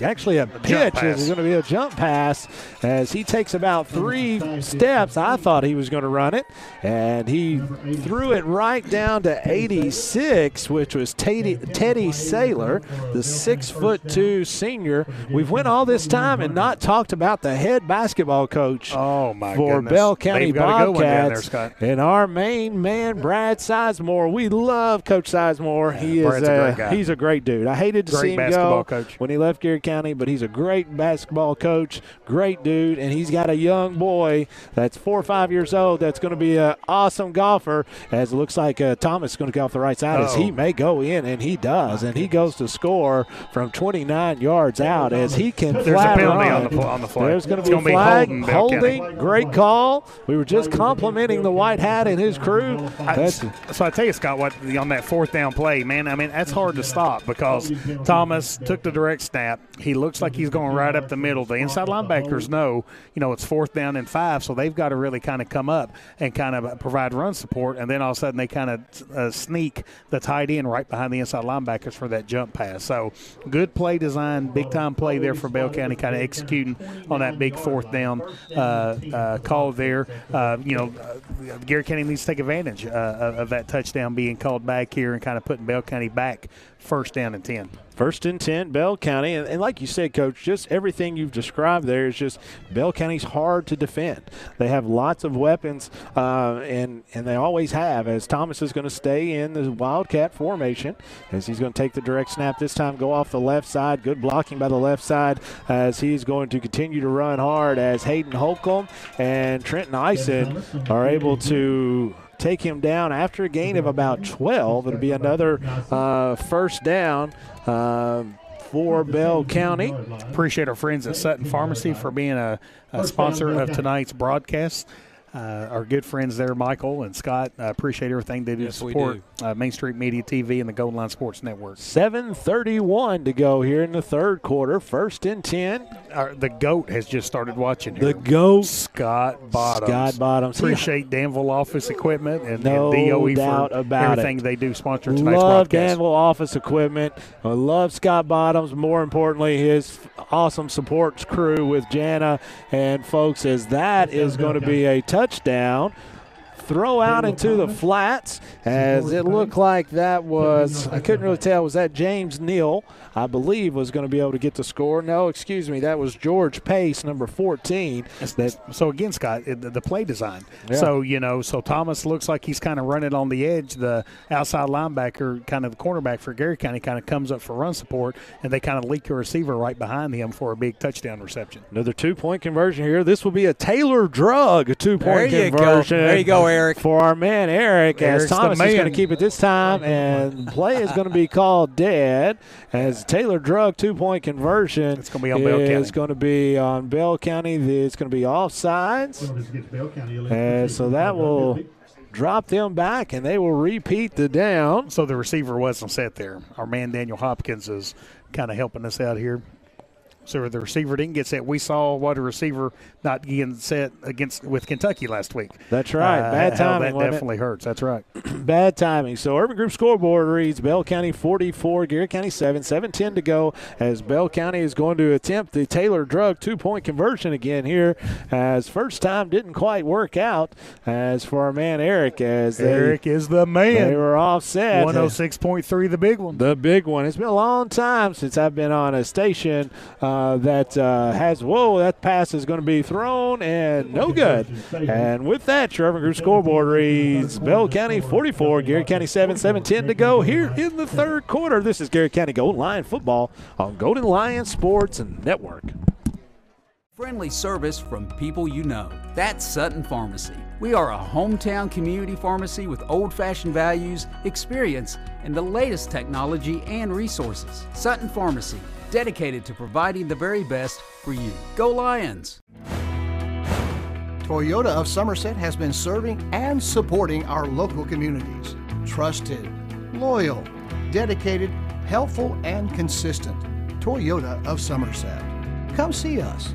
pitch. It's going to be a jump pass, as he takes about 3 steps. I thought he was going to run it, and he threw it right down to 86, which was Teddy Saylor, the 6'2" senior. We've went all this time and not talked about the head basketball coach for Bell County Bobcats, and our main man, Brad Sizemore. We love Coach Sizemore. He's a great dude. I hated to see him go when he left Garrett County, but he's a great basketball coach, great dude, and he's got a young boy that's 4 or 5 years old that's going to be an awesome golfer, as it looks like Thomas is going to go off the right side, as he may go in, and he does, and he goes to score from 29 yards out, as he can There's flat a penalty run. on the flag. There's going to be a flag, holding, great call. We were just complimenting the White Hat and his crew. So I tell you, Scott, on that 4th down play, man, I mean, that's hard to stop, because Thomas took the direct snap. He looks like he's going right up the middle. The inside linebackers know, it's 4th down and 5, so they've got to really kind of come up and kind of provide run support, and then all of a sudden they kind of sneak the tight end right behind the inside linebackers for that jump pass. So good play design, big-time play there for Bell County, kind of executing on that big 4th down call there. Garrett County needs to take advantage of that touchdown being called back here and kind of putting Bell County back 1st down and 10. 1st and 10, Bell County. And like you said, Coach, just everything you've described there is just Bell County's hard to defend. They have lots of weapons, and they always have, as Thomas is going to stay in the Wildcat formation, as he's going to take the direct snap this time, go off the left side. Good blocking by the left side, as he's going to continue to run hard, as Hayden Holcomb and Trent Nyson are able to take him down after a gain of about 12. It'll be another 1st down for Bell County. Appreciate our friends at Sutton Pharmacy for being a sponsor of tonight's broadcast. Our good friends there, Michael and Scott, appreciate everything they do to support Main Street Media TV and the Golden Line Sports Network. 7:31 to go here in the 3rd quarter. 1st and 10. The GOAT has just started watching here. The GOAT. Scott Bottoms. Appreciate Danville Office Equipment and DOE for everything they do sponsor tonight's Love broadcast. Danville Office Equipment. I love Scott Bottoms. More importantly, his awesome support crew with Jana and folks, as that is going to be a touchdown. Throw out into the flats, as it looked like that was, I couldn't really tell, was that James Neal, I believe, was going to be able to get the score. No, excuse me, that was George Pace, number 14. So again, Scott, the play design. Yeah. So Thomas looks like he's kind of running on the edge. The outside linebacker, kind of the cornerback for Garrett County, kind of comes up for run support, and they kind of leak a receiver right behind him for a big touchdown reception. Another 2-point conversion here. This will be a Taylor Drug 2-point conversion. There you go, Aaron. Eric. For our man Eric, Eric's as Thomas the is going man. to keep it this time, and play is going to be called dead as Taylor Drug 2-point conversion. It's going to be on Bell County. It's going to be on Bell County. It's going to be offsides. And so that will drop them back, and they will repeat the down. So the receiver wasn't set there. Our man Daniel Hopkins is kind of helping us out here. So the receiver didn't get set. We saw what a receiver not getting set with Kentucky last week. That's right. Bad timing. That definitely hurts. That's right. Bad timing. So Urban Group scoreboard reads Bell County 44, Garrett County 7, 7:10 to go as Bell County is going to attempt the Taylor Drug 2-point conversion again here, as first time didn't quite work out. As for our man Eric, Eric is the man. They were offset. 106.3, the big one. The big one. It's been a long time since I've been on a station that pass is going to be thrown and no good. And with that, your Urban Group scoreboard reads Bell County 44, Garrett County 7, 7:10 to go here in the third quarter. This is Garrett County Golden Lion football on Golden Lion Sports Network. Friendly service from people you know. That's Sutton Pharmacy. We are a hometown community pharmacy with old-fashioned values, experience, and the latest technology and resources. Sutton Pharmacy, dedicated to providing the very best for you. Go Lions! Toyota of Somerset has been serving and supporting our local communities. Trusted, loyal, dedicated, helpful, and consistent. Toyota of Somerset. Come see us.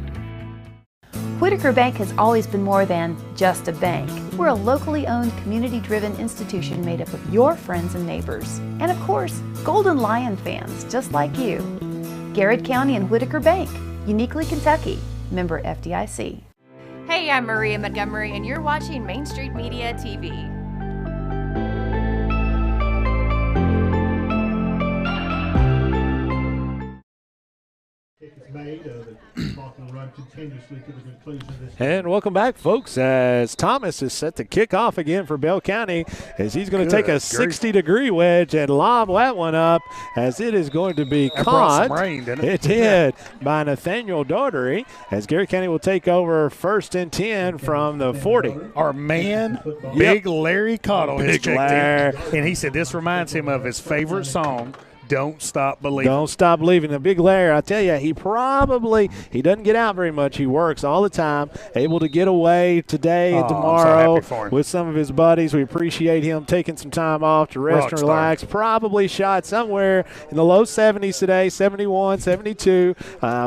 Whitaker Bank has always been more than just a bank. We're a locally owned, community-driven institution made up of your friends and neighbors. And of course, Golden Lion fans just like you. Garrett County and Whitaker Bank, uniquely Kentucky, member FDIC. Hey, I'm Maria Montgomery, and you're watching Main Street Media TV. And welcome back, folks, as Thomas is set to kick off again for Bell County, as he's going to take a 60-degree wedge and lob that one up, as it is going to be That caught. brought some rain, didn't it? It did, by Nathaniel Daugherty, as Garrett County will take over 1st and 10 from the 40. Our man, Big Larry Cottle, has Big checked Larry. in, and he said this reminds him of his favorite song, Don't Stop Believing. Don't stop believing. The Big Larry, I tell you, he doesn't get out very much. He works all the time, able to get away today and I'm so tomorrow happy for him. with some of his buddies. We appreciate him taking some time off to rest and Rockstar. relax. Probably shot somewhere in the low 70s today, 71, 72.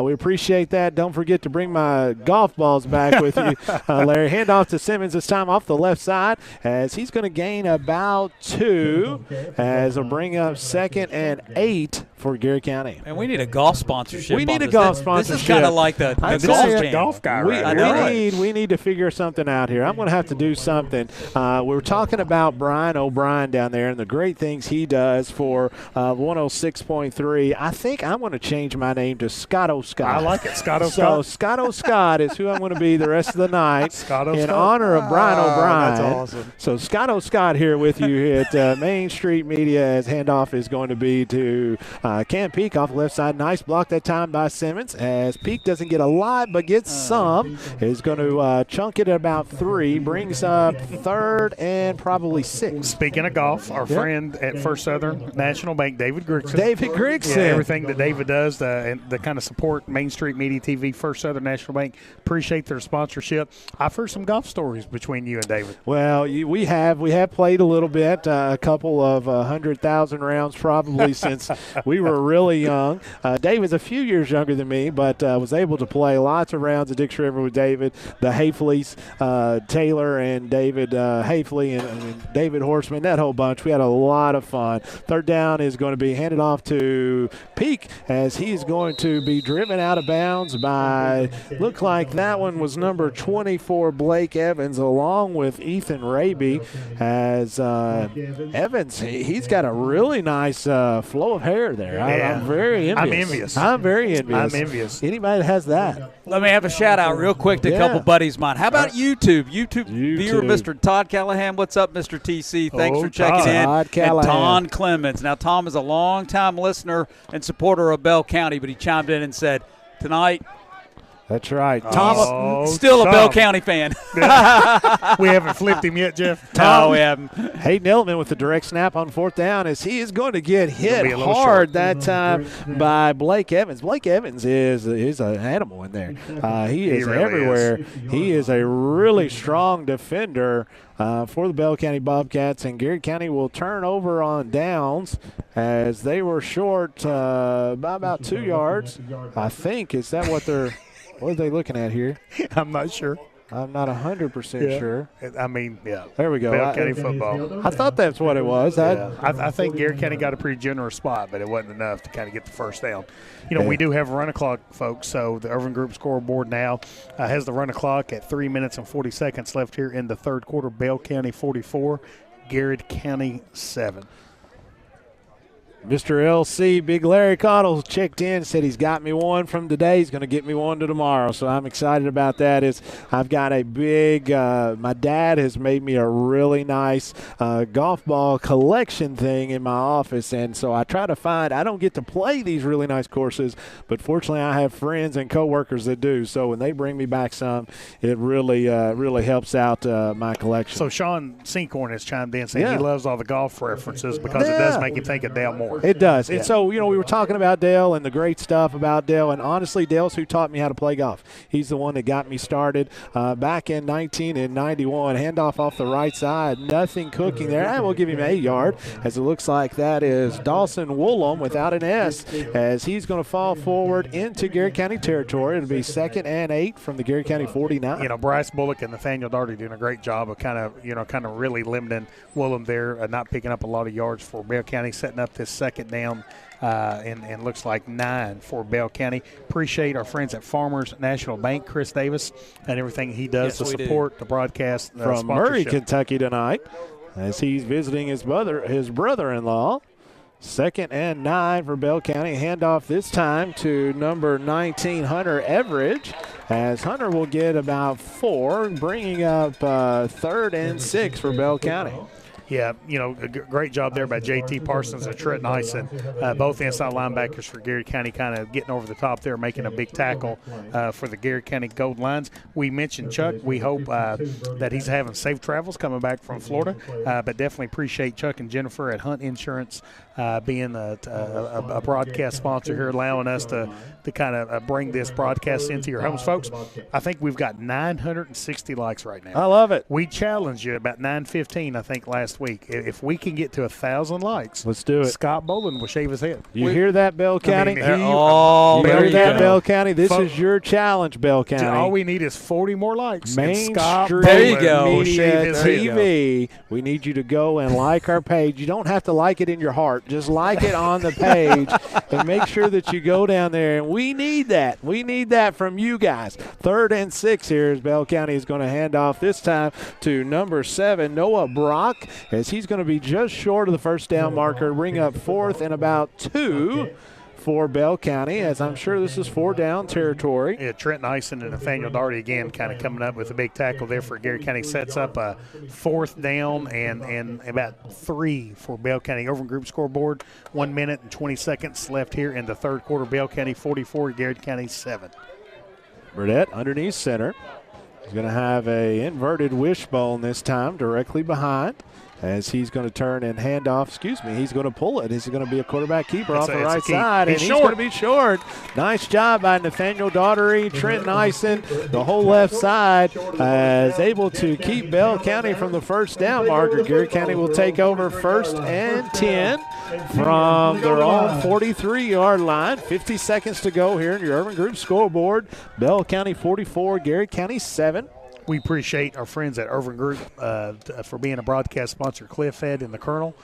We appreciate that. Don't forget to bring my golf balls back with you, Larry. Hand off to Simmons this time off the left side, as he's going to gain about 2, as he'll bring up 2nd and 8 for Garrett County. And we need a golf sponsorship. We need on a this. golf This sponsorship. is kind of like the I golf tell you, jam. golf guy right here. We need to figure something out here. I'm going to have to do something. We were talking about Brian O'Brien down there and the great things he does for 106.3. I think I'm going to change my name to Scotto Scott. I like it, Scotto So Scott. Scotto Scott is who I'm going to be the rest of the night Scotto in Scott. honor of Brian O'Brien. That's awesome. So Scotto Scott here with you at Main Street Media, as handoff is going to be to Cam Peak off the left side. Nice block that time by Simmons, as Peak doesn't get a lot but gets some. Is going to chunk it at about 3, brings up 3rd and probably 6. Speaking of golf, our friend at First Southern National Bank, David Grigson. David Grigson. Yeah, everything that David does, and the kind of support Main Street Media TV, First Southern National Bank, appreciate their sponsorship. I've heard some golf stories between you and David. Well, we have played a little bit, a couple of 100,000 rounds probably since we were really young. David's a few years younger than me, but was able to play lots of rounds at Dix River with David, the Hayfleys, Taylor and David Hayfley and David Horseman, that whole bunch. We had a lot of fun. 3rd down is going to be handed off to Peak, as he's going to be driven out of bounds by, look like that one was number 24, Blake Evans, along with Ethan Raby, as Evans, he's got a really nice flow of hair there. I'm very envious. I'm very envious. Anybody that has that. Let me have a shout out real quick to a couple buddies of mine. How about YouTube? YouTube viewer, Mr. Todd Callahan. What's up, Mr. TC? Thanks for checking in. Todd Callahan. And Tom Clemens. Now, Tom is a longtime listener and supporter of Bell County, but he chimed in and said, tonight, That's right. Tom, still a Bell County fan. We haven't flipped him yet, Jeff. No, we haven't. Hayden Eltman with the direct snap on 4th down as he is going to get hit be a little hard short. that time by Blake Evans. Blake Evans is an animal in there. He is really everywhere. He is a really strong defender for the Bell County Bobcats, and Garrett County will turn over on downs as they were short by about 2 yards. I think. Is that what they're – what are they looking at here? I'm not sure. I'm not 100% sure. I mean, yeah. There we go. Bell County football. I thought that's what it was. I think Garrett County got a pretty generous spot, but it wasn't enough to kind of get the first down. You know, we do have a run o'clock, folks, so the Irvin Group scoreboard now has the run o'clock at 3 minutes and 40 seconds left here in the third quarter. Bell County 44, Garrett County 7. Mr. LC, Big Larry Cottle, checked in, said he's got me one from today. He's going to get me one to tomorrow, so I'm excited about that. I've got a big my dad has made me a really nice golf ball collection thing in my office, and so I try to find – I don't get to play these really nice courses, but fortunately I have friends and coworkers that do, so when they bring me back some, it really really helps out my collection. So Sean Sinkhorn has chimed in saying he loves all the golf references because it does make him think of Dale Moore. It does. And so, you know, we were talking about Dale and the great stuff about Dale. And honestly, Dale's who taught me how to play golf. He's the one that got me started back in 1991. Handoff off the right side. Nothing cooking there. I will give him a yard as it looks like that is Dawson Woolham without an S as he's going to fall forward into Garrett County territory. It'll be 2nd and 8 from the Garrett County 49. You know, Bryce Bullock and Nathaniel Darty doing a great job of kind of really limiting Woolham there, not picking up a lot of yards for Bell County, setting up this second down and looks like 9 for Bell County. Appreciate our friends at Farmers National Bank, Chris Davis, and everything he does to support the broadcast. From Murray, Kentucky tonight as he's visiting his brother-in-law. 2nd and 9 for Bell County. Handoff this time to number 19, Hunter Everidge, as Hunter will get about 4, bringing up 3rd and 6 for Bell County. Yeah, you know, a great job there by J.T. Parsons and Trent Nyson, both inside linebackers for Garrett County, kind of getting over the top there, making a big tackle for the Garrett County Gold Lions. We mentioned Chuck. We hope that he's having safe travels coming back from Florida, but definitely appreciate Chuck and Jennifer at Hunt Insurance being a broadcast sponsor here, allowing us to kind of bring this broadcast into your homes, folks. I think we've got 960 likes right now. I love it. We challenged you about 915, I think, last week. If we can get to 1,000 likes, let's do it. Scott Boland will shave his head. You hear that, Bell County? You hear that, Bell County? This is your challenge, Bell County. All we need is 40 more likes. Main Scott Street Media TV. We need you to go and like our page. You don't have to like it in your heart. Just like it on the page and make sure that you go down there. And we need that. We need that from you guys. 3rd and 6 here as Bell County is going to hand off this time to number 7, Noah Brock, as he's going to be just short of the first down marker, bring up 4th and about 2 for Bell County, as I'm sure this is 4-down territory. Yeah, Trent Nyson and Nathaniel Darty again kind of coming up with a big tackle there for Garrett County. Sets up a 4th down and about 3 for Bell County. Irvin Group scoreboard, 1 minute and 20 seconds left here in the third quarter. Bell County 44, Garrett County 7. Burdett underneath center. He's going to have a inverted wishbone this time directly behind. As he's going to turn and hand off, he's going to pull it. He's going to be a quarterback keeper off the right side, and he's going to be short. Nice job by Nathaniel Daughtery, Trent Nyson, the whole left side, is able to keep Bell County from the first down marker. Garrett County will take over 1st and 10 from their own 43-yard line. 50 seconds to go here in your Urban Group scoreboard. Bell County 44, Garrett County 7. We appreciate our friends at Irvin Group for being a broadcast sponsor, Cliff Ed and the Colonel.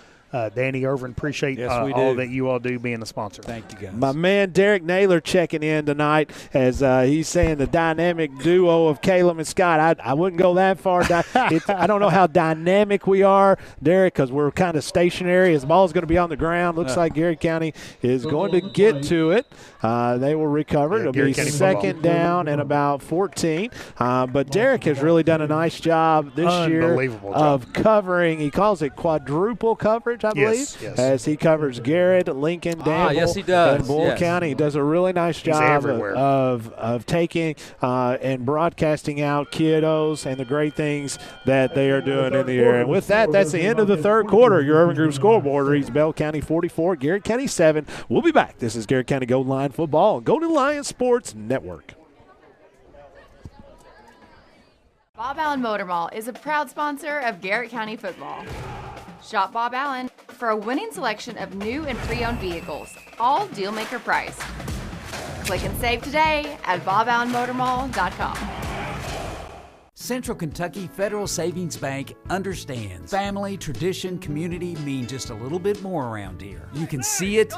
Danny Irvin, appreciate all that you all do being a sponsor. Thank you, guys. My man Derek Naylor checking in tonight as he's saying the dynamic duo of Caleb and Scott. I wouldn't go that far. I don't know how dynamic we are, Derek, because we're kind of stationary. His ball's going to be on the ground. Looks like Garrett County is going to get to it. They will recover. It'll be 2nd down and about 14. But Derek has really done a nice job this year of covering. He calls it quadruple coverage. March, I believe, as he covers Garrard, Lincoln, Danville, yes, he does. and Bull County. He does a really nice job of taking and broadcasting out kiddos and the great things that they are doing in the area. And with that, that's the end of the third quarter. Your Urban Group scoreboard reads Bell County 44, Garrett County 7. We'll be back. This is Garrett County Golden Lion Football on Golden Lion Sports Network. Bob Allen Motor Mall is a proud sponsor of Garrett County football. Shop Bob Allen for a winning selection of new and pre-owned vehicles, all deal-maker price. Click and save today at boballenmotormall.com. Central Kentucky Federal Savings Bank understands family, tradition, community mean just a little bit more around here. You can see it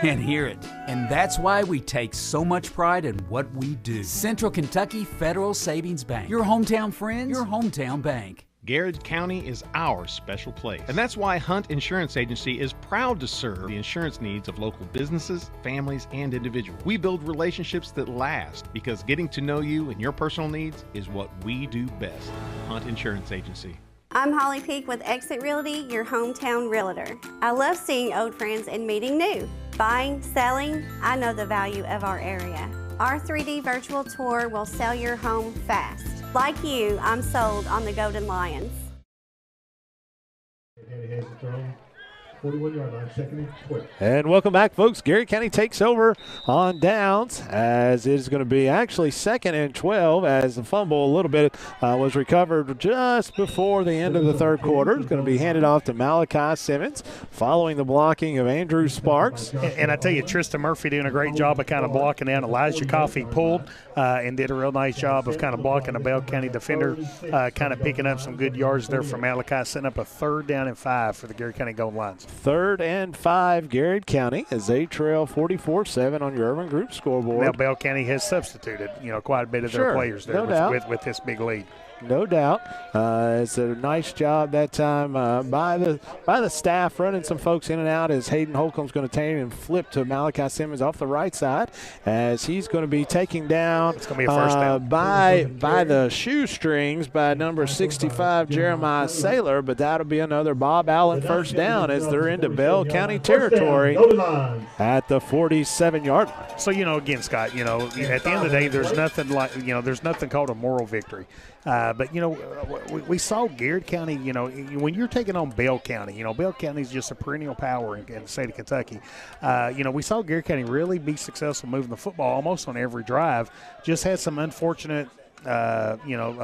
and hear it. And that's why we take so much pride in what we do. Central Kentucky Federal Savings Bank. Your hometown friends, your hometown bank. Garrard County is our special place. And that's why Hunt Insurance Agency is proud to serve the insurance needs of local businesses, families, and individuals. We build relationships that last because getting to know you and your personal needs is what we do best. Hunt Insurance Agency. I'm Holly Peak with Exit Realty, your hometown realtor. I love seeing old friends and meeting new. Buying, selling, I know the value of our area. Our 3D virtual tour will sell your home fast. Like you, I'm sold on the Golden Lions. 41-yard line, 2nd and 12. And welcome back, folks. Garrett County takes over on downs as it is going to be actually 2nd and 12 as the fumble a little bit was recovered just before the end of the third quarter. It's going to be handed off to Malachi Simmons following the blocking of Andrew Sparks. And I tell you, Tristan Murphy doing a great job of kind of blocking down. Elijah Coffey pulled and did a real nice job of kind of blocking a Bell County defender, kind of picking up some good yards there for Malachi, setting up a 3rd down and 5 for the Garrett County Golden Lions. 3rd and 5, Garrett County, as they trail 44-7 on your Urban Group scoreboard. Now Bell County has substituted, quite a bit of their players there with this big lead. No doubt. It's a nice job that time by the staff running some folks in and out as Hayden Holcomb's going to take and flip to Malachi Simmons off the right side as he's going to be taken down, it's going to be a first down. by the shoestrings by number 65, Jeremiah Saylor, but that'll be another Bob Allen first down as they're into Bell County territory at the 47-yard line. So, again, Scott, at the end of the day, there's nothing like, there's nothing called a moral victory. But, we saw Garrett County, when you're taking on Bell County, Bell County is just a perennial power in the state of Kentucky. We saw Garrett County really be successful moving the football almost on every drive, just had some unfortunate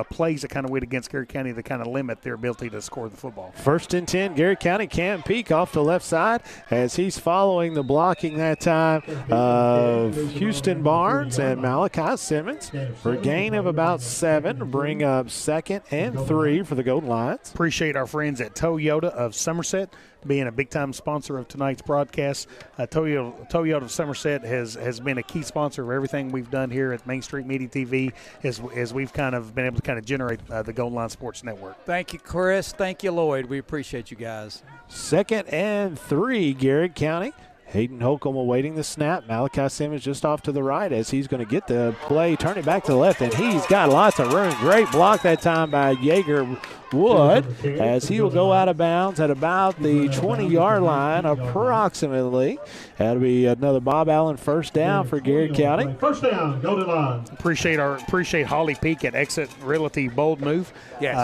plays that kind of went against Garrett County that kind of limit their ability to score the football. 1st and 10, Garrett County. Cam Peak off the left side as he's following the blocking that time of Houston Barnes and Malachi Simmons for a gain of about 7 to bring up 2nd and 3 for the Golden Lions. Appreciate our friends at Toyota of Somerset being a big-time sponsor of tonight's broadcast. Toyota of Somerset has been a key sponsor of everything we've done here at Main Street Media TV as we've kind of been able to kind of generate the Golden Line Sports Network. Thank you, Chris. Thank you, Lloyd. We appreciate you guys. 2nd and 3, Garrett County. Hayden Holcomb awaiting the snap. Malachi Simmons just off to the right as he's going to get the play, turn it back to the left, and he's got lots of room. Great block that time by Yeager Wood as he will go out of bounds at about the 20-yard line approximately. That'll be another Bob Allen first down for Garrett County. First down, Golden Line. Appreciate Holly Peak at Exit Realty bold move. Yes.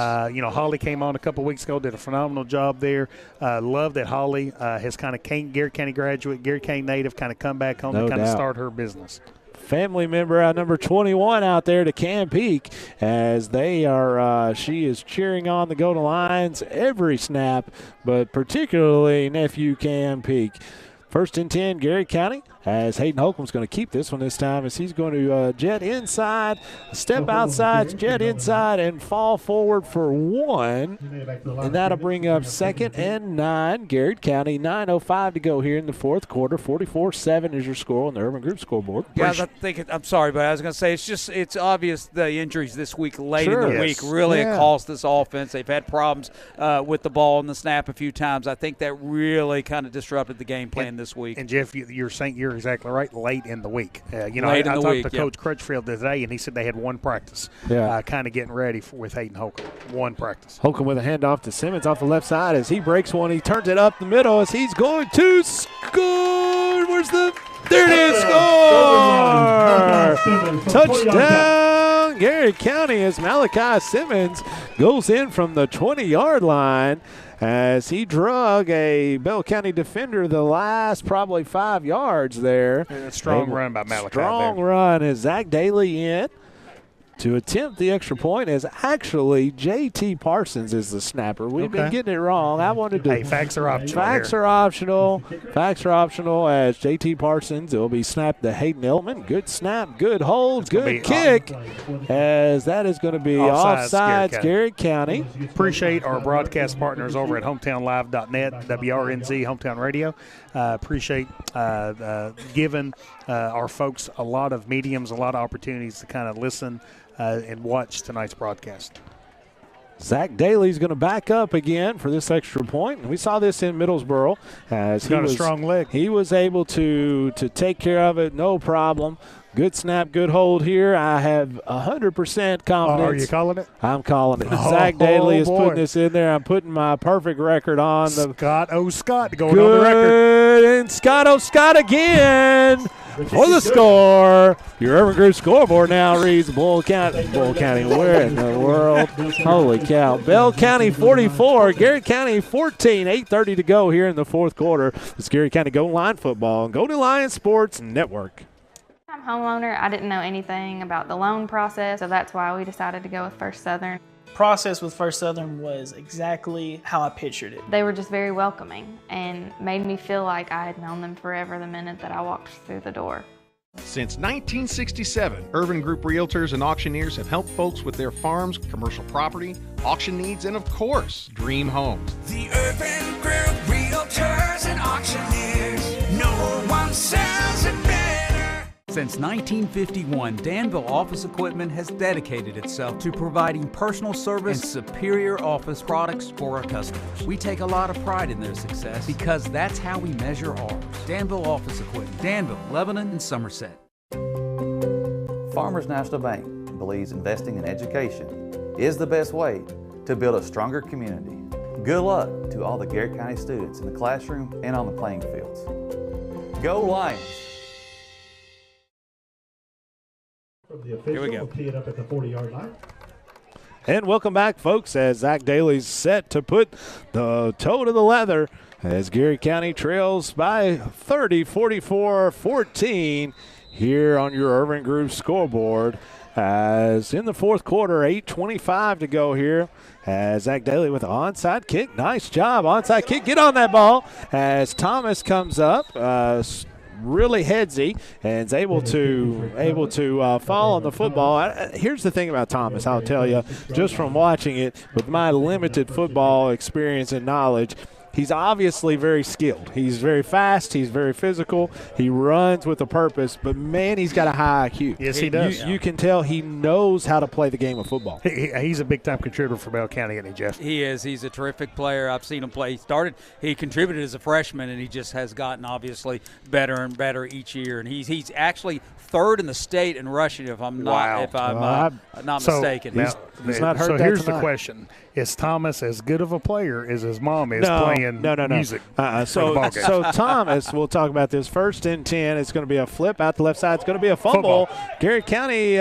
Holly came on a couple weeks ago, did a phenomenal job there. Love that Holly has kind of Garrett County graduate, Garrett County native, kind of come back home to kind of start her business. Family member at number 21 out there to Cam Peak as they are she is cheering on the Golden Lions every snap, but particularly nephew Cam Peak. 1st and 10, Garrett County, as Hayden Holcomb's going to keep this one this time as he's going to jet inside, step outside, jet inside, and fall forward for 1. And that'll bring up 2nd and 9, Garrett County. 9:05 to go here in the fourth quarter. 44-7 is your score on the Urban Group scoreboard. Guys, I'm sorry, but I was going to say it's obvious the injuries this week late in the week really cost this offense. They've had problems with the ball and the snap a few times. I think that really kind of disrupted the game plan this week. And Jeff, you're exactly right. Late in the week, I the talked week, to Coach Crutchfield today, and he said they had one practice. Yeah. Kind of getting ready with Hayden Holcomb. One practice. Holcomb with a handoff to Simmons off the left side as he breaks one. He turns it up the middle as he's going to score. There it is, score! Touchdown, Garrett County, as Malachi Simmons goes in from the 20-yard line as he drug a Bell County defender the last probably 5 yards there. A strong run by Malachi. Strong run as Zach Daly in to attempt the extra point, as actually J.T. Parsons is the snapper. We've been getting it wrong. I wanted to. Hey, facts are optional. Facts are optional. Facts are optional as J.T. Parsons. It will be snapped to Hayden Eltman. Good snap, good hold, good kick. As that is going to be offsides, Garrett County. Appreciate our broadcast partners over at hometownlive.net, WRNZ Hometown Radio. Appreciate giving our folks a lot of mediums, a lot of opportunities to kind of listen and watch tonight's broadcast. Zach Daly's going to back up again for this extra point. And we saw this in Middlesboro as he got a strong leg. He was able to take care of it, no problem. Good snap, good hold here. I have 100% confidence. Are you calling it? I'm calling it. Zach Daly is putting this in there. I'm putting my perfect record on. Scott going on the record. And Scott O'Scott again for the score. Your Urban Group scoreboard now reads Bull County. Where in the world? Holy cow. Bell County 44, Garrett County 14. 8:30 to go here in the fourth quarter. It's Garrett County Golden Line football and Golden Lion Sports Network. I'm a homeowner. I didn't know anything about the loan process, so that's why we decided to go with First Southern. Process with First Southern was exactly how I pictured it. They were just very welcoming and made me feel like I had known them forever the minute that I walked through the door. Since 1967, Urban Group Realtors and Auctioneers have helped folks with their farms, commercial property, auction needs, and of course, dream homes. The Urban Group Realtors and Auctioneers. No one sells it better. Since 1951, Danville Office Equipment has dedicated itself to providing personal service and superior office products for our customers. We take a lot of pride in their success because that's how we measure ours. Danville Office Equipment, Danville, Lebanon, and Somerset. Farmers National Bank believes investing in education is the best way to build a stronger community. Good luck to all the Garrett County students in the classroom and on the playing fields. Go Lions! The official will tee it up at the 40-yard line. And welcome back, folks, as Zach Daly's set to put the toe to the leather as Garrett County trails by 30, 44-14 here on your Urban Group scoreboard. As in the fourth quarter, 8:25 to go here. As Zach Daly with an onside kick. Nice job, onside kick. Get on that ball as Thomas comes up. Really headsy and is able to fall on the football. Here's the thing about Thomas, I'll tell you, just from watching it with my limited football experience and knowledge, he's obviously very skilled. He's very fast. He's very physical. He runs with a purpose, but, man, he's got a high IQ. Yes, he does. You can tell he knows how to play the game of football. He's a big-time contributor for Bell County, isn't he, Jeff? He is. He's a terrific player. I've seen him play. He contributed as a freshman, and he just has gotten, obviously, better and better each year. And he's actually third in the state in rushing, if I'm not mistaken. He's not hurt. So that here's tonight. the question: is Thomas as good of a player as his mom is playing music? So Thomas, we'll talk about this. 1st and 10. It's going to be a flip out the left side. It's going to be a fumble. Garrett County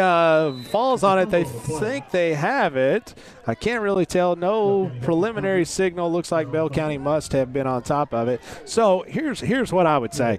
falls on it. They think they have it. I can't really tell. No preliminary signal. Looks like Bell County must have been on top of it. So here's what I would say.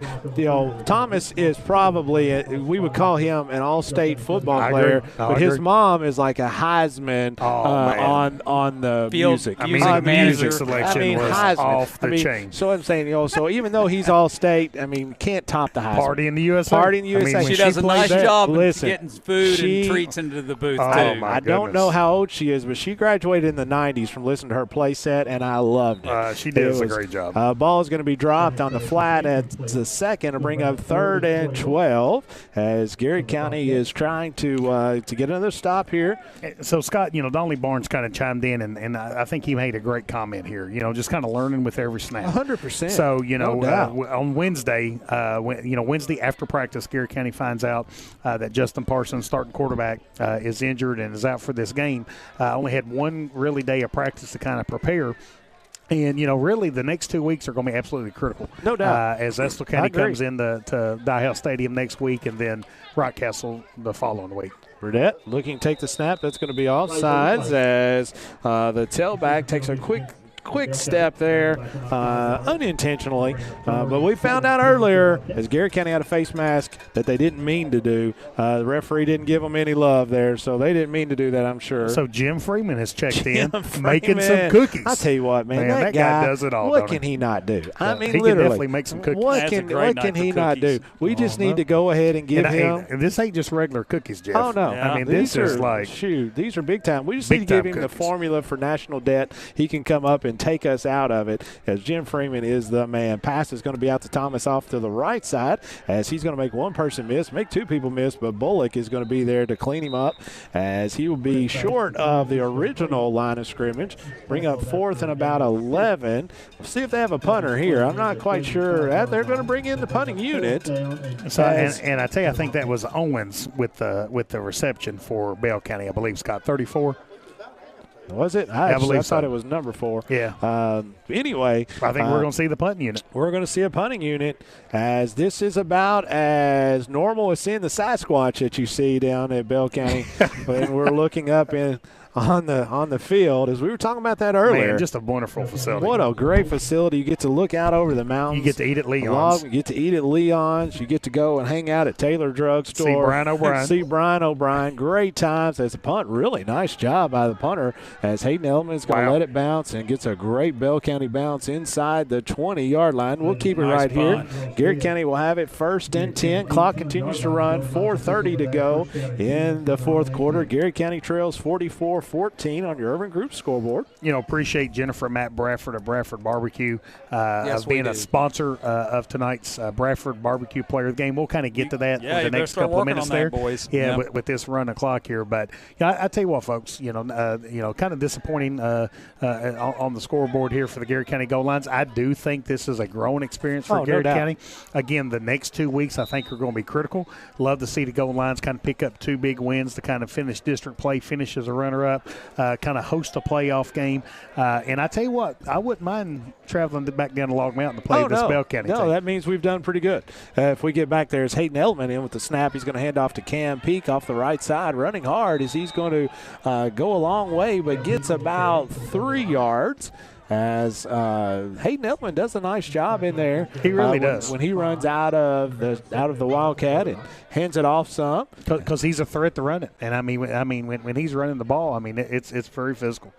Thomas is probably we would call him an all-state football player, but his mom is like a Heisman on the music. Music selection was Heisman. off the chain. So I'm saying, so even though he's all-state, can't top the Heisman. Party in the USA. Party in the USA. She does a nice job of Listen, getting food and treats into the booth, too. I don't know how old she is, but she graduated in the 90s from listening to her play set, and I loved it. She did a great job. Ball is going to be dropped on the flat at the second to bring up 3rd and 12 as Garrett County is trying to get another stop here. So, Scott, Donley Barnes kind of chimed in, and I think he made a great comment here. Just kind of learning learn with every snap. 100%. So, No doubt. on Wednesday, Wednesday after practice, Garrett County finds out that Justin Parsons, starting quarterback, is injured and is out for this game. Only had one really day of practice to kind of prepare. And, really the next 2 weeks are going to be absolutely critical. No doubt. As Estill County comes to Dye House Stadium next week and then Rockcastle the following week. Burdett looking to take the snap. That's going to be offsides as the tailback takes a quick step there unintentionally. But we found out earlier, as Garrett County had a face mask, that they didn't mean to do. The referee didn't give them any love there, so they didn't mean to do that, I'm sure. So Jim Freeman has checked in, Freeman, making some cookies. I tell you what, man, that guy does it all. What can he not do? I mean, he literally, can definitely make some cookies. What can he not do? We just need to go ahead and give him. And this ain't just regular cookies, Jeff. Oh no! I mean, these this are is like these are big time. We just need to give him the formula for national debt. He can come up and take us out of it, as Jim Freeman is the man. Pass is going to be out to Thomas off to the right side, as he's going to make one person miss, make two people miss, but Bullock is going to be there to clean him up, as he will be short of the original line of scrimmage. Bring up 4th and about 11. We'll see if they have a punter here. I'm not quite sure. They're going to bring in the punting unit. So, and I tell you, I think that was Owens with the reception for Bell County. I believe Scott 34. Was it? I believe I so. thought it was number 4. Yeah. Anyway, I think we're going to see the punting unit. We're going to see a punting unit, as this is about as normal as seeing the Sasquatch that you see down at Bell County when we're looking up on the field, as we were talking about that earlier. Man, just a wonderful facility. What a great facility. You get to look out over the mountains. You get to eat at Leon's. You get to eat at Leon's. You get to go and hang out at Taylor Drug Store. See Brian O'Brien. See Brian O'Brien. Great times as a punt. Really nice job by the punter, as Hayden Elman is going to let it bounce and gets a great Bell County bounce inside the 20-yard line. We'll keep it right here. Garrett County will have it 1st and 10. Clock continues to run. 4:30 to go in the fourth quarter. Garrett County trails 44-14 on your Urban Group scoreboard. Appreciate Jennifer and Matt Bradford of Bradford Barbecue Yes, being a sponsor of tonight's Bradford Barbecue Player of the Game. We'll kind of get to that Yeah, in you the better next start couple of working minutes on that, there, boys. Yeah, Yep. with this run o'clock here. But I tell you what, folks, kind of disappointing on the scoreboard here for the Garrett County Gold Lines. I do think this is a growing experience for Garrett County. Again, the next 2 weeks I think are going to be critical. Love to see the Gold Lines kind of pick up 2 big wins to kind of finish district play, finish as a runner-up, kind of host a playoff game. And I tell you what, I wouldn't mind traveling back down to Log Mountain to play this Bell County team. No, that means we've done pretty good. If we get back there, it's Hayden Eltman in with the snap. He's going to hand off to Cam Peak off the right side, running hard as he's going to go a long way, but gets about 3 yards. As Hayden Eltman does a nice job in there. He really does. When he runs out of the Wildcat and hands it off some. Because he's a threat to run it. And I mean when he's running the ball, it's very physical.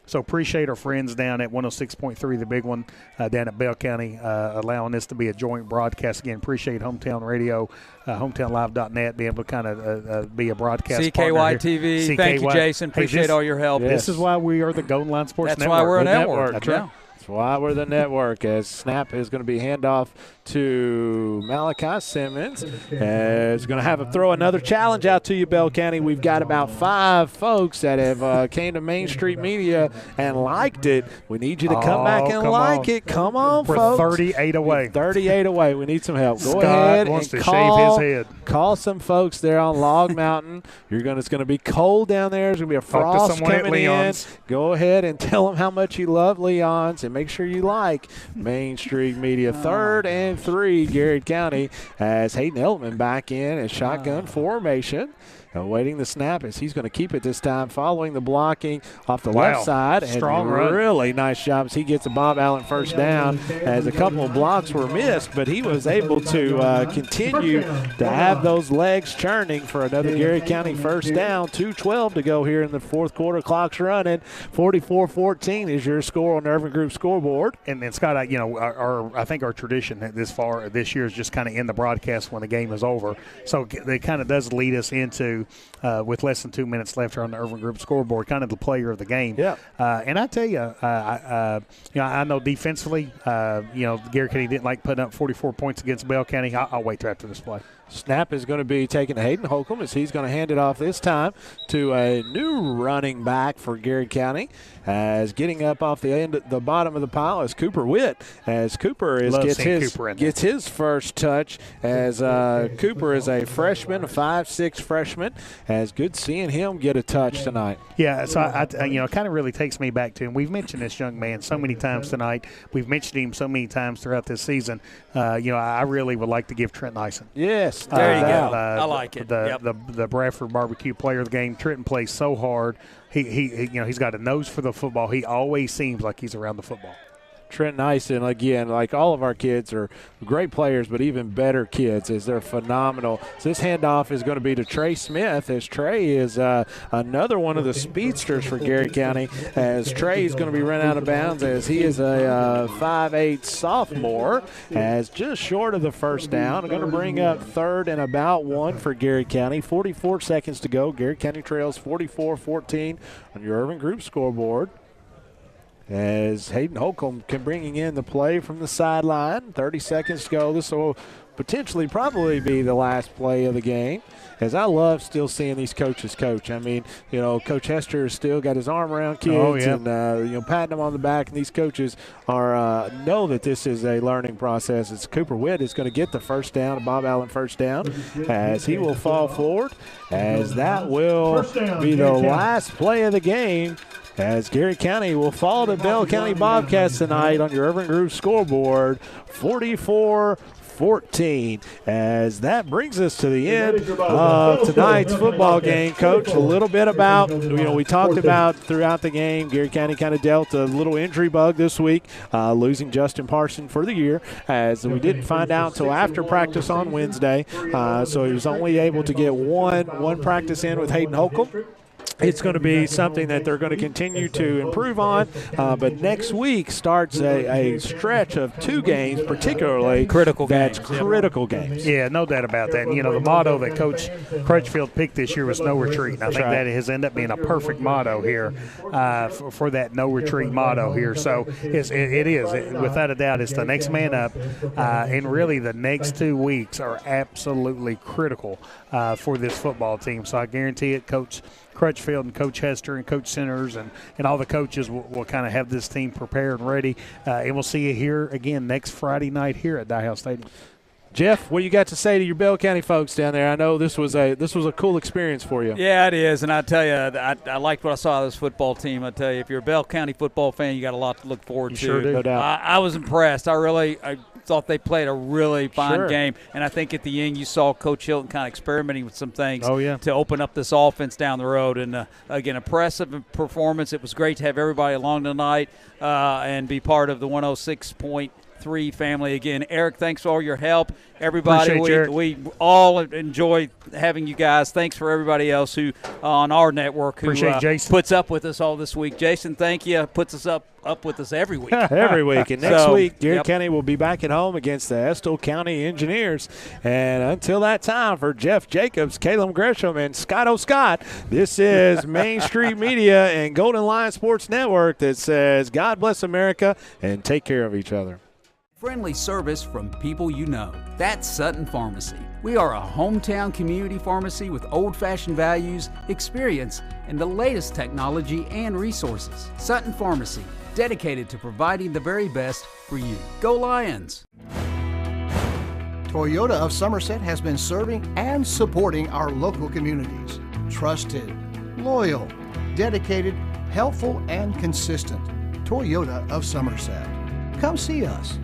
So appreciate our friends down at 106.3, the big one, down at Bell County, allowing this to be a joint broadcast. Again, appreciate Hometown Radio, hometownlive.net, being able to kind of be a broadcast CKY TV. CKY. Thank you, Jason. Appreciate all your help. This is why we are the Golden Line Sports That's Network. why we're a network. That's yeah. right. That's why we're the network, as snap is going to be handoff to Malachi Simmons. Is going to have him throw another challenge out to you, Bell County. We've got about 5 folks that have came to Main Street Media and liked it. We need you to come back and like it. Come on, We're folks. 38 away. 38 away. We need some help. Go Scott ahead wants and to shave his head. Call some folks there on Log Mountain. It's going to be cold down there. There's going to be a Talk to frost someone at coming in. Leon's. Go ahead and tell them how much you love Leon's, and make sure you like Main Street Media. 3rd and 3, Garrett County, as Hayden Eltman back in as shotgun formation. Awaiting the snap as he's going to keep it this time, following the blocking off the left side. Strong and run. Really nice job as he gets a Bob Allen first down, as a couple of blocks were missed, but he was able to continue to have those legs churning for another Garrett County first down. 2:12 to go here in the fourth quarter. Clock's running. 44-14 is your score on the Urban Group scoreboard. And then, Scott, I think our tradition this year is just kind of in the broadcast when the game is over. So it kind of does lead us into to, with less than 2 minutes left on the Irvin Group scoreboard, kind of the player of the game. Yeah. And I tell you, I know defensively, Garrett County didn't like putting up 44 points against Bell County. I'll wait till after this play. Snap is going to be taken to Hayden Holcomb as he's going to hand it off this time to a new running back for Garrard County. As getting up off the bottom of the pile is Cooper Witt. As Cooper gets his first touch. As Cooper is a freshman, a 5'6" freshman. As good seeing him get a touch tonight. Yeah, so it kind of really takes me back to him. We've mentioned this young man so many times tonight. We've mentioned him so many times throughout this season. I really would like to give Trent Nyson. Yes, there you go. I like it. The Bradford Barbecue player of the game. Trenton plays so hard. He's got a nose for the football. He always seems like he's around the football. Trent Nyson, again, like all of our kids are great players, but even better kids as they're phenomenal. So this handoff is going to be to Trey Smith, as Trey is another one of the speedsters for Garrard County, as Trey is going to be run out of bounds as he is a 5'8" sophomore, as just short of the first down. I'm going to bring up 3rd and about 1 for Garrard County. 44 seconds to go. Garrard County trails 44-14 on your Irvin Group scoreboard. As Hayden Holcomb bringing in the play from the sideline. 30 seconds to go. This will potentially probably be the last play of the game. As I love still seeing these coaches coach. I mean, Coach Hester has still got his arm around kids and, patting them on the back. And these coaches are know that this is a learning process. It's Cooper Witt is going to get the first down, Bob Allen first down, as he will fall forward. As that will be the last play of the game. As Garrard County will fall to Bell County Bobcats tonight on your Irvin Group scoreboard, 44-14. As that brings us to the end of tonight's football game. Coach, a little bit about, we talked about throughout the game, Garrard County kind of dealt a little injury bug this week, losing Justin Parson for the year, as we didn't find out until after practice on Wednesday. So he was only able to get one practice in with Hayden Holcomb. It's going to be something that they're going to continue to improve on, but next week starts a stretch of 2 games, particularly critical games. Yeah, no doubt about that. And, the motto that Coach Crutchfield picked this year was no retreat. And I think that has ended up being a perfect motto here for that no retreat motto here. So it is, without a doubt, it's the next man up. And really the next 2 weeks are absolutely critical for this football team. So I guarantee it, Coach Crutchfield and Coach Hester and Coach Centers and all the coaches will kind of have this team prepared and ready. And we'll see you here again next Friday night here at Dye House Stadium. Jeff, what you got to say to your Bell County folks down there? I know this was a cool experience for you. Yeah, it is, and I tell you, I liked what I saw of this football team. I tell you, if you're a Bell County football fan, you got a lot to look forward to. Sure do. No doubt. I was impressed. I thought they played a really fine game, and I think at the end you saw Coach Hilton kind of experimenting with some things to open up this offense down the road. And again, impressive performance. It was great to have everybody along tonight and be part of the 106.3 family. Again, Eric, thanks for all your help. Everybody, we all enjoy having you guys. Thanks for everybody else who on our network who puts up with us all this week. Jason, thank you. Puts us up with us every week. Every week. And next week, Garrard County will be back at home against the Estill County Engineers. And until that time, for Jeff Jacobs, Caleb Gresham, and Scott O'Scott, this is Main Street Media and Golden Lion Sports Network that says God bless America and take care of each other. Friendly service from people you know. That's Sutton Pharmacy. We are a hometown community pharmacy with old-fashioned values, experience, and the latest technology and resources. Sutton Pharmacy, dedicated to providing the very best for you. Go Lions! Toyota of Somerset has been serving and supporting our local communities. Trusted, loyal, dedicated, helpful, and consistent. Toyota of Somerset. Come see us.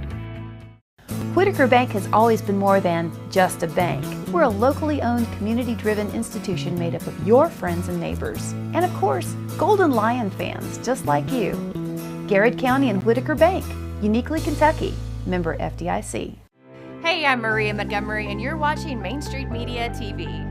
Whitaker Bank has always been more than just a bank. We're a locally owned, community-driven institution made up of your friends and neighbors. And of course, Golden Lion fans just like you. Garrard County and Whitaker Bank, uniquely Kentucky. Member FDIC. Hey, I'm Maria Montgomery, and you're watching Main Street Media TV.